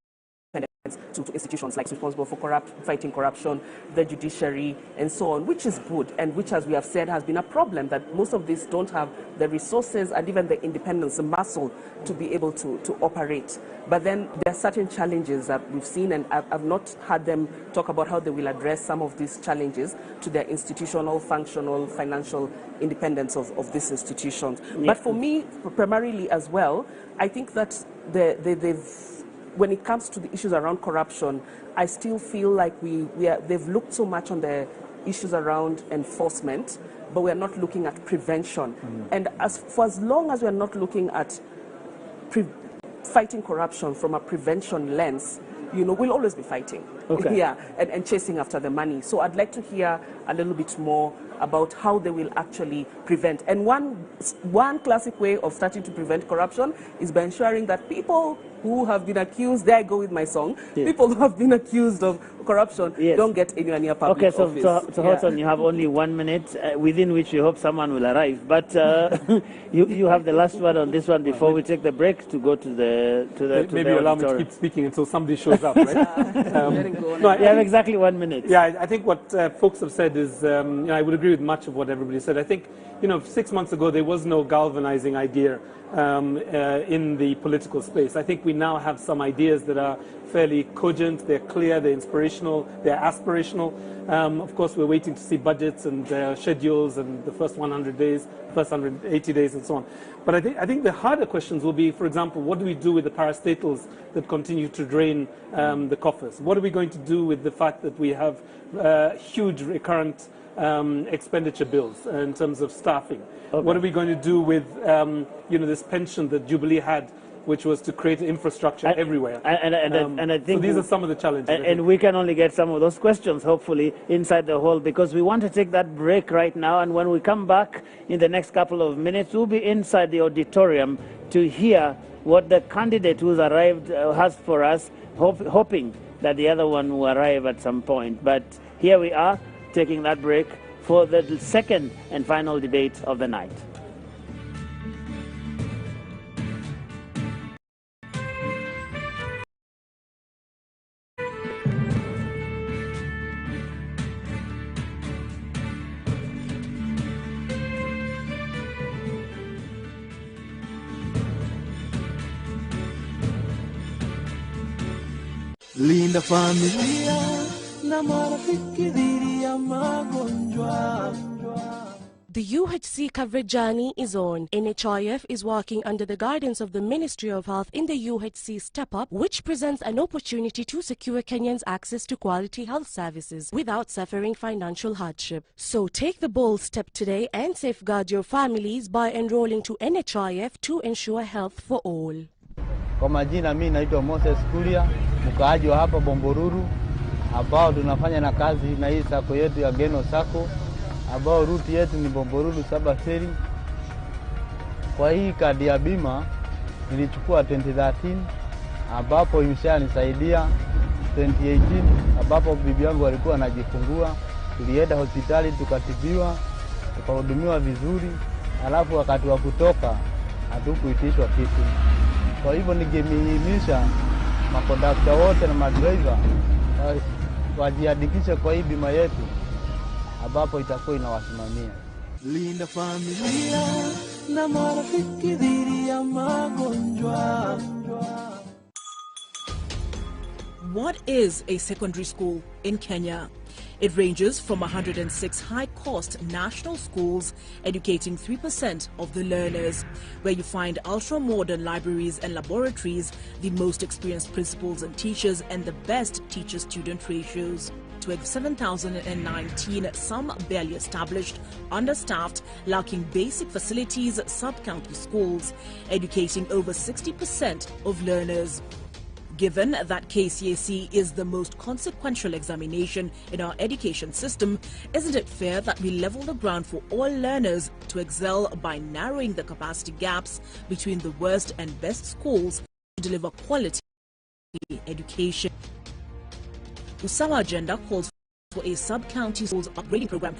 to institutions like responsible for fighting corruption, the judiciary, and so on, which is good, and which, as we have said, has been a problem, that most of these don't have the resources and even the independence, the muscle to be able to operate. But then there are certain challenges that we've seen, and I've not heard them talk about how they will address some of these challenges to their institutional, functional, financial independence of these institutions. Yeah. But for me, primarily as well, I think that when it comes to the issues around corruption, I still feel like they've looked so much on the issues around enforcement, but we're not looking at prevention. And for as long as we're not looking at fighting corruption from a prevention lens, we'll always be fighting. Okay. Yeah, and chasing after the money. So I'd like to hear a little bit more about how they will actually prevent. And one classic way of starting to prevent corruption is by ensuring that people who have been accused, there I go with my song, yes. people who have been accused of corruption yes. don't get anywhere near public office. So Hodson, you have only 1 minute within which you hope someone will arrive. But you have the last word on this one before we take the break to go to the maybe allow me to keep speaking until somebody shows up, right? You have exactly 1 minute. Yeah, I think what folks have said is, I would agree with much of what everybody said. I think, 6 months ago there was no galvanizing idea in the political space. I think we now have some ideas that are fairly cogent, they're clear, they're inspirational, they're aspirational. Of course, we're waiting to see budgets and schedules and the first 100 days, first 180 days and so on. But I think the harder questions will be, for example, what do we do with the parastatals that continue to drain the coffers? What are we going to do with the fact that we have huge recurrent expenditure bills in terms of staffing? Okay. What are we going to do with this pension that Jubilee had, which was to create infrastructure everywhere? And I think so these are some of the challenges. And we can only get some of those questions, hopefully, inside the hall, because we want to take that break right now. And when we come back in the next couple of minutes, we'll be inside the auditorium to hear what the candidate who's arrived has for us, hoping that the other one will arrive at some point. But here we are, taking that break for the second and final debate of the night. Linda familia na marafiki dhidi ya magonjwa. The UHC coverage journey is on. NHIF is working under the guidance of the Ministry of Health in the UHC Step Up, which presents an opportunity to secure Kenyans access to quality health services without suffering financial hardship. So take the bold step today and safeguard your families by enrolling to NHIF to ensure health for all. Kwa majina mimi naitwa Moses Kuria, mkaaji wa hapa Bomboruru, ambao tunafanya na kazi na hii sako yetu ya Geno Sako, ambao ruti yetu ni Bomboruru Sabaseri. Kwa hii kadi ya bima nilichukua 2013, ambapo imeshanisaidia 2018, ambapo bibi yangu alikuwa anajifungua, tulienda hospitali tukatibiwa, tukahudumiwa vizuri, alafu wakati wa kutoka hatukuitishwa kitu. Kwa hivyo ningemhimiza makondakta wote na madriver wajiandikishe kwa hii bima yetu, ambapo itakuwa inawasimamia. Linda familia na marafiki dhidi ya magonjwa. What is a secondary school in Kenya? It ranges from 106 high-cost national schools educating 3% of the learners, where you find ultra-modern libraries and laboratories, the most experienced principals and teachers, and the best teacher-student ratios. To 7,019, some barely established, understaffed, lacking basic facilities, sub-county schools, educating over 60% of learners. Given that KCSE is the most consequential examination in our education system, isn't it fair that we level the ground for all learners to excel by narrowing the capacity gaps between the worst and best schools to deliver quality education? Usawa agenda calls for a sub-county schools upgrading program,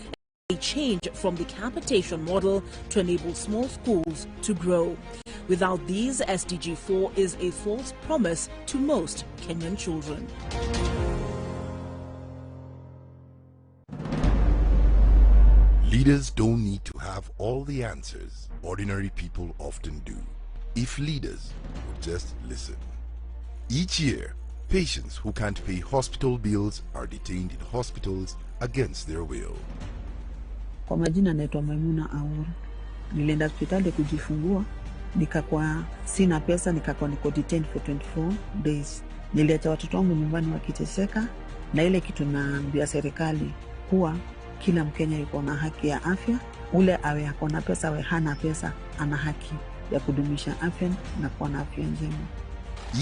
a change from the capitation model to enable small schools to grow. Without these, SDG 4 is a false promise to most Kenyan children. Leaders don't need to have all the answers. Ordinary people often do, if leaders would just listen. Each year, patients who can't pay hospital bills are detained in hospitals against their will. Kwa majina naitwa Maimuna Aur. Nilienda hospitali kujifungua, nikakuwa sina pesa, nikakuwa niko detained for 24 days. Niliacha watoto wangu nyumbani wakiteseka, na ile kitu naambia serikali kuwa kila Mkenya yuko na haki ya afya, ule awe ako na pesa awe hana pesa, ana haki ya kudumisha afya na kuwa na afya njema.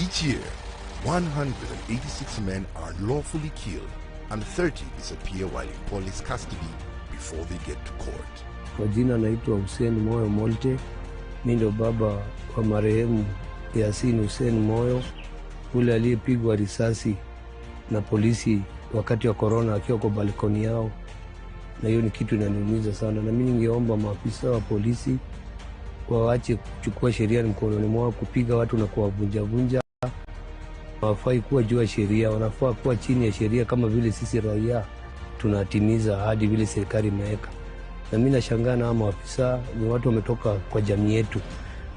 Each year, 186 men are lawfully killed and 30 disappear while in police custody before they get to court. Kwa jina naitwa Hussein Moyo Molte, mimi ndo baba wa marehemu Yasin Hussein Moyo, ule aliyepigwa risasi na polisi wakati wa corona akiwa kwa balkoni yao, na hiyo ni kitu inaniumiza sana. Na mimi ningeomba maafisa wa polisi waache kuchukua sheria mkononi mwao, kupiga watu na kuwavunja. Hawafai kuwa juu ya sheria, wanafaa kuwa chini ya sheria kama vile sisi raia tunatimiza hadi vile serikali imeweka. Na mimi nashangaa na maafisa ni watu wametoka kwa jamii yetu,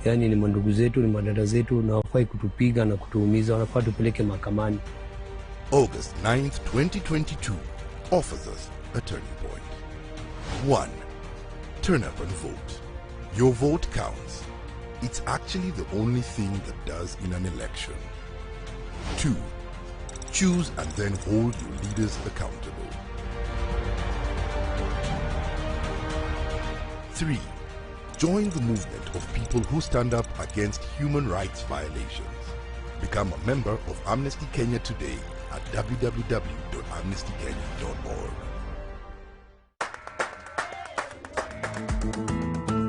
yani ni mandugu zetu, ni madada zetu, na hawafai kutupiga na kutuumiza, wanafaa tupeleke mahakamani. August 9th, 2022 offers us a turning point. 1. Turn up and vote. Your vote counts. It's actually the only thing that does in an election. 2. Choose and then hold your leaders accountable. 3. Join the movement of people who stand up against human rights violations. Become a member of Amnesty Kenya today at www.amnestykenya.org.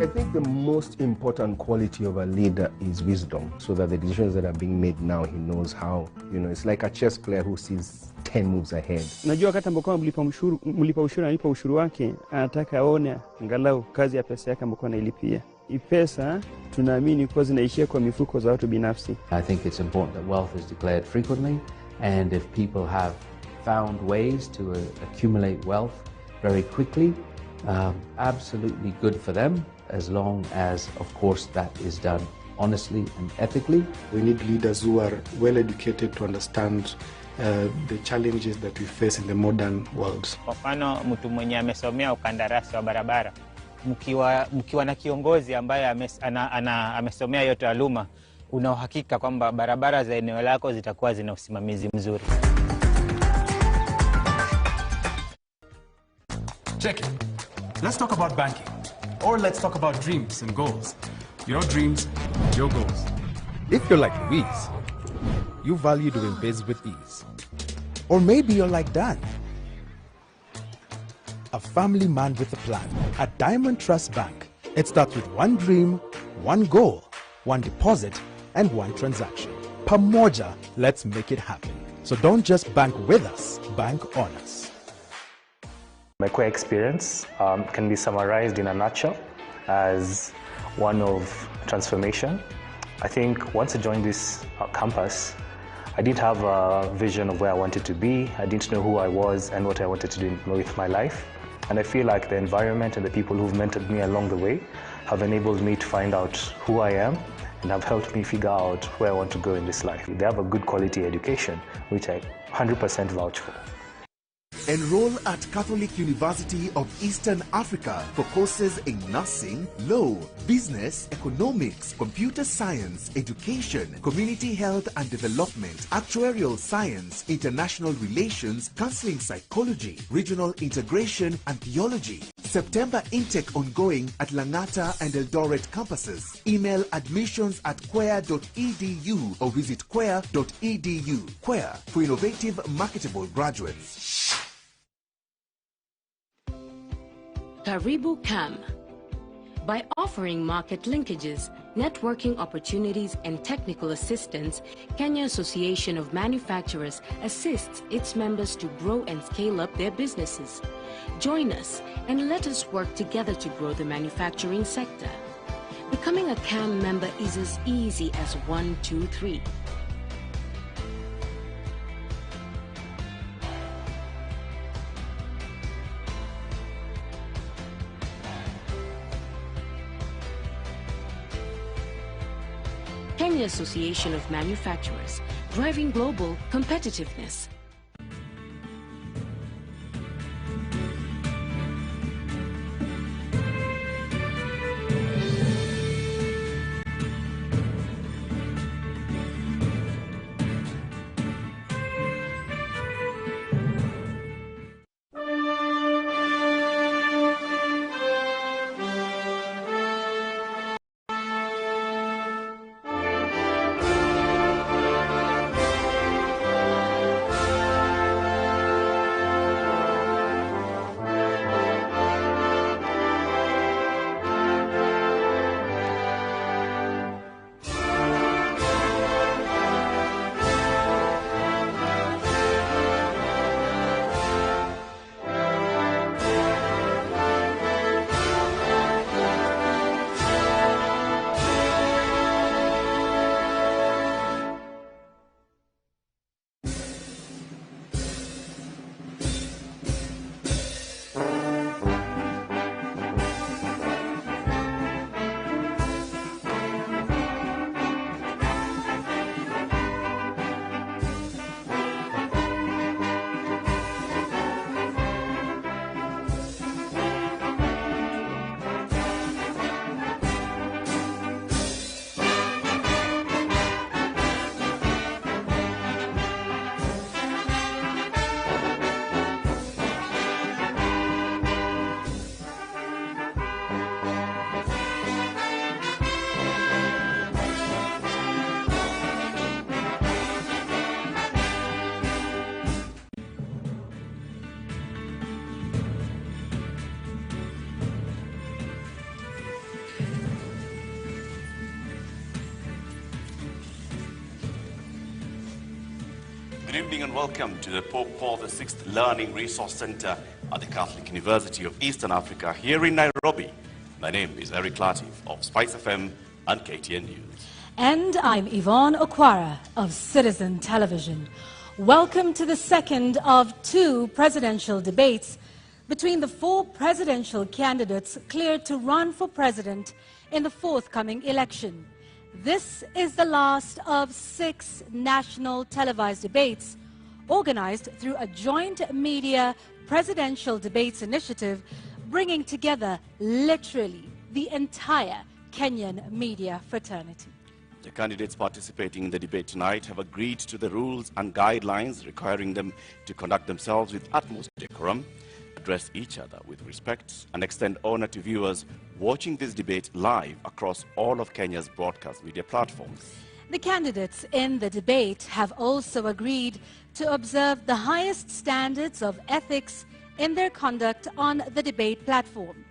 I think the most important quality of a leader is wisdom, so that the decisions that are being made now, he knows how, it's like a chess player who sees 10 moves ahead. Najua wakati ambapo mlipa ushuru wake, anataka aone angalau kazi ya pesa yake ambayo anailipia. Hii pesa tunaamini kwa zinaishia kwa mifuko za watu binafsi. I think it's important that wealth is declared frequently, and if people have found ways to accumulate wealth very quickly, absolutely good for them, as long as, of course, that is done honestly and ethically. We need leaders who are well educated to understand the challenges that we face in the modern world. Kwa mfano, mtu mwenye amesomea ukandarasi wa barabara, mkiwa na kiongozi ambaye amesomea hiyo taaluma, una uhakika kwamba barabara za eneo lako zitakuwa zina usimamizi mzuri. Check it. Let's talk about banking. Or let's talk about dreams and goals. Your dreams, your goals. If you're like Louise, you value doing biz with ease. Or maybe you're like Dan, a family man with a plan. At Diamond Trust Bank, it starts with one dream, one goal, one deposit, and one transaction. Pamoja, let's make it happen. So don't just bank with us, bank on us. My core experience can be summarized in a nutshell as one of transformation. I think once I joined this campus, I didn't have a vision of where I wanted to be. I didn't know who I was and what I wanted to do with my life. And I feel like the environment and the people who've mentored me along the way have enabled me to find out who I am and have helped me figure out where I want to go in this life. They have a good quality education, which I 100% vouch for. Enroll at Catholic University of Eastern Africa for courses in nursing, law, business, economics, computer science, education, community health and development, actuarial science, international relations, counseling psychology, regional integration and theology. September intake ongoing at Langata and Eldoret campuses. Email admissions@quer.edu or visit quer.edu. Quer, for innovative, marketable graduates. Karibu Cam. By offering market linkages, networking opportunities, and technical assistance, Kenya Association of Manufacturers assists its members to grow and scale up their businesses. Join us and let us work together to grow the manufacturing sector. Becoming a CAM member is as easy as 1, 2, 3. Kenya Association of Manufacturers, driving global competitiveness. Good evening and welcome to the Pope Paul VI Learning Resource Center at the Catholic University of Eastern Africa here in Nairobi. My name is Eric Latif of Spice FM and KTN News. And I'm Yvonne Okwara of Citizen Television. Welcome to the second of two presidential debates between the four presidential candidates cleared to run for president in the forthcoming election. This is the last of 6 national televised debates organized through a joint media presidential debates initiative bringing together literally the entire Kenyan media fraternity. The candidates participating in the debate tonight have agreed to the rules and guidelines requiring them to conduct themselves with utmost decorum, address each other with respect, and extend honor to viewers watching this debate live across all of Kenya's broadcast media platforms. The candidates in the debate have also agreed to observe the highest standards of ethics in their conduct on the debate platform.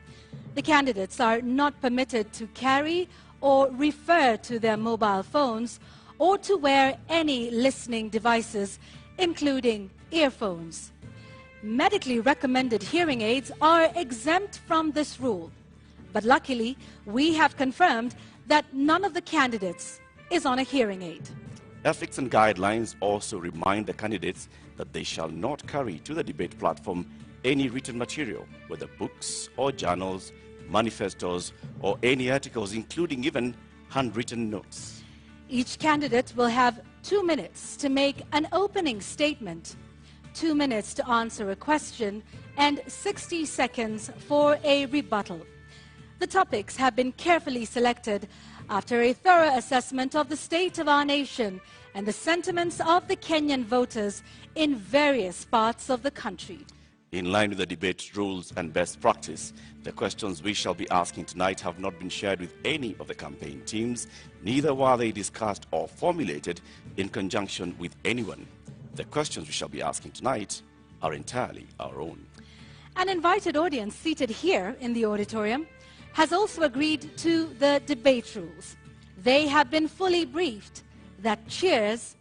The candidates are not permitted to carry or refer to their mobile phones or to wear any listening devices, including earphones. Medically recommended hearing aids are exempt from this rule. But luckily, we have confirmed that none of the candidates is on a hearing aid. Ethics and guidelines also remind the candidates that they shall not carry to the debate platform any written material, whether books or journals, manifestos, or any articles, including even handwritten notes. Each candidate will have 2 minutes to make an opening statement, 2 minutes to answer a question, and 60 seconds for a rebuttal. The topics have been carefully selected after a thorough assessment of the state of our nation and the sentiments of the Kenyan voters in various parts of the country. In line with the debate rules and best practice, the questions we shall be asking tonight have not been shared with any of the campaign teams, neither were they discussed or formulated in conjunction with anyone. The questions we shall be asking tonight are entirely our own. An invited audience seated here in the auditorium has also agreed to the debate rules. They have been fully briefed that cheers,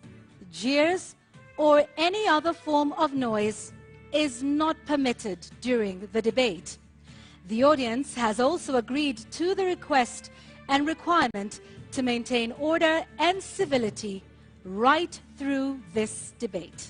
jeers, or any other form of noise is not permitted during the debate. The audience has also agreed to the request and requirement to maintain order and civility right through this debate.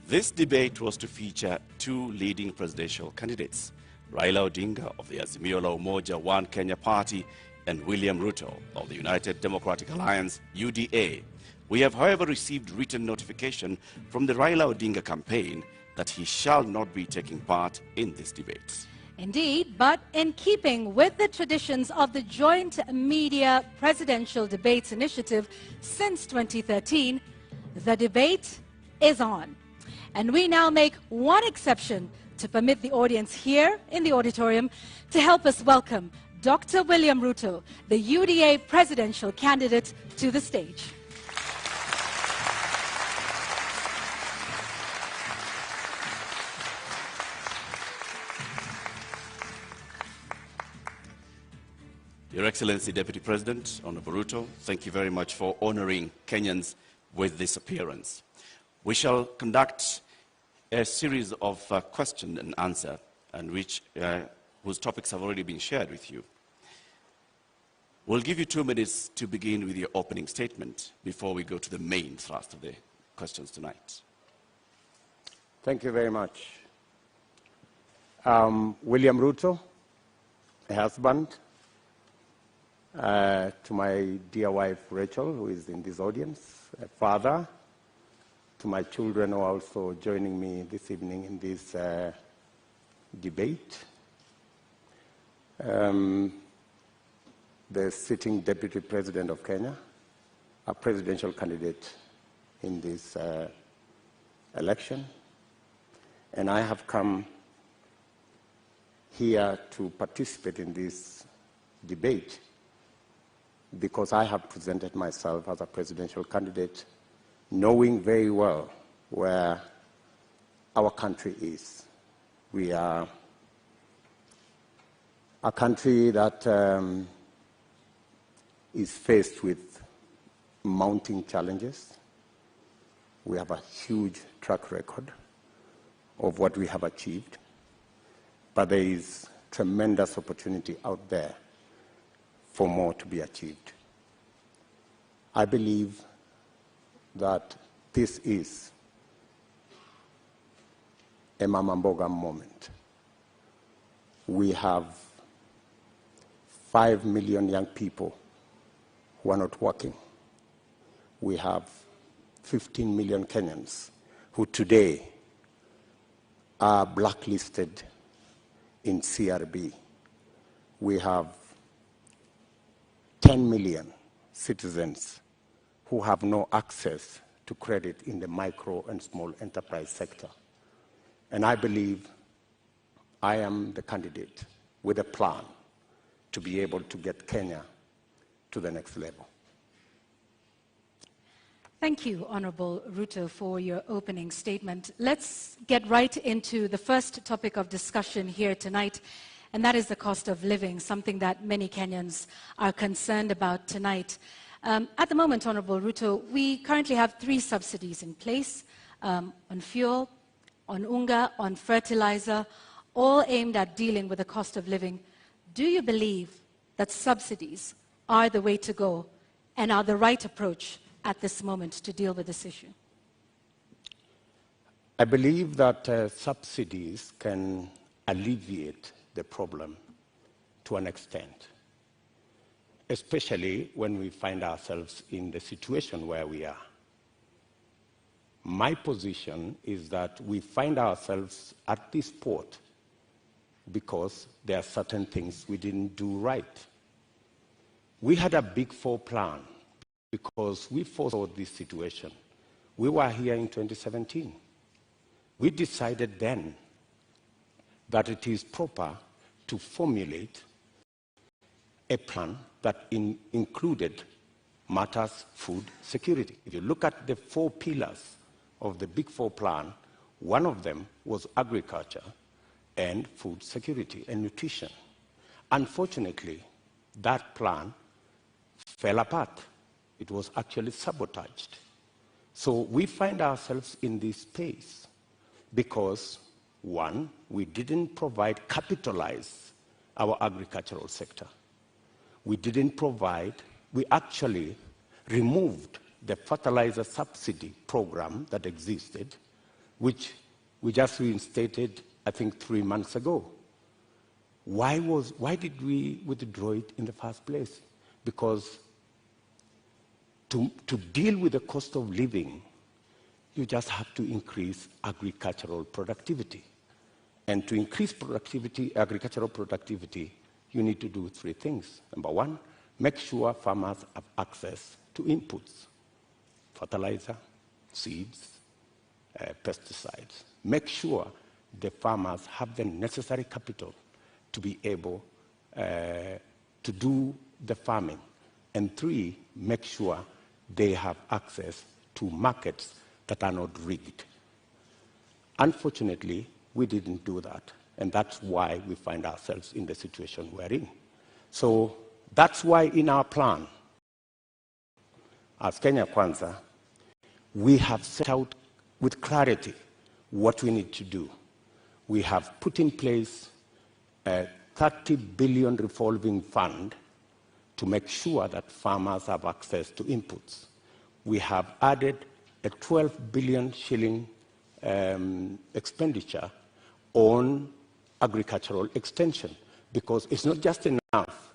This debate was to feature 2 leading presidential candidates, Raila Odinga of the Azimio la Umoja One Kenya Party and William Ruto of the United Democratic Alliance, UDA. We have, however, received written notification from the Raila Odinga campaign that he shall not be taking part in this debate. Indeed, but in keeping with the traditions of the Joint Media Presidential Debates Initiative since 2013, the debate is on. And we now make one exception to permit the audience here in the auditorium to help us welcome Dr. William Ruto, the UDA presidential candidate, to the stage. Your Excellency, Deputy President, Honorable Ruto, thank you very much for honoring Kenyans with this appearance. We shall conduct a series of question and answer, and whose topics have already been shared with you. We'll give you 2 minutes to begin with your opening statement before we go to the main thrust of the questions tonight. Thank you very much. William Ruto, a husband, to my dear wife Rachel, who is in this audience, a father, to my children who are also joining me this evening in this debate, the sitting Deputy President of Kenya, a presidential candidate in this election, and I have come here to participate in this debate because I have presented myself as a presidential candidate, knowing very well where our country is. We are a country that is faced with mounting challenges, We have a huge track record of what we have achieved, but there is tremendous opportunity out there for more to be achieved. I believe that this is a Mama Mboga moment. We have 5 million young people who are not working. We have 15 million Kenyans who today are blacklisted in CRB. We have 10 million citizens who have no access to credit in the micro and small enterprise sector. And I believe I am the candidate with a plan to be able to get Kenya to the next level. Thank you, Honorable Ruto, for your opening statement. Let's get right into the first topic of discussion here tonight, and that is the cost of living, something that many Kenyans are concerned about tonight. At the moment, Honorable Ruto, we currently have 3 subsidies in place on fuel, on unga, on fertilizer, all aimed at dealing with the cost of living. Do you believe that subsidies are the way to go and are the right approach at this moment to deal with this issue? I believe that subsidies can alleviate the problem to an extent, especially when we find ourselves in the situation where we are. My position is that we find ourselves at this port because there are certain things we didn't do right. We had a Big Four plan because we foresaw this situation. We were here in 2017. We decided then that it is proper to formulate a plan that included matters food security. If you look at the 4 pillars of the Big Four plan, one of them was agriculture and food security and nutrition. Unfortunately, that plan fell apart. It was actually sabotaged. So we find ourselves in this space because, one, we didn't capitalize our agricultural sector. We actually removed the fertilizer subsidy program that existed, which we just reinstated, I think, 3 months ago. Why did we withdraw it in the first place? Because to deal with the cost of living, you just have to increase agricultural productivity. And to increase agricultural productivity, you need to do 3 things. Number 1, make sure farmers have access to inputs, fertilizer, seeds, pesticides. Make sure the farmers have the necessary capital to be able to do the farming. And 3, make sure they have access to markets that are not rigged. Unfortunately, we didn't do that, and that's why we find ourselves in the situation we're in. So that's why in our plan, as Kenya Kwanza, we have set out with clarity what we need to do. We have put in place a 30 billion revolving fund to make sure that farmers have access to inputs. We have added a 12 billion shilling expenditure on agricultural extension, because it's not just enough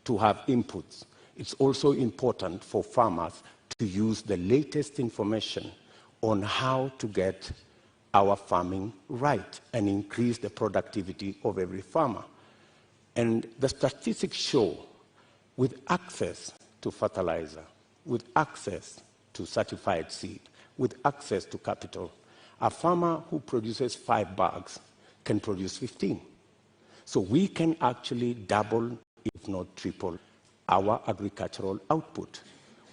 to have inputs. It's also important for farmers to use the latest information on how to get our farming right and increase the productivity of every farmer. And the statistics show, with access to fertilizer, with access to certified seed, with access to capital, a farmer who produces 5 bags can produce 15. So we can actually double, if not triple, our agricultural output.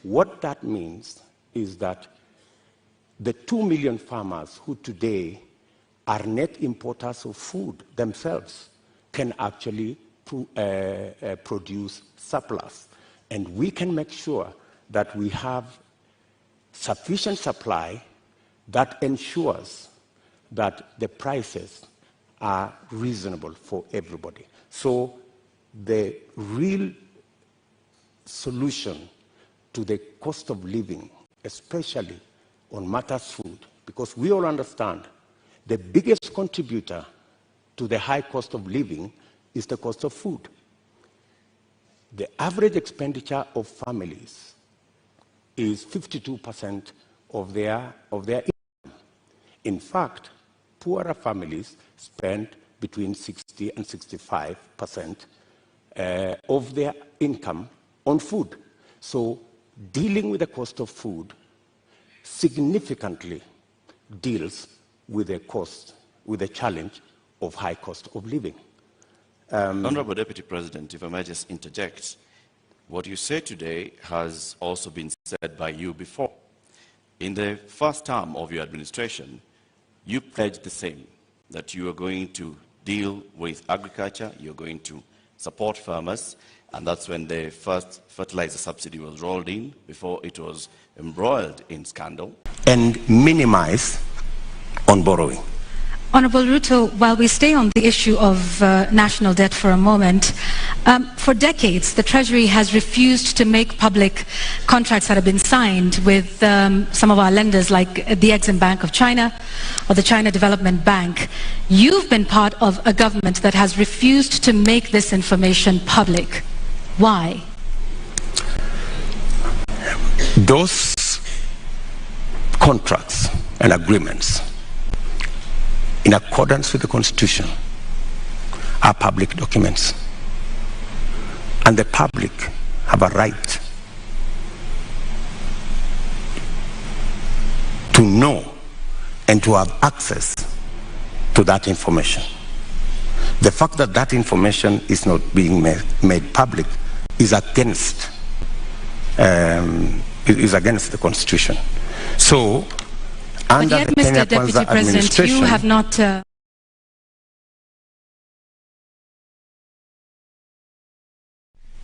What that means is that the 2 million farmers who today are net importers of food themselves can actually produce surplus. And we can make sure that we have sufficient supply that ensures that the prices are reasonable for everybody. So the real solution to the cost of living, especially on matters food, because we all understand the biggest contributor to the high cost of living is the cost of food. The average expenditure of families is 52% of their income. In fact, poorer families spend between 60 and 65% of their income on food. So dealing with the cost of food significantly deals with the challenge of high cost of living. Honorable Deputy President, if I may just interject, what you say today has also been said by you before. In the first term of your administration, you pledged the same, that you are going to deal with agriculture, you're going to support farmers, and that's when the first fertilizer subsidy was rolled in, before it was embroiled in scandal. And minimize on borrowing. Honorable Ruto, while we stay on the issue of national debt for a moment, for decades the Treasury has refused to make public contracts that have been signed with some of our lenders like the Exim Bank of China or the China Development Bank. You've been part of a government that has refused to make this information public. Why? Those contracts and agreements, in accordance with the Constitution, are public documents. And the public have a right to know and to have access to that information. The fact that that information is not being made public is against the Constitution. So, under yet, the Mr. Kenya Deputy Kwanza President, administration, you have not...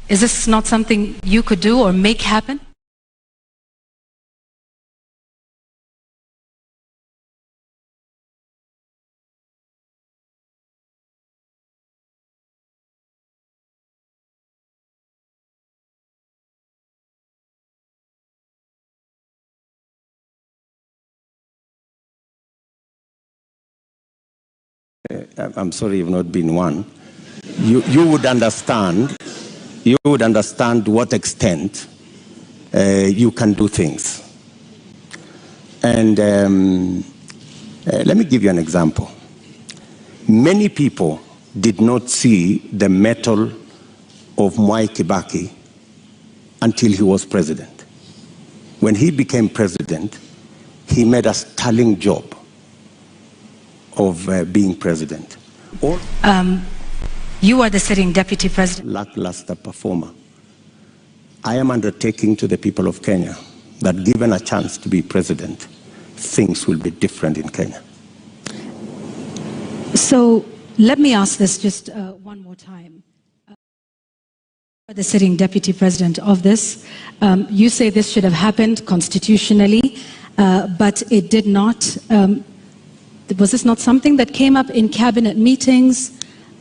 Is this not something you could do or make happen? I'm sorry you've not been one. You would understand to what extent you can do things. And let me give you an example. Many people did not see the mettle of Mwai Kibaki until he was president. When he became president, he made a sterling job of being president. You are the sitting deputy president. Lackluster performer. I am undertaking to the people of Kenya that given a chance to be president, things will be different in Kenya. So let me ask this just one more time. The sitting deputy president of this, you say this should have happened constitutionally, but it did not. Was this not something that came up in cabinet meetings,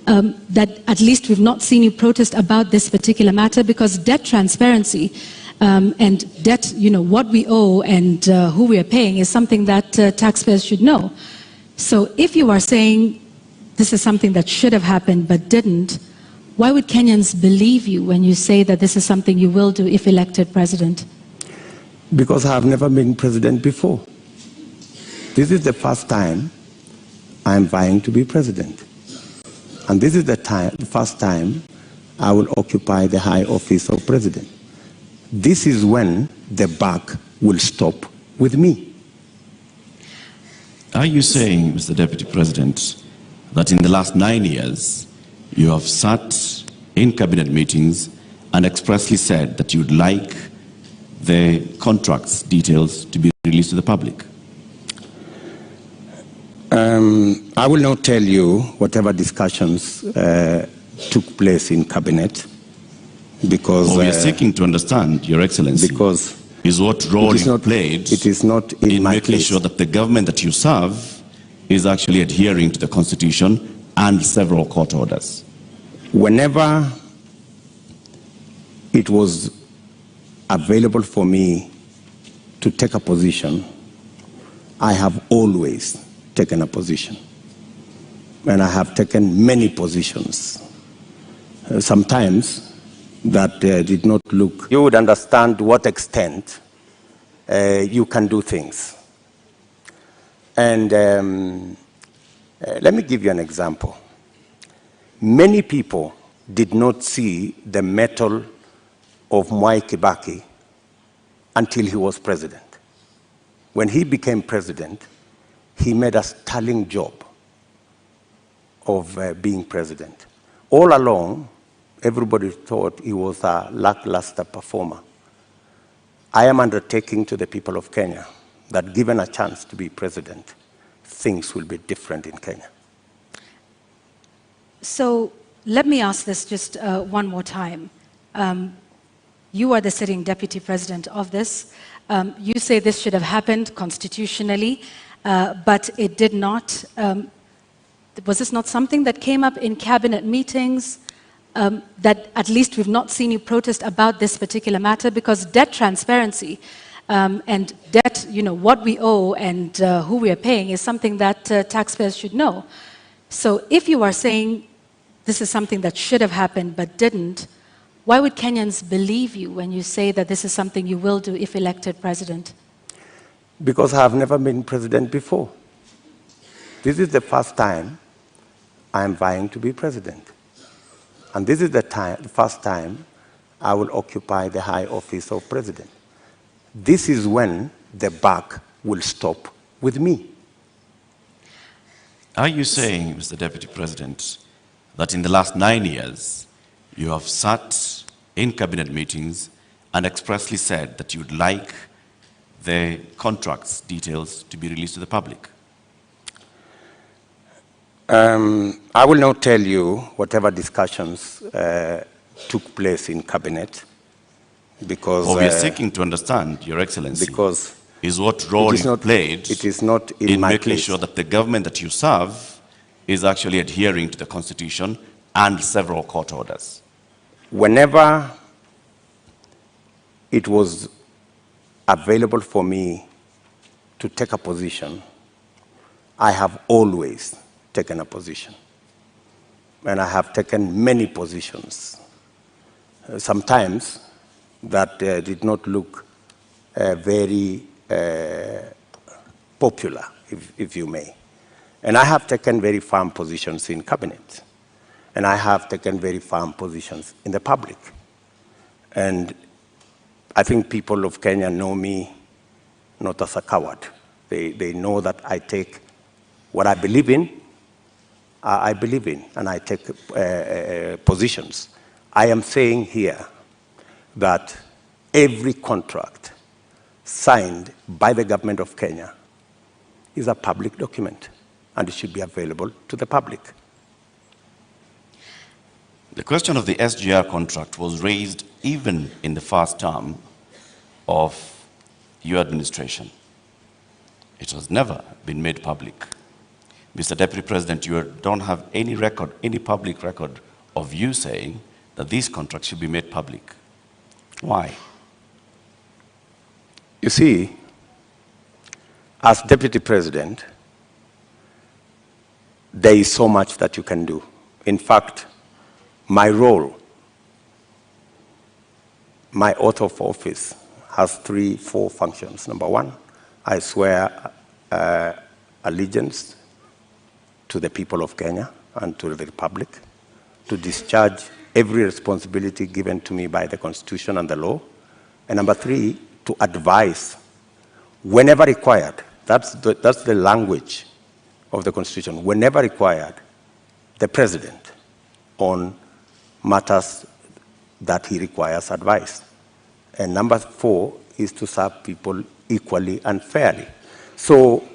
that at least we've not seen you protest about this particular matter? Because debt transparency and debt, what we owe and who we are paying is something that taxpayers should know. So if you are saying this is something that should have happened but didn't, why would Kenyans believe you when you say that this is something you will do if elected president? Because I have never been president before. This is the first time I'm vying to be president. And this is the first time I will occupy the high office of president. This is when the buck will stop with me. Are you saying, Mr. Deputy President, that in the last 9 years, you have sat in cabinet meetings and expressly said that you'd like the contracts details to be released to the public? I will not tell you whatever discussions took place in cabinet, because we are seeking to understand, Your Excellency. Because is what role you played it is not in making place. sure that the government that you serve is actually adhering to the Constitution and several court orders. Whenever it was available for me to take a position, I have always taken a position. And I have taken many positions. Sometimes that did not look. You would understand to what extent you can do things. And let me give you an example. Many people did not see the mettle of Mwai Kibaki until he was president. When he became president, he made a sterling job of being president. All along, everybody thought he was a lackluster performer. I am undertaking to the people of Kenya that given a chance to be president, things will be different in Kenya. So let me ask this just one more time. You are the sitting deputy president of this. You say this should have happened constitutionally, but it did not. Was this not something that came up in cabinet meetings? That at least we've not seen you protest about this particular matter, because debt transparency and debt, what we owe and who we are paying is something that taxpayers should know. So if you are saying this is something that should have happened but didn't, why would Kenyans believe you when you say that this is something you will do if elected president? Because I have never been president before. This is the first time I am vying to be president. And this is the first time I will occupy the high office of president. This is when the buck will stop with me. Are you saying, Mr. Deputy President, that in the last 9 years, you have sat in cabinet meetings and expressly said that you would like the contracts details to be released to the public? I will not tell you whatever discussions took place in cabinet, because we are seeking to understand, Your Excellency, because is what role you played it is not in making place. sure that the government that you serve is actually adhering to the Constitution and several court orders. Whenever it was available for me to take a position, I have always taken a position. And I have taken many positions. Sometimes that did not look very popular, if you may. And I have taken very firm positions in cabinet. And I have taken very firm positions in the public. And I think people of Kenya know me not as a coward. They know that I take what I believe in, and I take positions. I am saying here that every contract signed by the government of Kenya is a public document, and it should be available to the public. The question of the SGR contract was raised even in the first term of your administration. It has never been made public. Mr. Deputy President, you don't have any record, any public record of you saying that these contracts should be made public. Why? You see, as Deputy President, there is so much that you can do. In fact, my role, my oath of office has 4 functions. Number 1, I swear allegiance to the people of Kenya and to the Republic, to discharge every responsibility given to me by the Constitution and the law. And number 3, to advise whenever required. That's the language of the Constitution. Whenever required, the President on matters that he requires advice. And number 4 is to serve people equally and fairly. So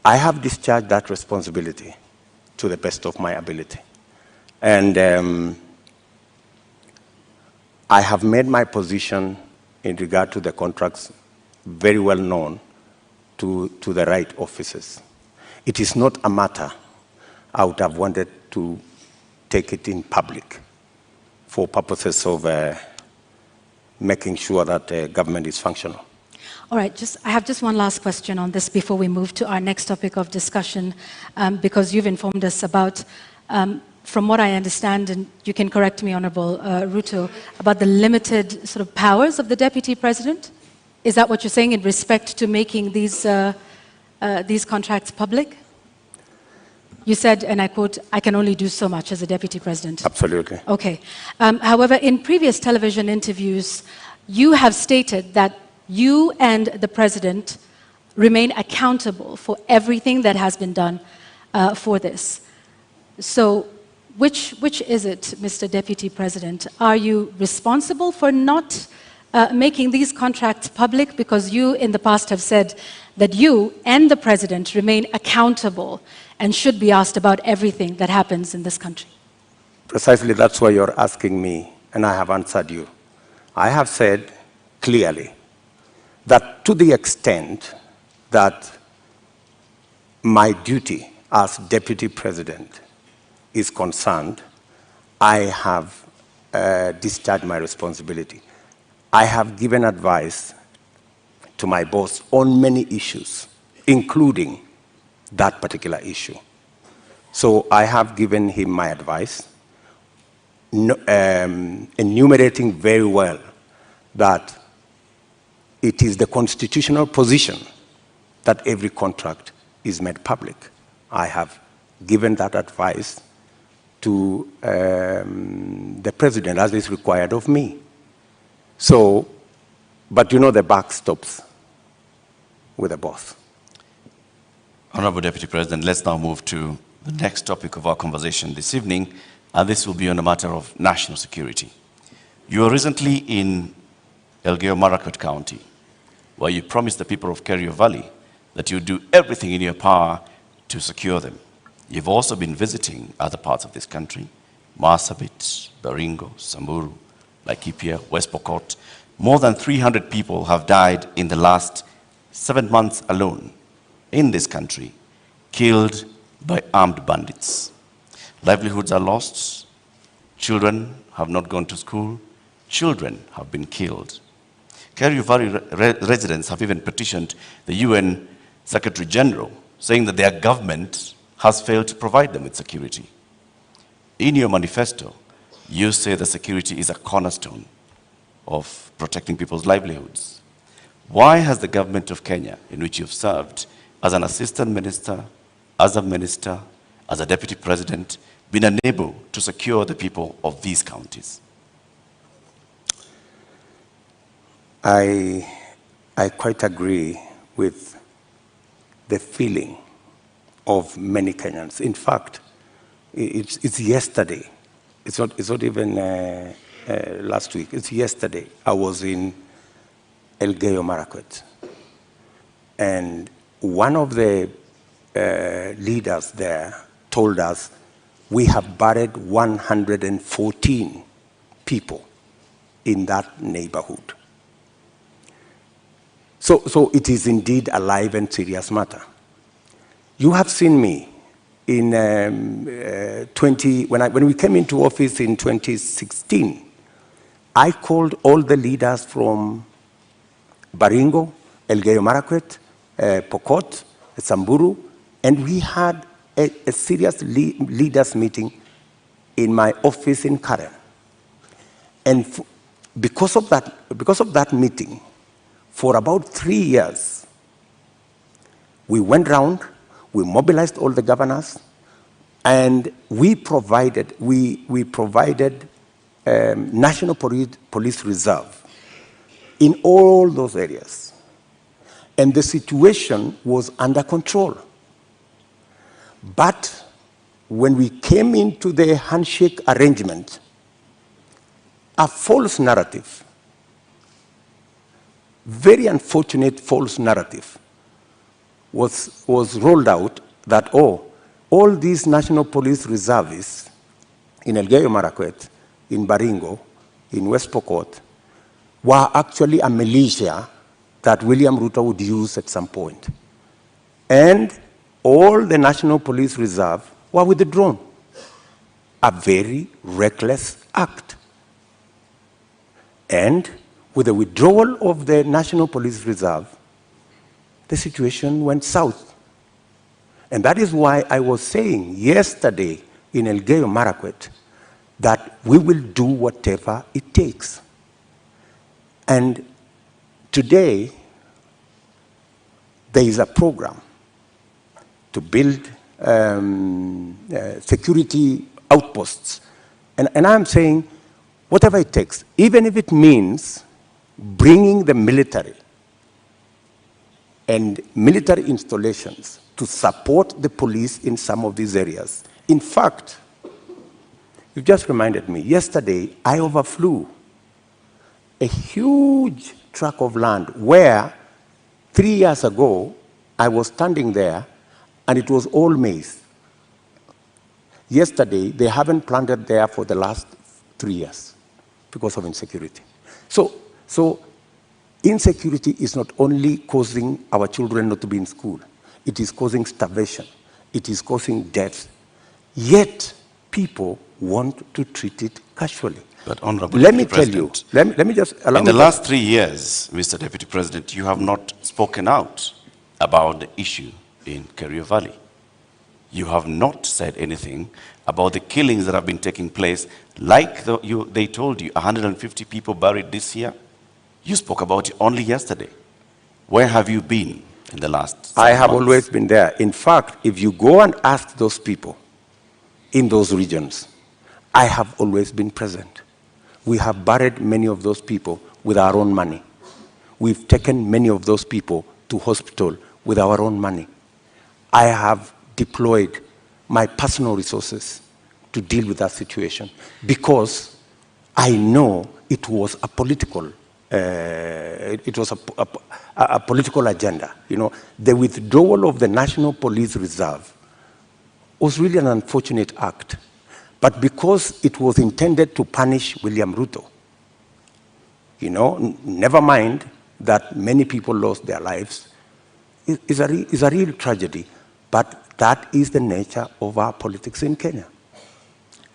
I have discharged that responsibility to the best of my ability. And I have made my position in regard to the contracts very well known to the right officers. It is not a matter I would have wanted to take it in public for purposes of making sure that government is functional. All right, I have just one last question on this before we move to our next topic of discussion, because you've informed us about, from what I understand, and you can correct me, Honorable Ruto, about the limited sort of powers of the Deputy President. Is that what you're saying in respect to making these contracts public? You said, and I quote, "I can only do so much as a Deputy President." Absolutely. Okay. However, in previous television interviews, you have stated that you and the President remain accountable for everything that has been done for this. So which is it, Mr. Deputy President? Are you responsible for not making these contracts public? Because you in the past have said that you and the President remain accountable and should be asked about everything that happens in this country. Precisely, that's why you're asking me, and I have answered you. I have said clearly that to the extent that my duty as Deputy President is concerned, I have discharged my responsibility. I have given advice to my boss on many issues, including that particular issue. So I have given him my advice, enumerating very well that it is the constitutional position that every contract is made public. I have given that advice to the President as is required of me. So, but you know the buck stops with the boss. Honorable Deputy President, let's now move to the next topic of our conversation this evening, and this will be on a matter of national security. You were recently in Elgeyo-Marakwet County, where you promised the people of Kerio Valley that you would do everything in your power to secure them. You've also been visiting other parts of this country, Marsabit, Baringo, Samburu, Laikipia, West Pokot. More than 300 people have died in the last 7 months alone in this country, killed by armed bandits. Livelihoods are lost. Children have not gone to school. Children have been killed. Kerio Valley residents have even petitioned the UN Secretary General, saying that their government has failed to provide them with security. In your manifesto, you say that security is a cornerstone of protecting people's livelihoods. Why has the government of Kenya, in which you've served as an assistant minister, as a minister, as a deputy president, been unable to secure the people of these counties? I quite agree with the feeling of many Kenyans. In fact, it's yesterday. It's not even last week. It's yesterday. I was in Elgeyo-Marakwet, and one of the leaders there told us we have buried 114 people in that neighborhood. So it is indeed a live and serious matter. You have seen me in when we came into office in 2016. I called all the leaders from Baringo, Elgeyo-Marakwet, Pokot, Samburu, and we had a serious leaders meeting in my office in Karen. And because of that meeting, for about 3 years, we went round, we mobilized all the governors, and we provided National Police Reserve in all those areas. And the situation was under control. But when we came into the handshake arrangement, a false narrative, very unfortunate false narrative, was rolled out that, all these National Police reservists in Elgeyo-Marakwet, in Baringo, in West Pokot, were actually a militia that William Ruto would use at some point. And all the National Police Reserve were withdrawn. A very reckless act. And with the withdrawal of the National Police Reserve, the situation went south. And that is why I was saying yesterday in Elgeyo Marakwet that we will do whatever it takes. And today, there is a program to build security outposts. And I'm saying, whatever it takes, even if it means bringing the military and military installations to support the police in some of these areas. In fact, you just reminded me, yesterday I overflew a huge tract of land where 3 years ago I was standing there and it was all maize. Yesterday, they haven't planted there for the last 3 years because of insecurity. So insecurity is not only causing our children not to be in school, it is causing starvation, it is causing death. Yet, people want to treat it casually. But Honorable let Deputy me tell you, President, let me just allow in me the last 3 years, Mr. Deputy President, you have not spoken out about the issue in Kerio Valley. You have not said anything about the killings that have been taking place, like they told you, 150 people buried this year. You spoke about it only yesterday. Where have you been in the last 7 I have months? always been there. In fact, if you go and ask those people in those regions, I have always been present. We have buried many of those people with our own money. We've taken many of those people to hospital with our own money. I have deployed my personal resources to deal with that situation because I know it was a political a political agenda. You know, the withdrawal of the National Police Reserve was really an unfortunate act. But because it was intended to punish William Ruto, you know, never mind that many people lost their lives, it's a real tragedy. But that is the nature of our politics in Kenya.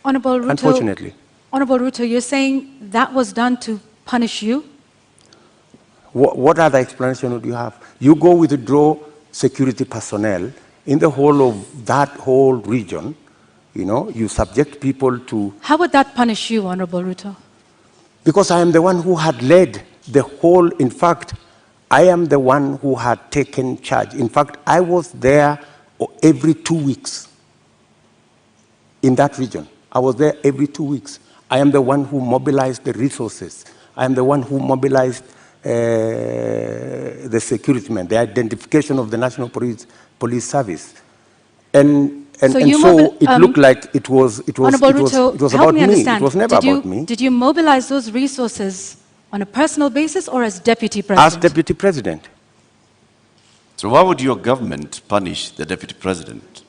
Honorable Ruto, unfortunately. Honorable Ruto, you're saying that was done to punish you? What other explanation would you have? You go withdraw security personnel in the whole of that whole region, you know, you subject people to... How would that punish you, Honorable Ruto? Because I am the one who had led the whole, in fact, I am the one who had taken charge. In fact, I was there every 2 weeks in that region. I was there every 2 weeks. I am the one who mobilized the resources. I am the one who mobilized the security men, the identification of the National Police Service. And so it looked like it was about me. It was never about me. Did you mobilize those resources on a personal basis or as Deputy President? As Deputy President. So why would your government punish the Deputy President?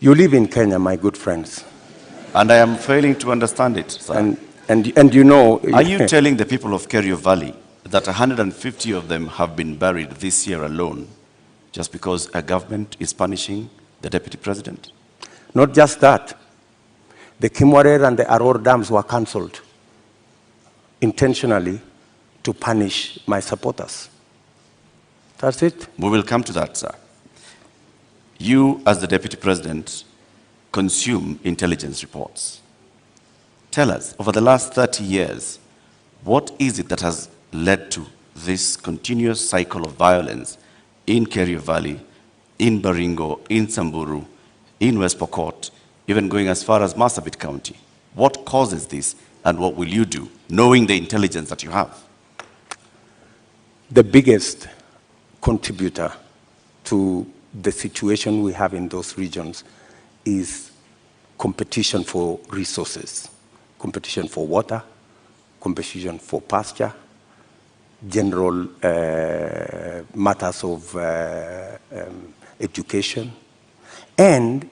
You live in Kenya, my good friends. And I am failing to understand it, sir. And you know... Are you telling the people of Kerio Valley that 150 of them have been buried this year alone just because a government is punishing the Deputy President? Not just that. The Kimwarer and the Aror dams were cancelled intentionally to punish my supporters. That's it. We will come to that, sir. You, as the Deputy President, consume intelligence reports. Tell us, over the last 30 years, what is it that has led to this continuous cycle of violence in Kerio Valley, in Baringo, in Samburu, in West Pokot, even going as far as Marsabit County? What causes this, and what will you do, knowing the intelligence that you have? The biggest contributor to the situation we have in those regions is competition for resources, competition for water, competition for pasture, general matters of education, and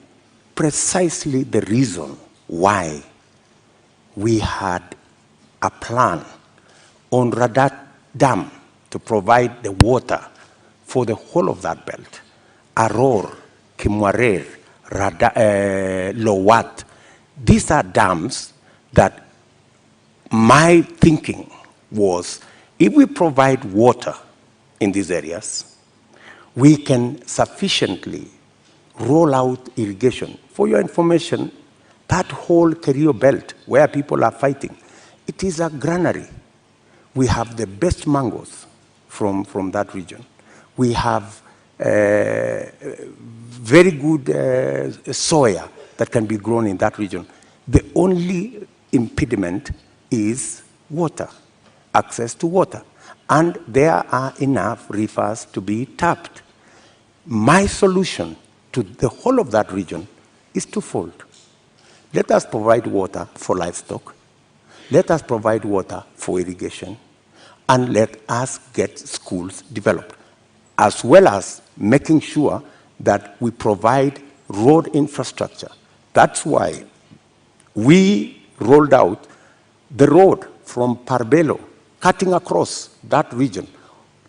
precisely the reason why we had a plan on Radat Dam to provide the water for the whole of that belt. Aror, Kimwarer, Lowat. These are dams that my thinking was, if we provide water in these areas, we can sufficiently roll out irrigation. For your information, that whole Kerio belt where people are fighting, it is a granary. We have the best mangoes from that region. We have very good soya that can be grown in that region. The only impediment is water, access to water. And there are enough rivers to be tapped. My solution to the whole of that region is twofold. Let us provide water for livestock. Let us provide water for irrigation. And let us get schools developed, as well as making sure that we provide road infrastructure. That's why we rolled out the road from Parbelo, cutting across that region,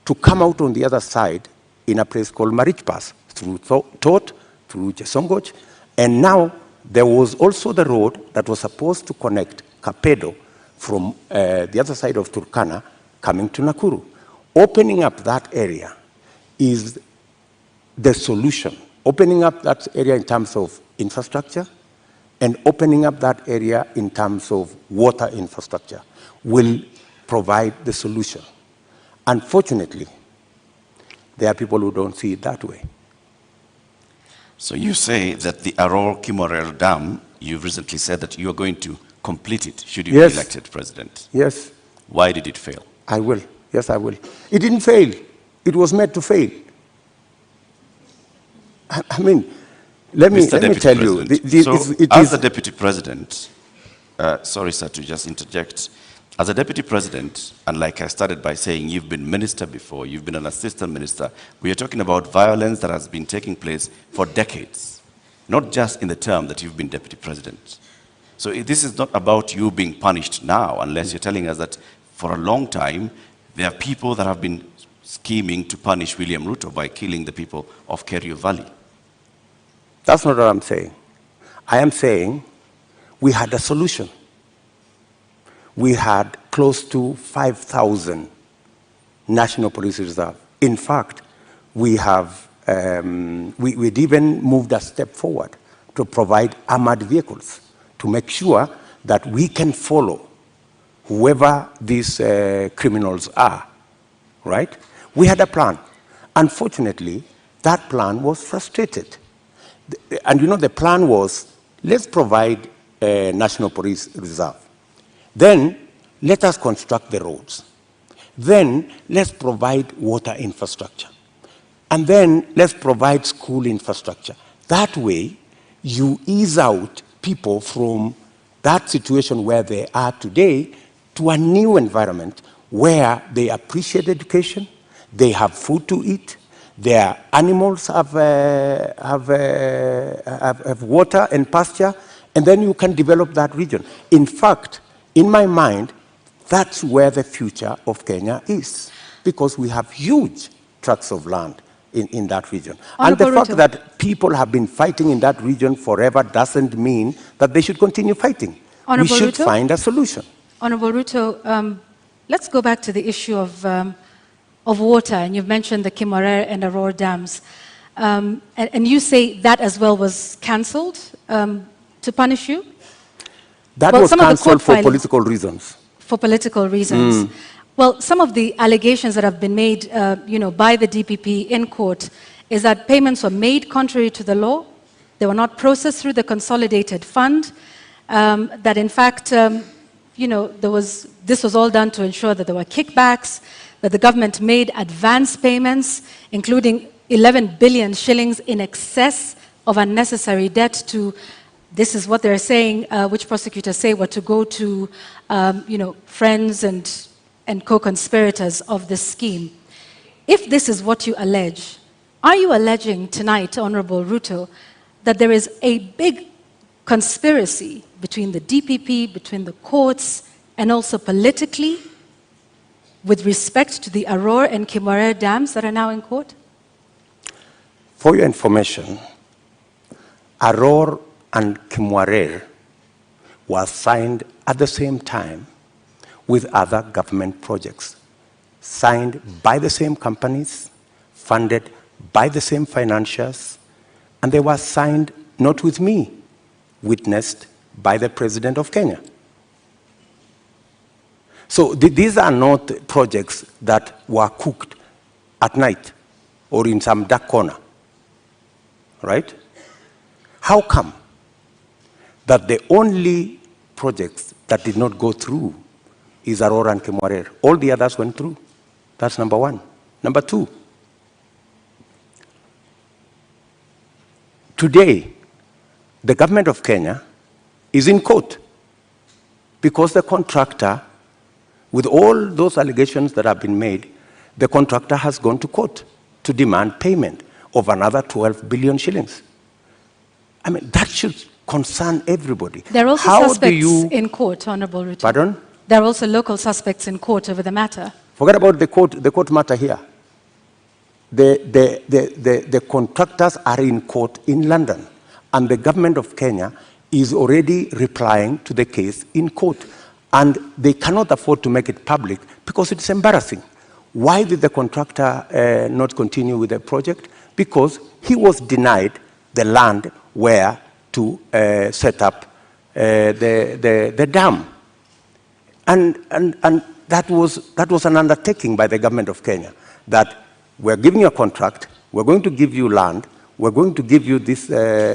to come out on the other side in a place called Marich Pass, through Tot, through Chesongoch. And now there was also the road that was supposed to connect Kapedo from the other side of Turkana coming to Nakuru. Opening up that area is the solution. Opening up that area in terms of infrastructure and opening up that area in terms of water infrastructure will provide the solution. Unfortunately, there are people who don't see it that way. So you say that the Aror Kimorel Dam, you recently said that you are going to complete it should you be elected president. Yes. Why did it fail? I will. Yes, I will. It didn't fail. It was meant to fail. I mean, let me tell you. As the deputy president, sorry, sir, to just interject. As a deputy president, and like I started by saying, you've been minister before, you've been an assistant minister, we are talking about violence that has been taking place for decades, not just in the term that you've been deputy president. So this is not about you being punished now, unless you're telling us that for a long time, there are people that have been scheming to punish William Ruto by killing the people of Kerio Valley. That's not what I'm saying. I am saying we had a solution. We had close to 5,000 National Police Reserve. In fact, we have, we'd even moved a step forward to provide armored vehicles to make sure that we can follow whoever these criminals are, right? We had a plan. Unfortunately, that plan was frustrated. And you know, the plan was, let's provide a National Police Reserve. Then, let us construct the roads. Then, let's provide water infrastructure. And then, let's provide school infrastructure. That way, you ease out people from that situation where they are today to a new environment where they appreciate education, they have food to eat, their animals have water and pasture, and then you can develop that region. In fact, in my mind, that's where the future of Kenya is, because we have huge tracts of land in that region. Honorable And the fact Ruto. that people have been fighting in that region forever doesn't mean that they should continue fighting. Honorable We should Ruto? find a solution. Honorable Ruto, let's go back to the issue of water, and you've mentioned the Kimwarer and Aror dams. And you say that as well was cancelled to punish you? That Well, was some of the cancelled court for filings- political reasons. For political reasons. Well, some of the allegations that have been made, by the DPP in court is that payments were made contrary to the law. They were not processed through the consolidated fund. That in fact, this was all done to ensure that there were kickbacks, that the government made advance payments, including 11 billion shillings in excess of unnecessary debt to, this is what they're saying, which prosecutors say were to go to, friends and co-conspirators of this scheme. If this is what you allege, are you alleging tonight, Honorable Ruto, that there is a big conspiracy between the DPP, between the courts, and also politically with respect to the Aror and Kimwarer dams that are now in court? For your information, Aror and Kimwarer were signed at the same time with other government projects, signed by the same companies, funded by the same financiers, and they were signed not with me, witnessed by the President of Kenya. So these are not projects that were cooked at night or in some dark corner, right? How come that the only projects that did not go through is Aror and Kimwarer? All the others went through. That's number one. Number two, today, the government of Kenya is in court because the contractor, with all those allegations that have been made, the contractor has gone to court to demand payment of another 12 billion shillings. I mean, that should concern everybody. There are also suspects in court, Honorable Ruto. Pardon? There are also local suspects in court over the matter. Forget about the court matter here. The contractors are in court in London, and the government of Kenya is already replying to the case in court. And they cannot afford to make it public because it's embarrassing. Why did the contractor not continue with the project? Because he was denied the land where to set up the dam. And that was an undertaking by the government of Kenya, that we're giving you a contract, we're going to give you land, we're going to give you this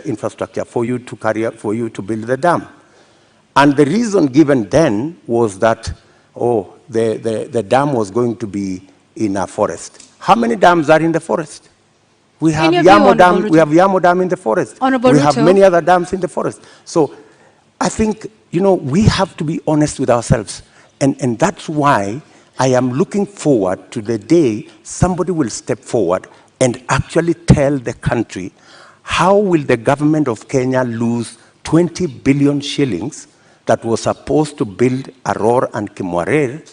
infrastructure for you to carry out, for you to build the dam. And the reason given then was that, oh, the dam was going to be in a forest. How many dams are in the forest? We have Yamo Dam. We have Yamo Dam in the forest. We have many other dams in the forest. So I think, you know, we have to be honest with ourselves. And that's why I am looking forward to the day somebody will step forward and actually tell the country, how will the government of Kenya lose 20 billion shillings that was supposed to build Aror and Kimwarer,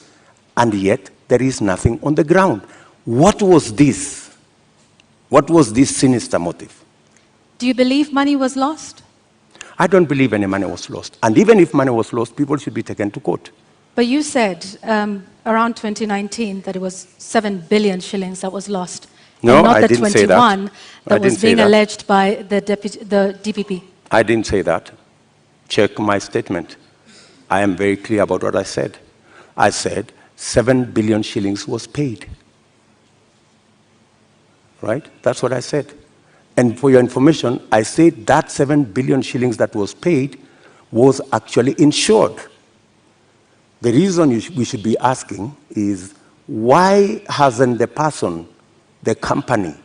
and yet there is nothing on the ground? What was this? What was this sinister motive? Do you believe money was lost? I don't believe any money was lost. And even if money was lost, people should be taken to court. But you said around 2019 that it was 7 billion shillings that was lost. No, not I the didn't say that. 21 that was being alleged by the DPP. I didn't say that. Check my statement. I am very clear about what I said. I said 7 billion shillings was paid. Right? That's what I said. And for your information, I said that 7 billion shillings that was paid was actually insured. The reason we should be asking is, why hasn't the person, the company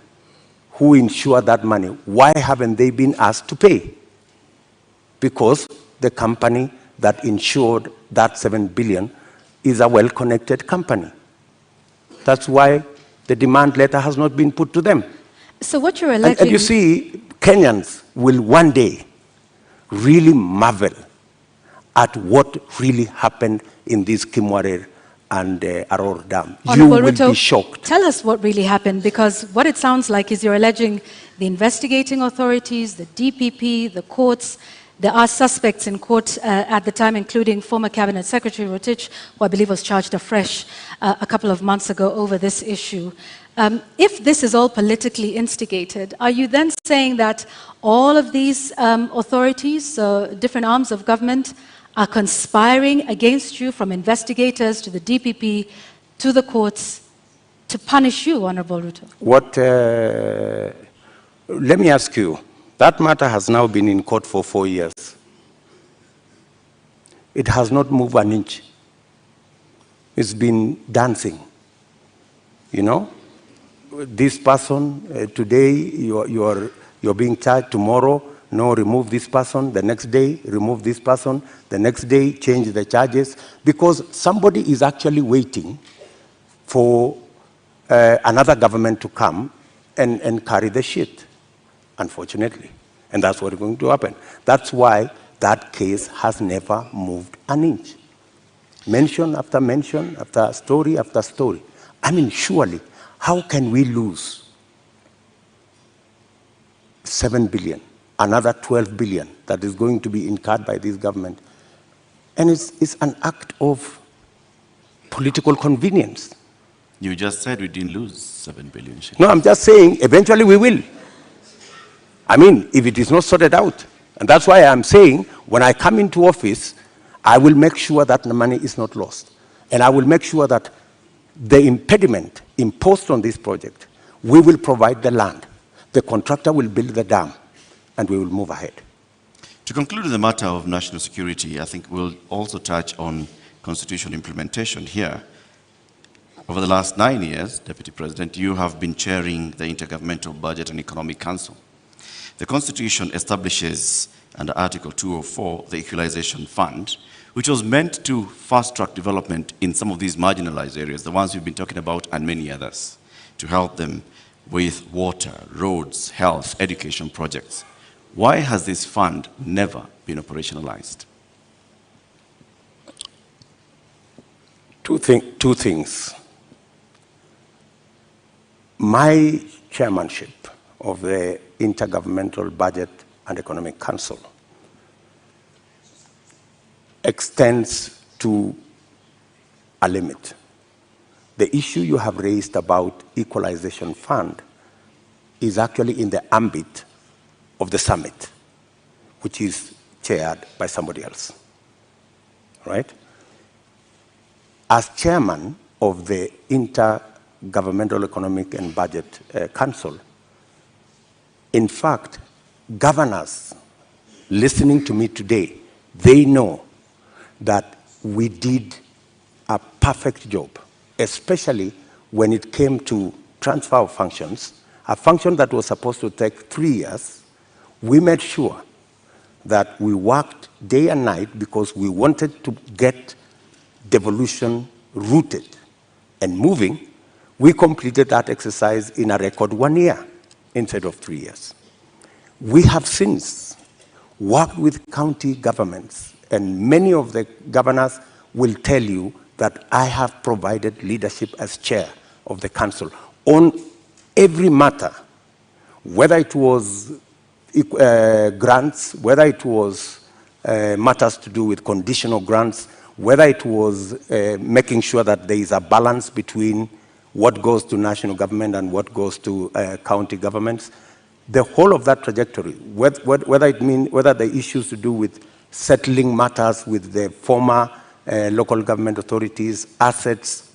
who insured that money, why haven't they been asked to pay? Because the company that insured that 7 billion is a well-connected company. That's why the demand letter has not been put to them. So what you're alleging... And you see, Kenyans will one day really marvel at what really happened in this Kimwarer and Aror Dam. You will be shocked. Tell us what really happened, because what it sounds like is you're alleging the investigating authorities, the DPP, the courts. There are suspects in court at the time, including former Cabinet Secretary Rotich, who I believe was charged afresh a couple of months ago over this issue. If this is all politically instigated, are you then saying that all of these authorities, different arms of government, are conspiring against you, from investigators to the DPP to the courts, to punish you, Honorable Ruto? Let me ask you, that matter has now been in court for 4 years. It has not moved an inch. It's been dancing. You know, this person, today you're being charged, tomorrow, no, remove this person, the next day, remove this person, the next day, change the charges, because somebody is actually waiting for another government to come and carry the shit, unfortunately. And that's what is going to happen. That's why that case has never moved an inch. Mention after mention, after story after story. I mean, surely, how can we lose 7 billion, another 12 billion that is going to be incurred by this government? And it's an act of political convenience. You just said we didn't lose 7 billion. No, I'm just saying eventually we will. I mean, if it is not sorted out. And that's why I'm saying when I come into office, I will make sure that the money is not lost. And I will make sure that the impediment imposed on this project, we will provide the land. The contractor will build the dam, and we will move ahead. To conclude the matter of national security, I think we'll also touch on constitutional implementation here. Over the last 9 years, Deputy President, you have been chairing the Intergovernmental Budget and Economic Council. The Constitution establishes, under Article 204, the Equalization Fund, which was meant to fast-track development in some of these marginalized areas, the ones we've been talking about, and many others, to help them with water, roads, health, education projects. Why has this fund never been operationalized? Two things. My chairmanship of the Intergovernmental Budget and Economic Council extends to a limit. The issue you have raised about equalization fund is actually in the ambit of the summit, which is chaired by somebody else, right? As chairman of the Intergovernmental Economic and Budget Council, in fact, governors listening to me today, they know that we did a perfect job, especially when it came to transfer of functions, a function that was supposed to take 3 years. We made sure that we worked day and night because we wanted to get devolution rooted and moving. We completed that exercise in a record 1 year instead of 3 years. We have since worked with county governments, and many of the governors will tell you that I have provided leadership as chair of the council on every matter, whether it was grants, whether it was matters to do with conditional grants, whether it was making sure that there is a balance between what goes to national government and what goes to county governments. The whole of that trajectory, whether the issues to do with settling matters with the former local government authorities, assets,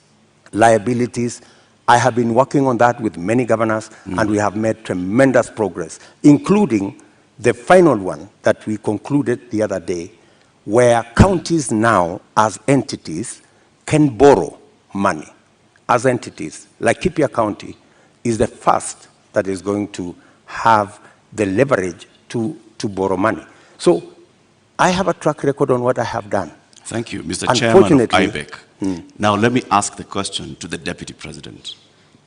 liabilities, I have been working on that with many governors, and we have made tremendous progress, including the final one that we concluded the other day, where counties now, as entities, can borrow money. As entities, like Kipia County is the first that is going to have the leverage to borrow money. So I have a track record on what I have done. Thank you, Mr. Chairman of IBEC. Now let me ask the question to the Deputy President.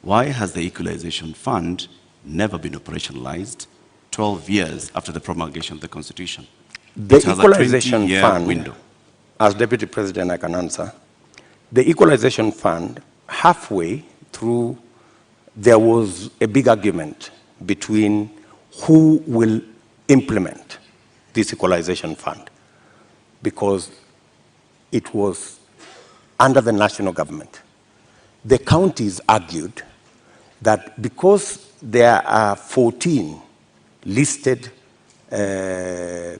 Why has the Equalization Fund never been operationalized 12 years after the promulgation of the Constitution? The it has Equalization a 20-year Fund, window. as Deputy President I can answer, the Equalization Fund, halfway through, there was a big argument between who will implement this Equalization Fund, because it was under the national government. The counties argued that because there are 14 listed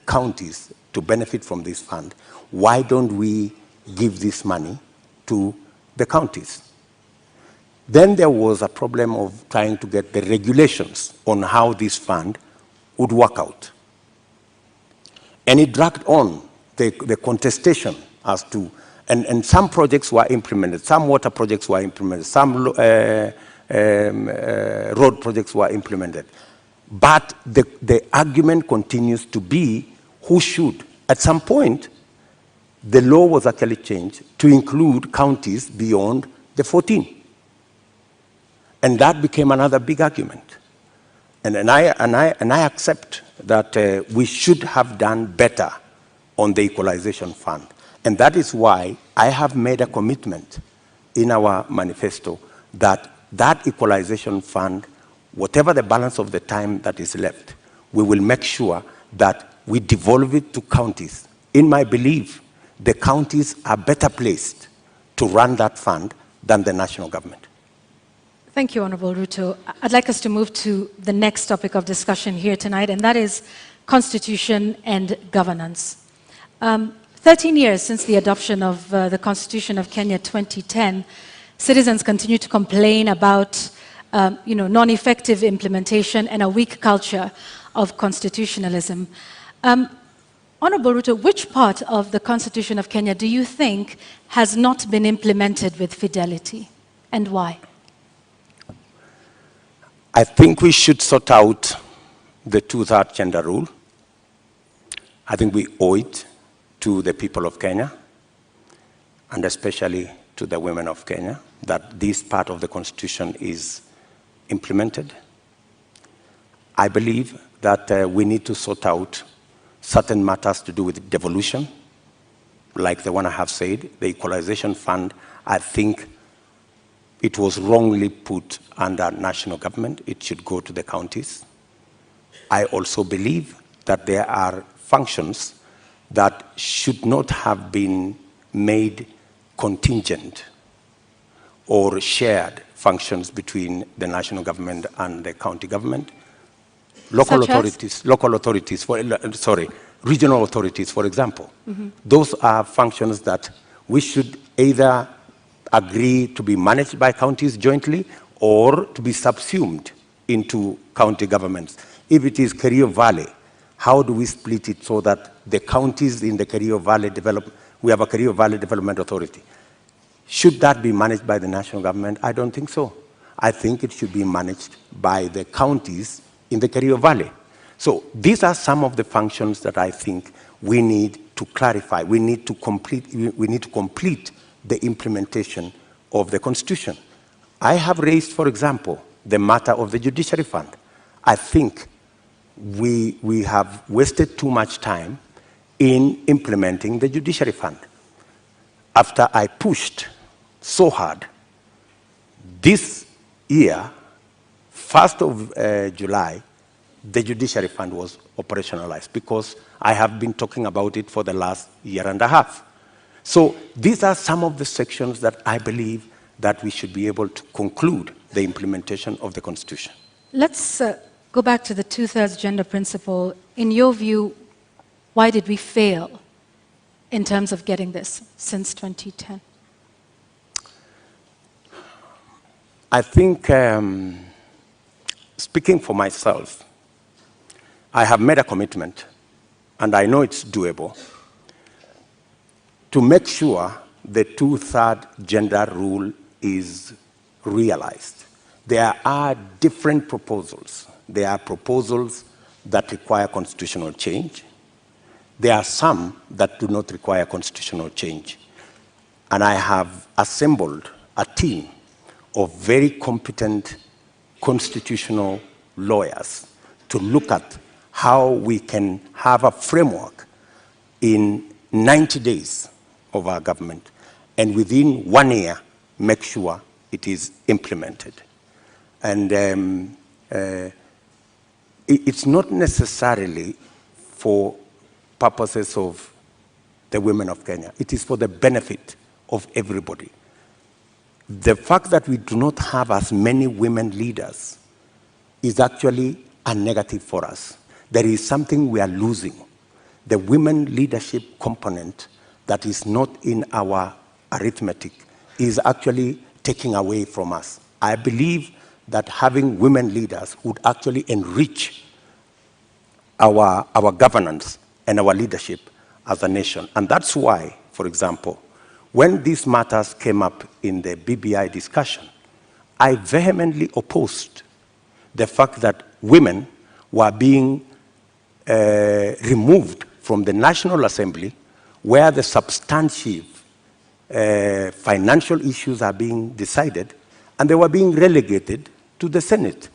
counties to benefit from this fund, why don't we give this money to the counties? Then there was a problem of trying to get the regulations on how this fund would work out. And it dragged on the contestation as to, and some projects were implemented, some water projects were implemented, some road projects were implemented. But the argument continues to be who should. At some point, the law was actually changed to include counties beyond the 14. And that became another big argument. And I accept that we should have done better on the Equalization Fund. And that is why I have made a commitment in our manifesto that that equalization fund, whatever the balance of the time that is left, we will make sure that we devolve it to counties. In my belief, the counties are better placed to run that fund than the national government. Thank you, Honorable Ruto. I'd like us to move to the next topic of discussion here tonight, and that is constitution and governance. 13 years since the adoption of the Constitution of Kenya 2010, citizens continue to complain about non-effective implementation and a weak culture of constitutionalism. Honorable Ruto, which part of the Constitution of Kenya do you think has not been implemented with fidelity, and why? I think we should sort out the two-third gender rule. I think we owe it to the people of Kenya, and especially to the women of Kenya, that this part of the Constitution is implemented. I believe that we need to sort out certain matters to do with devolution, like the one I have said, the equalization fund. I think it was wrongly put under national government. It should go to the counties. I also believe that there are functions that should not have been made contingent or shared functions between the national government and the county government. Local authorities, regional authorities, for example. Those are functions that we should either agree to be managed by counties jointly or to be subsumed into county governments. If it is Kerio Valley, how do we split it so that the counties in the Kerio Valley develop, we have a Kerio Valley Development Authority. Should that be managed by the national government? I don't think so. I think it should be managed by the counties in the Kerio Valley. So these are some of the functions that I think we need to clarify. We need to complete the implementation of the Constitution. I have raised, for example, the matter of the Judiciary Fund. I think we have wasted too much time in implementing the Judiciary Fund. After I pushed so hard, this year, 1st of July, the Judiciary Fund was operationalized because I have been talking about it for the last year and a half. So these are some of the sections that I believe that we should be able to conclude the implementation of the Constitution. Let's go back to the two-thirds gender principle. In your view, why did we fail in terms of getting this since 2010? I think, speaking for myself, I have made a commitment, and I know it's doable, to make sure the two-thirds gender rule is realized. There are different proposals. There are proposals that require constitutional change. There are some that do not require constitutional change. And I have assembled a team of very competent constitutional lawyers to look at how we can have a framework in 90 days of our government, and within 1 year, make sure it is implemented. And it's not necessarily for purposes of the women of Kenya. It is for the benefit of everybody. The fact that we do not have as many women leaders is actually a negative for us. There is something we are losing. The women leadership component that is not in our arithmetic is actually taking away from us. I believe that having women leaders would actually enrich our governance and our leadership as a nation. And that's why, for example, when these matters came up in the BBI discussion, I vehemently opposed the fact that women were being removed from the National Assembly, where the substantive financial issues are being decided, and they were being relegated to the Senate.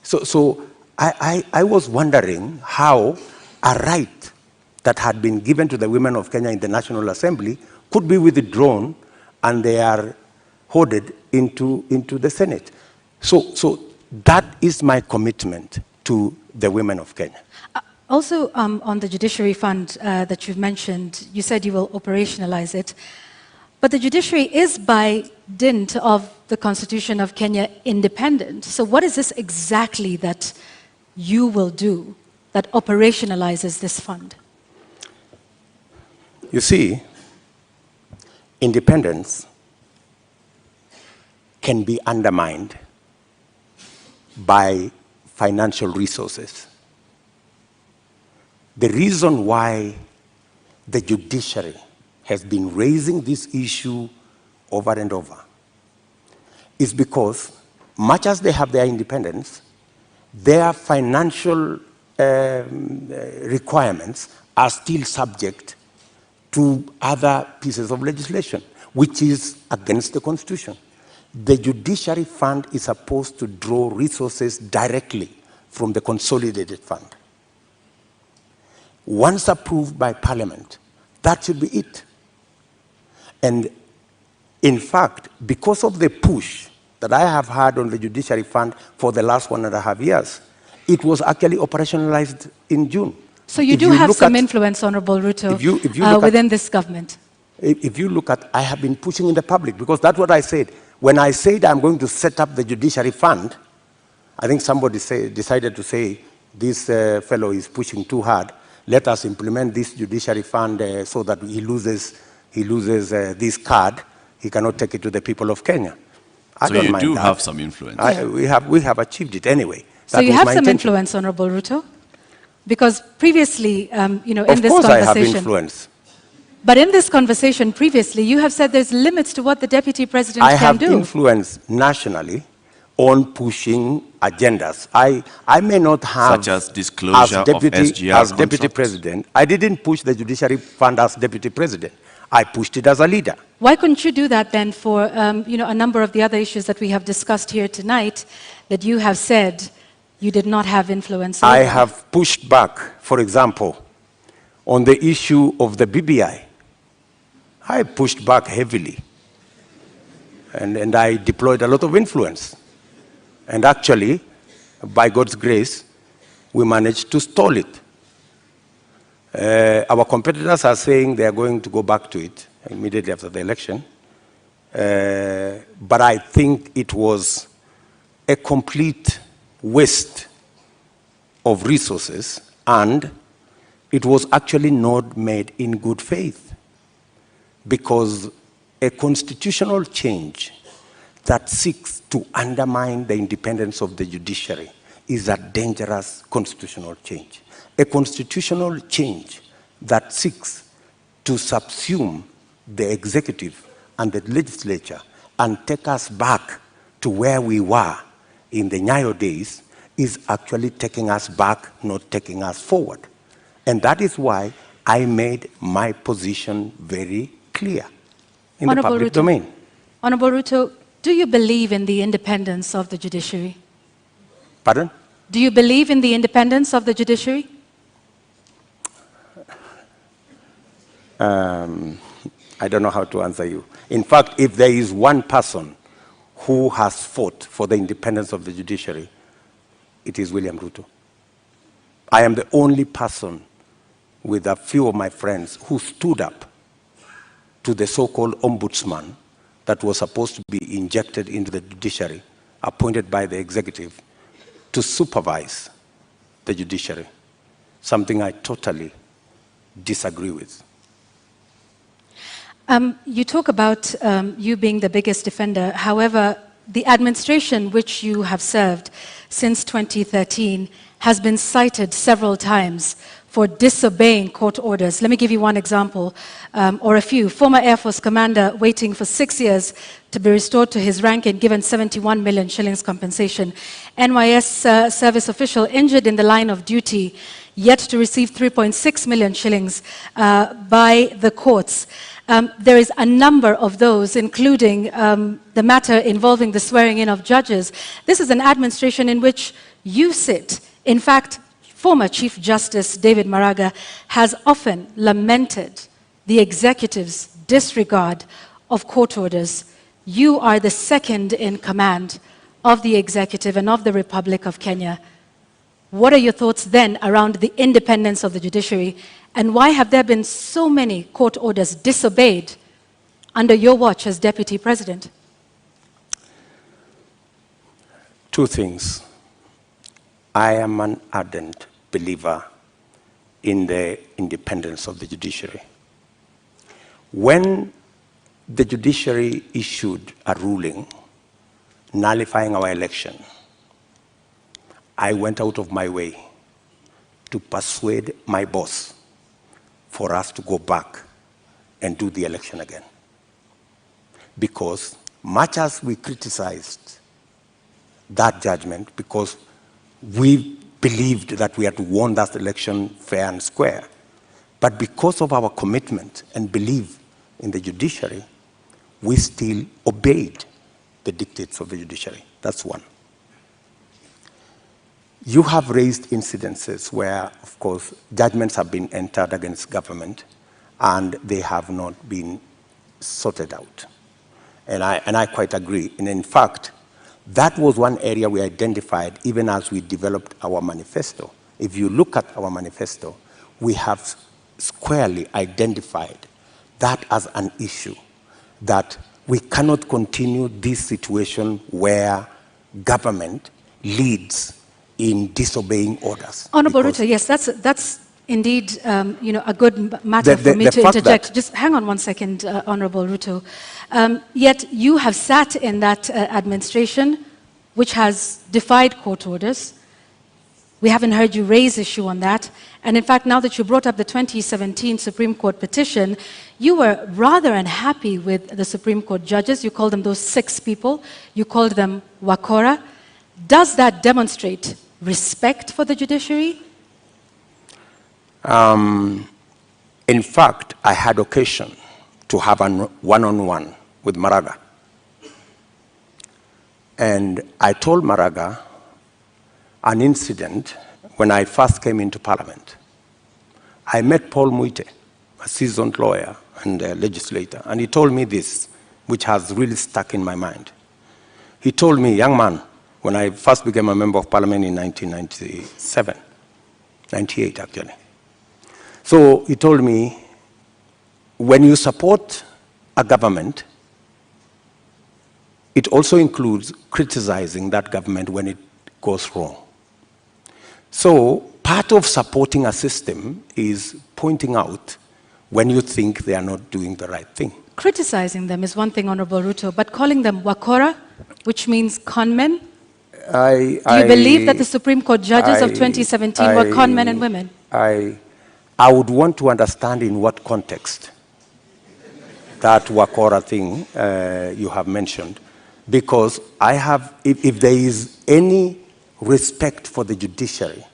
So I was wondering how a right that had been given to the women of Kenya in the National Assembly could be withdrawn, and they are hoarded into the Senate. So that is my commitment to the women of Kenya. Also, on the Judiciary Fund that you've mentioned, you said you will operationalize it. But the judiciary is, by dint of the Constitution of Kenya, independent. So what is this exactly that you will do that operationalizes this fund? You see, independence can be undermined by financial resources. The reason why the judiciary has been raising this issue over and over is because, much as they have their independence, their financial requirements are still subject to other pieces of legislation, which is against the Constitution. The Judiciary Fund is supposed to draw resources directly from the Consolidated Fund. Once approved by Parliament, that should be it. And in fact, because of the push that I have had on the Judiciary Fund for the last 1.5 years, it was actually operationalized in June. So you do have some influence, Honorable Ruto, within this government. If you look at, I have been pushing in the public, because that's what I said. When I said I'm going to set up the Judiciary Fund, I think somebody decided to say, this fellow is pushing too hard. Let us implement this Judiciary Fund so that he loses this card. He cannot take it to the people of Kenya. So you do have some influence. We have achieved it anyway. So you have some influence, Honorable Ruto? Because previously, in this conversation... Of course I have influence. But in this conversation previously, you have said there's limits to what the Deputy President can do. I have influence nationally on pushing agendas. I may not have... Such as disclosure of SGR as Deputy President. I didn't push the Judiciary Fund as Deputy President. I pushed it as a leader. Why couldn't you do that then for a number of the other issues that we have discussed here tonight that you have said you did not have influence over? I have pushed back, for example, on the issue of the BBI. I pushed back heavily, and I deployed a lot of influence. And actually, by God's grace, we managed to stall it. Our competitors are saying they are going to go back to it immediately after the election. But I think it was a complete waste of resources, and it was actually not made in good faith, because a constitutional change that seeks to undermine the independence of the judiciary is a dangerous constitutional change. A constitutional change that seeks to subsume the executive and the legislature and take us back to where we were in the Nyayo days is actually taking us back, not taking us forward. And that is why I made my position very clear in the public domain. Honorable Ruto, do you believe in the independence of the judiciary? Pardon? Do you believe in the independence of the judiciary? I don't know how to answer you. In fact, if there is one person who has fought for the independence of the judiciary, it is William Ruto. I am the only person with a few of my friends who stood up to the so-called ombudsman that was supposed to be injected into the judiciary, appointed by the executive, to supervise the judiciary, something I totally disagree with. You talk about you being the biggest defender. However, the administration which you have served since 2013 has been cited several times for disobeying court orders. Let me give you one example, or a few. Former Air Force commander waiting for 6 years to be restored to his rank and given 71 million shillings compensation. NYS service official injured in the line of duty, yet to receive 3.6 million shillings by the courts. There is a number of those, including the matter involving the swearing in of judges. This is an administration in which you sit. In fact, Former Chief Justice David Maraga has often lamented the executive's disregard of court orders. You are the second in command of the executive and of the Republic of Kenya. What are your thoughts then around the independence of the judiciary, and why have there been so many court orders disobeyed under your watch as Deputy President? Two things. I am an ardent believer in the independence of the judiciary. When the judiciary issued a ruling nullifying our election, I went out of my way to persuade my boss for us to go back and do the election again. Because much as we criticized that judgment, because we believed that we had won that election fair and square, but because of our commitment and belief in the judiciary, we still obeyed the dictates of the judiciary. That's one. You have raised incidences where, of course, judgments have been entered against government and they have not been sorted out. And I quite agree. And in fact, that was one area we identified even as we developed our manifesto. If you look at our manifesto, we have squarely identified that as an issue, that we cannot continue this situation where government leads in disobeying orders. Honorable Ruto, yes, that's indeed a good matter for me to interject. Just hang on one second, Honorable Ruto. Yet you have sat in that administration which has defied court orders. We haven't heard you raise issue on that. And in fact, now that you brought up the 2017 Supreme Court petition, you were rather unhappy with the Supreme Court judges. You called them those 6 people. You called them wakora. Does that demonstrate respect for the judiciary? In fact, I had occasion to have a one-on-one with Maraga. And I told Maraga an incident when I first came into Parliament. I met Paul Muite, a seasoned lawyer and a legislator, and he told me this, which has really stuck in my mind. He told me, young man, when I first became a member of Parliament in 1997, 98 actually. So he told me, when you support a government, it also includes criticizing that government when it goes wrong. So part of supporting a system is pointing out when you think they are not doing the right thing. Criticizing them is one thing, Honorable Ruto, but calling them wakora, which means conmen? Do you believe that the Supreme Court judges of 2017 were conmen and women? I would want to understand in what context that wakora thing you have mentioned, because I have, if there is any respect for the judiciary,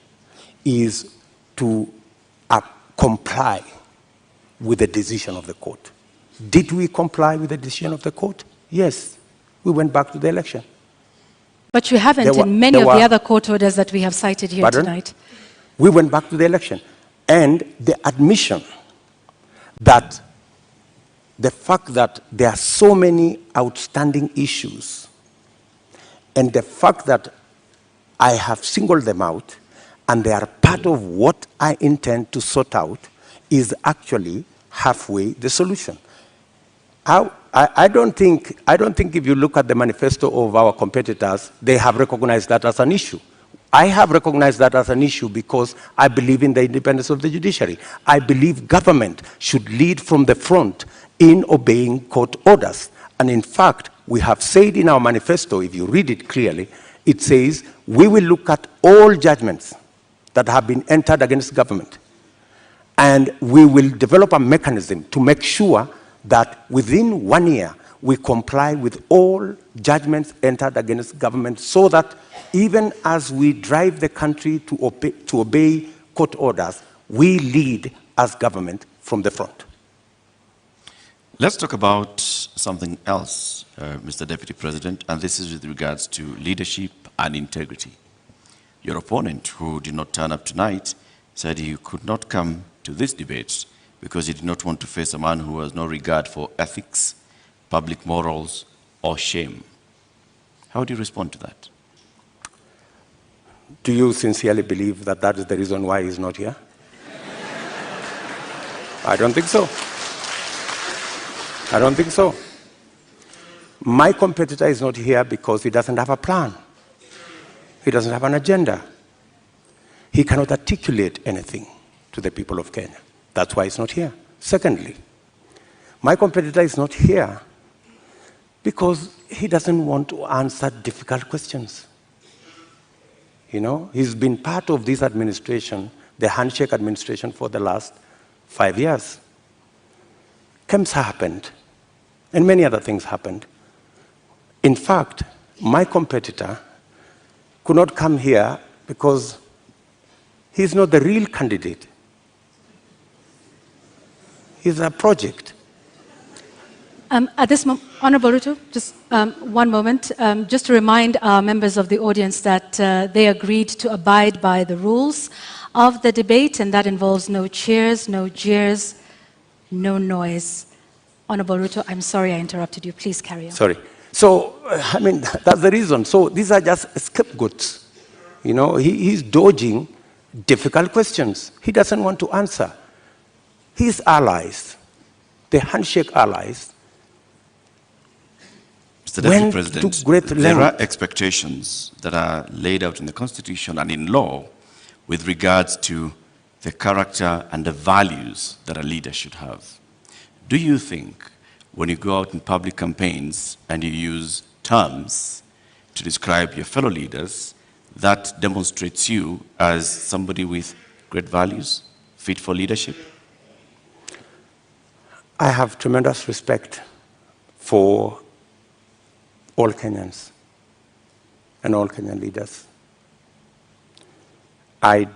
is to comply with the decision of the court. Did we comply with the decision of the court? Yes. We went back to the election. But you haven't in many of the other court orders that we have cited here tonight. We went back to the election. And the admission that the fact that there are so many outstanding issues, and the fact that I have singled them out, and they are part of what I intend to sort out, is actually halfway the solution. I don't think if you look at the manifesto of our competitors, they have recognized that as an issue. I have recognized that as an issue because I believe in the independence of the judiciary. I believe government should lead from the front in obeying court orders. And in fact, we have said in our manifesto, if you read it clearly, it says we will look at all judgments that have been entered against government. And we will develop a mechanism to make sure that within 1 year, we comply with all judgments entered against government, so that even as we drive the country to obey court orders, we lead as government from the front. Let's talk about something else, Mr. Deputy President, and this is with regards to leadership and integrity. Your opponent, who did not turn up tonight, said he could not come to this debate because he did not want to face a man who has no regard for ethics, public morals, or shame. How do you respond to that? Do you sincerely believe that that is the reason why he's not here? I don't think so. I don't think so. My competitor is not here because he doesn't have a plan. He doesn't have an agenda. He cannot articulate anything to the people of Kenya. That's why he's not here. Secondly, my competitor is not here because he doesn't want to answer difficult questions. You know, he's been part of this administration, the handshake administration, for the last 5 years. KEMS happened, and many other things happened. In fact, my competitor could not come here because he's not the real candidate. He's a project. At this moment, Honorable Ruto, just one moment, just to remind our members of the audience that they agreed to abide by the rules of the debate, and that involves no cheers, no jeers, no noise. Honorable Ruto, I'm sorry I interrupted you. Please carry on. Sorry. So, I mean, that's the reason. So these are just scapegoats. You know, he's dodging difficult questions. He doesn't want to answer. His allies, the handshake allies, Mr. Deputy President, there are expectations that are laid out in the Constitution and in law with regards to the character and the values that a leader should have. Do you think when you go out in public campaigns and you use terms to describe your fellow leaders, that demonstrates you as somebody with great values, fit for leadership? I have tremendous respect for all Kenyans and all Kenyan leaders. I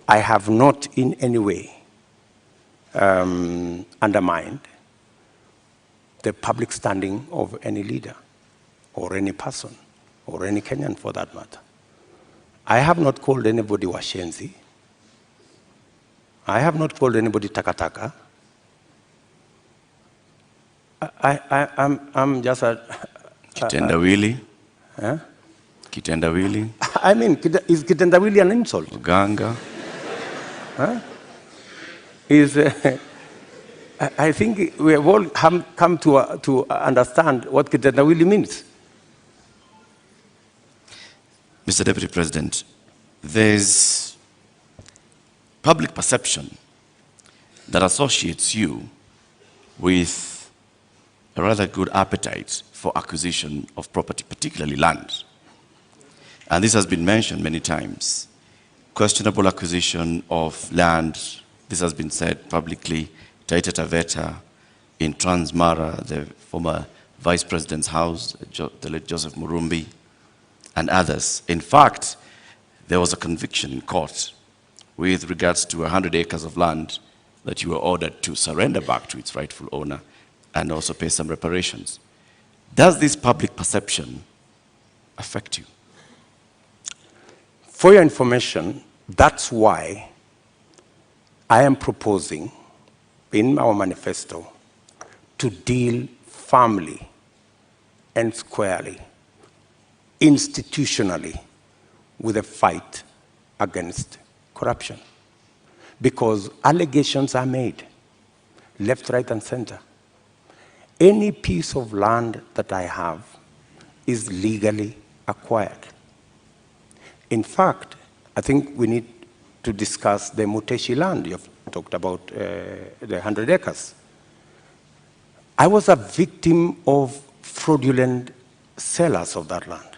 have not in any way undermined the public standing of any leader or any person or any Kenyan for that matter. I have not called anybody washenzi. I have not called anybody takataka. I'm just a... Kitendawili? Huh? Kitendawili? I mean, is kitendawili an insult? Uganga? Huh? I think we have all come to understand what kitendawili means. Mr. Deputy President, there's public perception that associates you with a rather good appetite for acquisition of property, particularly land. And this has been mentioned many times. Questionable acquisition of land, this has been said publicly, Taita Taveta, in Transmara, the former Vice President's house, the late Joseph Murumbi, and others. In fact, there was a conviction in court with regards to 100 acres of land that you were ordered to surrender back to its rightful owner and also pay some reparations. Does this public perception affect you? For your information, that's why I am proposing in our manifesto to deal firmly and squarely, institutionally, with a fight against corruption. Because allegations are made, left, right, and center. Any piece of land that I have is legally acquired. In fact, I think we need to discuss the Muteshi land. You've talked about the 100 acres. I was a victim of fraudulent sellers of that land.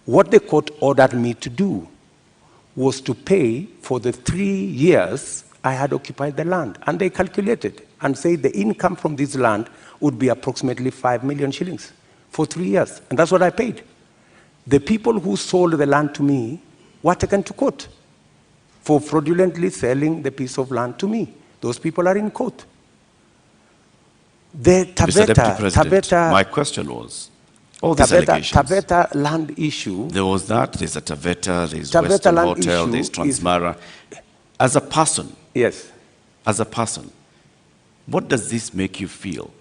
What the court ordered me to do was to pay for the 3 years I had occupied the land. And they calculated and said the income from this land would be approximately 5 million shillings for 3 years. And that's what I paid. The people who sold the land to me were taken to court for fraudulently selling the piece of land to me. Those people are in court. The Mr. Deputy President, my question was, All these allegations. Taveta land issue. There was that, there's a Taveta, there's Taveta Western land Hotel, issue there's Transmara. As a person, yes. As a person, what does this make you feel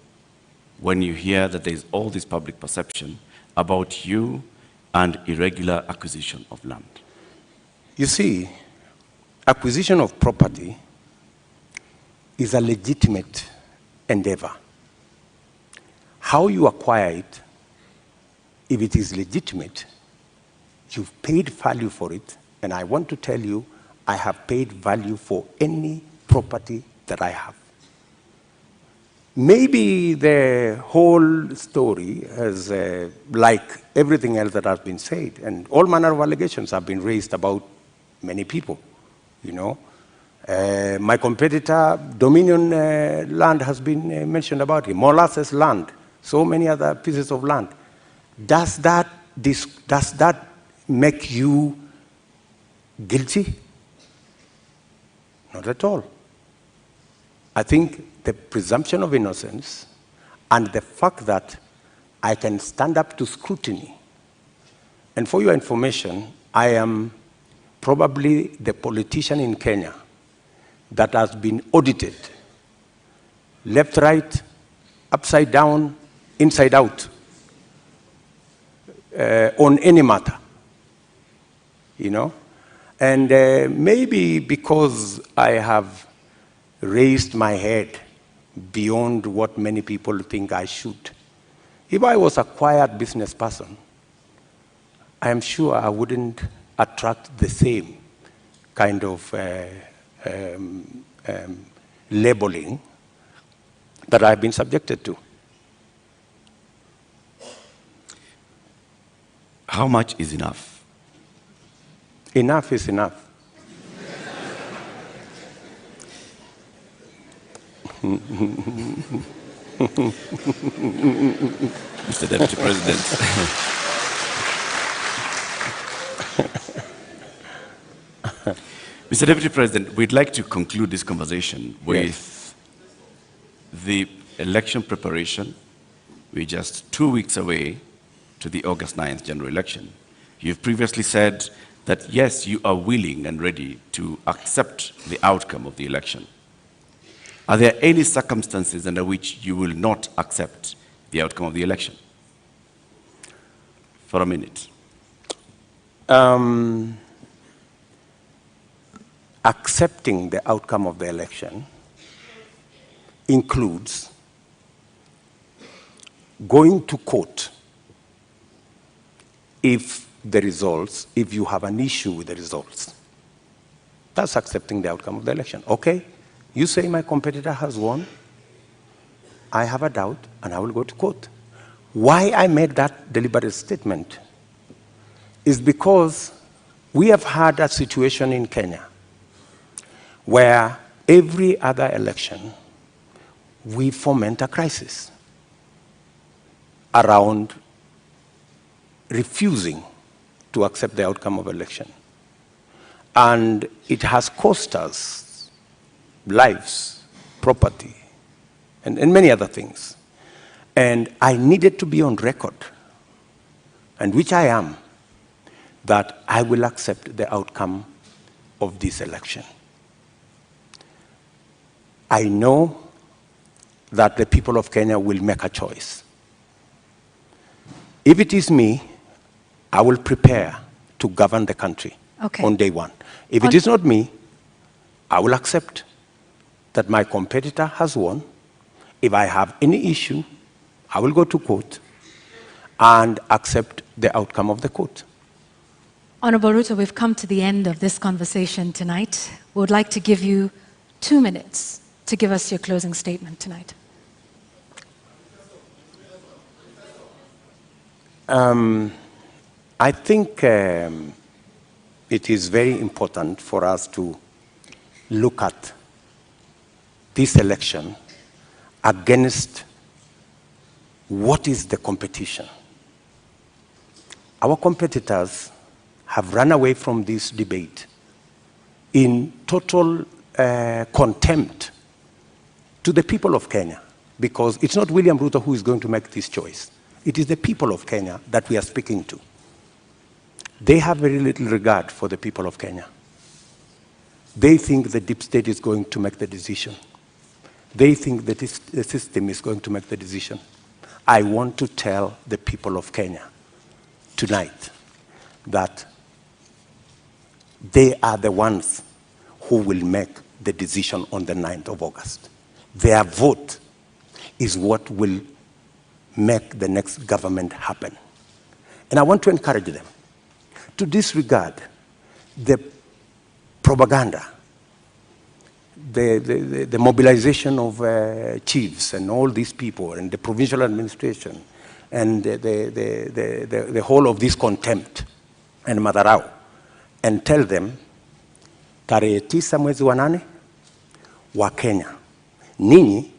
when you hear that there's all this public perception about you and irregular acquisition of land? You see, acquisition of property is a legitimate endeavor. How you acquire it, if it is legitimate, you've paid value for it, and I want to tell you, I have paid value for any property that I have. Maybe the whole story is like everything else that has been said, and all manner of allegations have been raised about many people, you know. My competitor, Dominion land has been mentioned about him, Molasses land, so many other pieces of land. Does that make you guilty? Not at all. I think the presumption of innocence and the fact that I can stand up to scrutiny. And for your information, I am probably the politician in Kenya that has been audited, left, right, upside down, inside out, on any matter, you know? And maybe because I have raised my head beyond what many people think I should. If I was a quiet business person, I am sure I wouldn't attract the same kind of labeling that I've been subjected to. How much is enough? Enough is enough. Mr. Deputy President. Mr. Deputy President, we'd like to conclude this conversation with the election preparation. We're just 2 weeks away to the August 9th general election. You've previously said that, yes, you are willing and ready to accept the outcome of the election. Are there any circumstances under which you will not accept the outcome of the election? For a minute. Accepting the outcome of the election includes going to court if you have an issue with the results. That's accepting the outcome of the election. Okay, you say my competitor has won. I have a doubt, and I will go to court. Why I made that deliberate statement is because we have had a situation in Kenya where every other election we foment a crisis around refusing to accept the outcome of election. And it has cost us lives, property, and many other things. And I needed to be on record, and which I am, that I will accept the outcome of this election. I know that the people of Kenya will make a choice. If it is me, I will prepare to govern the country on day one. If it is not me, I will accept that my competitor has won. If I have any issue, I will go to court and accept the outcome of the court. Honorable Ruto, we've come to the end of this conversation tonight. We would like to give you 2 minutes to give us your closing statement tonight. I think it is very important for us to look at this election against what is the competition. Our competitors have run away from this debate in total contempt to the people of Kenya, because it's not William Ruto who is going to make this choice. It is the people of Kenya that we are speaking to. They have very little regard for the people of Kenya. They think the deep state is going to make the decision. They think that the system is going to make the decision. I want to tell the people of Kenya tonight that they are the ones who will make the decision on the 9th of August. Their vote is what will make the next government happen. And I want to encourage them to disregard the propaganda, the mobilization of chiefs and all these people and the provincial administration and the whole of this contempt and madharau, and tell them, tarehe 9 mwezi wa 8 wa Kenya, ninyi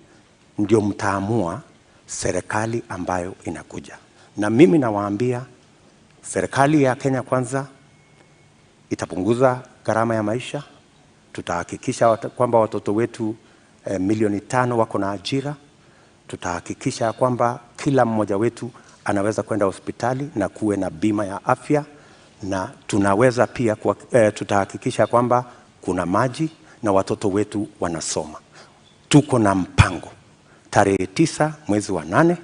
ndio mtaamua serikali ambayo inakuja. Na mimi nawaambia, serikali ya Kenya Kwanza itapunguza gharama ya maisha. Tutahakikisha kwamba watoto wetu milioni 5 wako na ajira. Tutahakikisha kwamba kila mmoja wetu anaweza kwenda hospitali na kuwe na bima ya afya, na tunaweza pia tutahakikisha kwamba kuna maji na watoto wetu wanasoma. Tuko na mpango. Tarehe 9 mwezi wa 8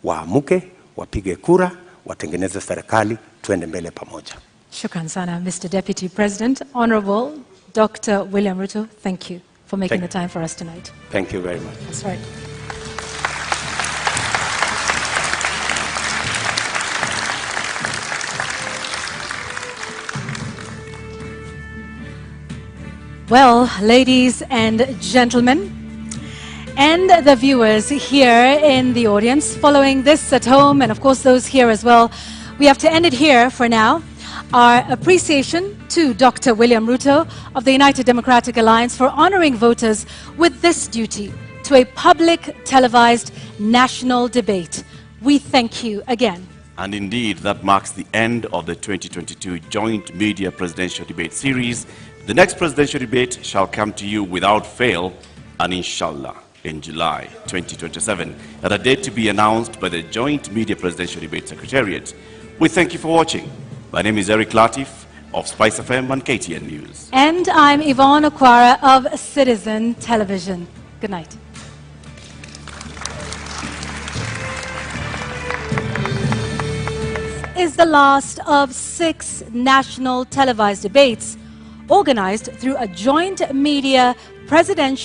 waamuke, wapige kura, watengeneze serikali, tuende mbele pamoja. Shukran sana, Mr. Deputy President. Honorable Dr. William Ruto, thank you for making the time for us tonight. Thank you very much. That's right. Well, ladies and gentlemen, and the viewers here in the audience, following this at home, and of course those here as well, we have to end it here for now. Our appreciation to Dr. William Ruto of the United Democratic Alliance for honoring voters with this duty to a public televised national debate. We thank you again. And indeed, that marks the end of the 2022 Joint Media Presidential Debate Series. The next presidential debate shall come to you without fail, and inshallah, in July 2027, at a date to be announced by the Joint Media Presidential Debate Secretariat. We thank you for watching. My name is Eric Latif of Spice FM and KTN News. And I'm Yvonne Okwara of Citizen Television. Good night. This is the last of 6 national televised debates organized through a joint media presidential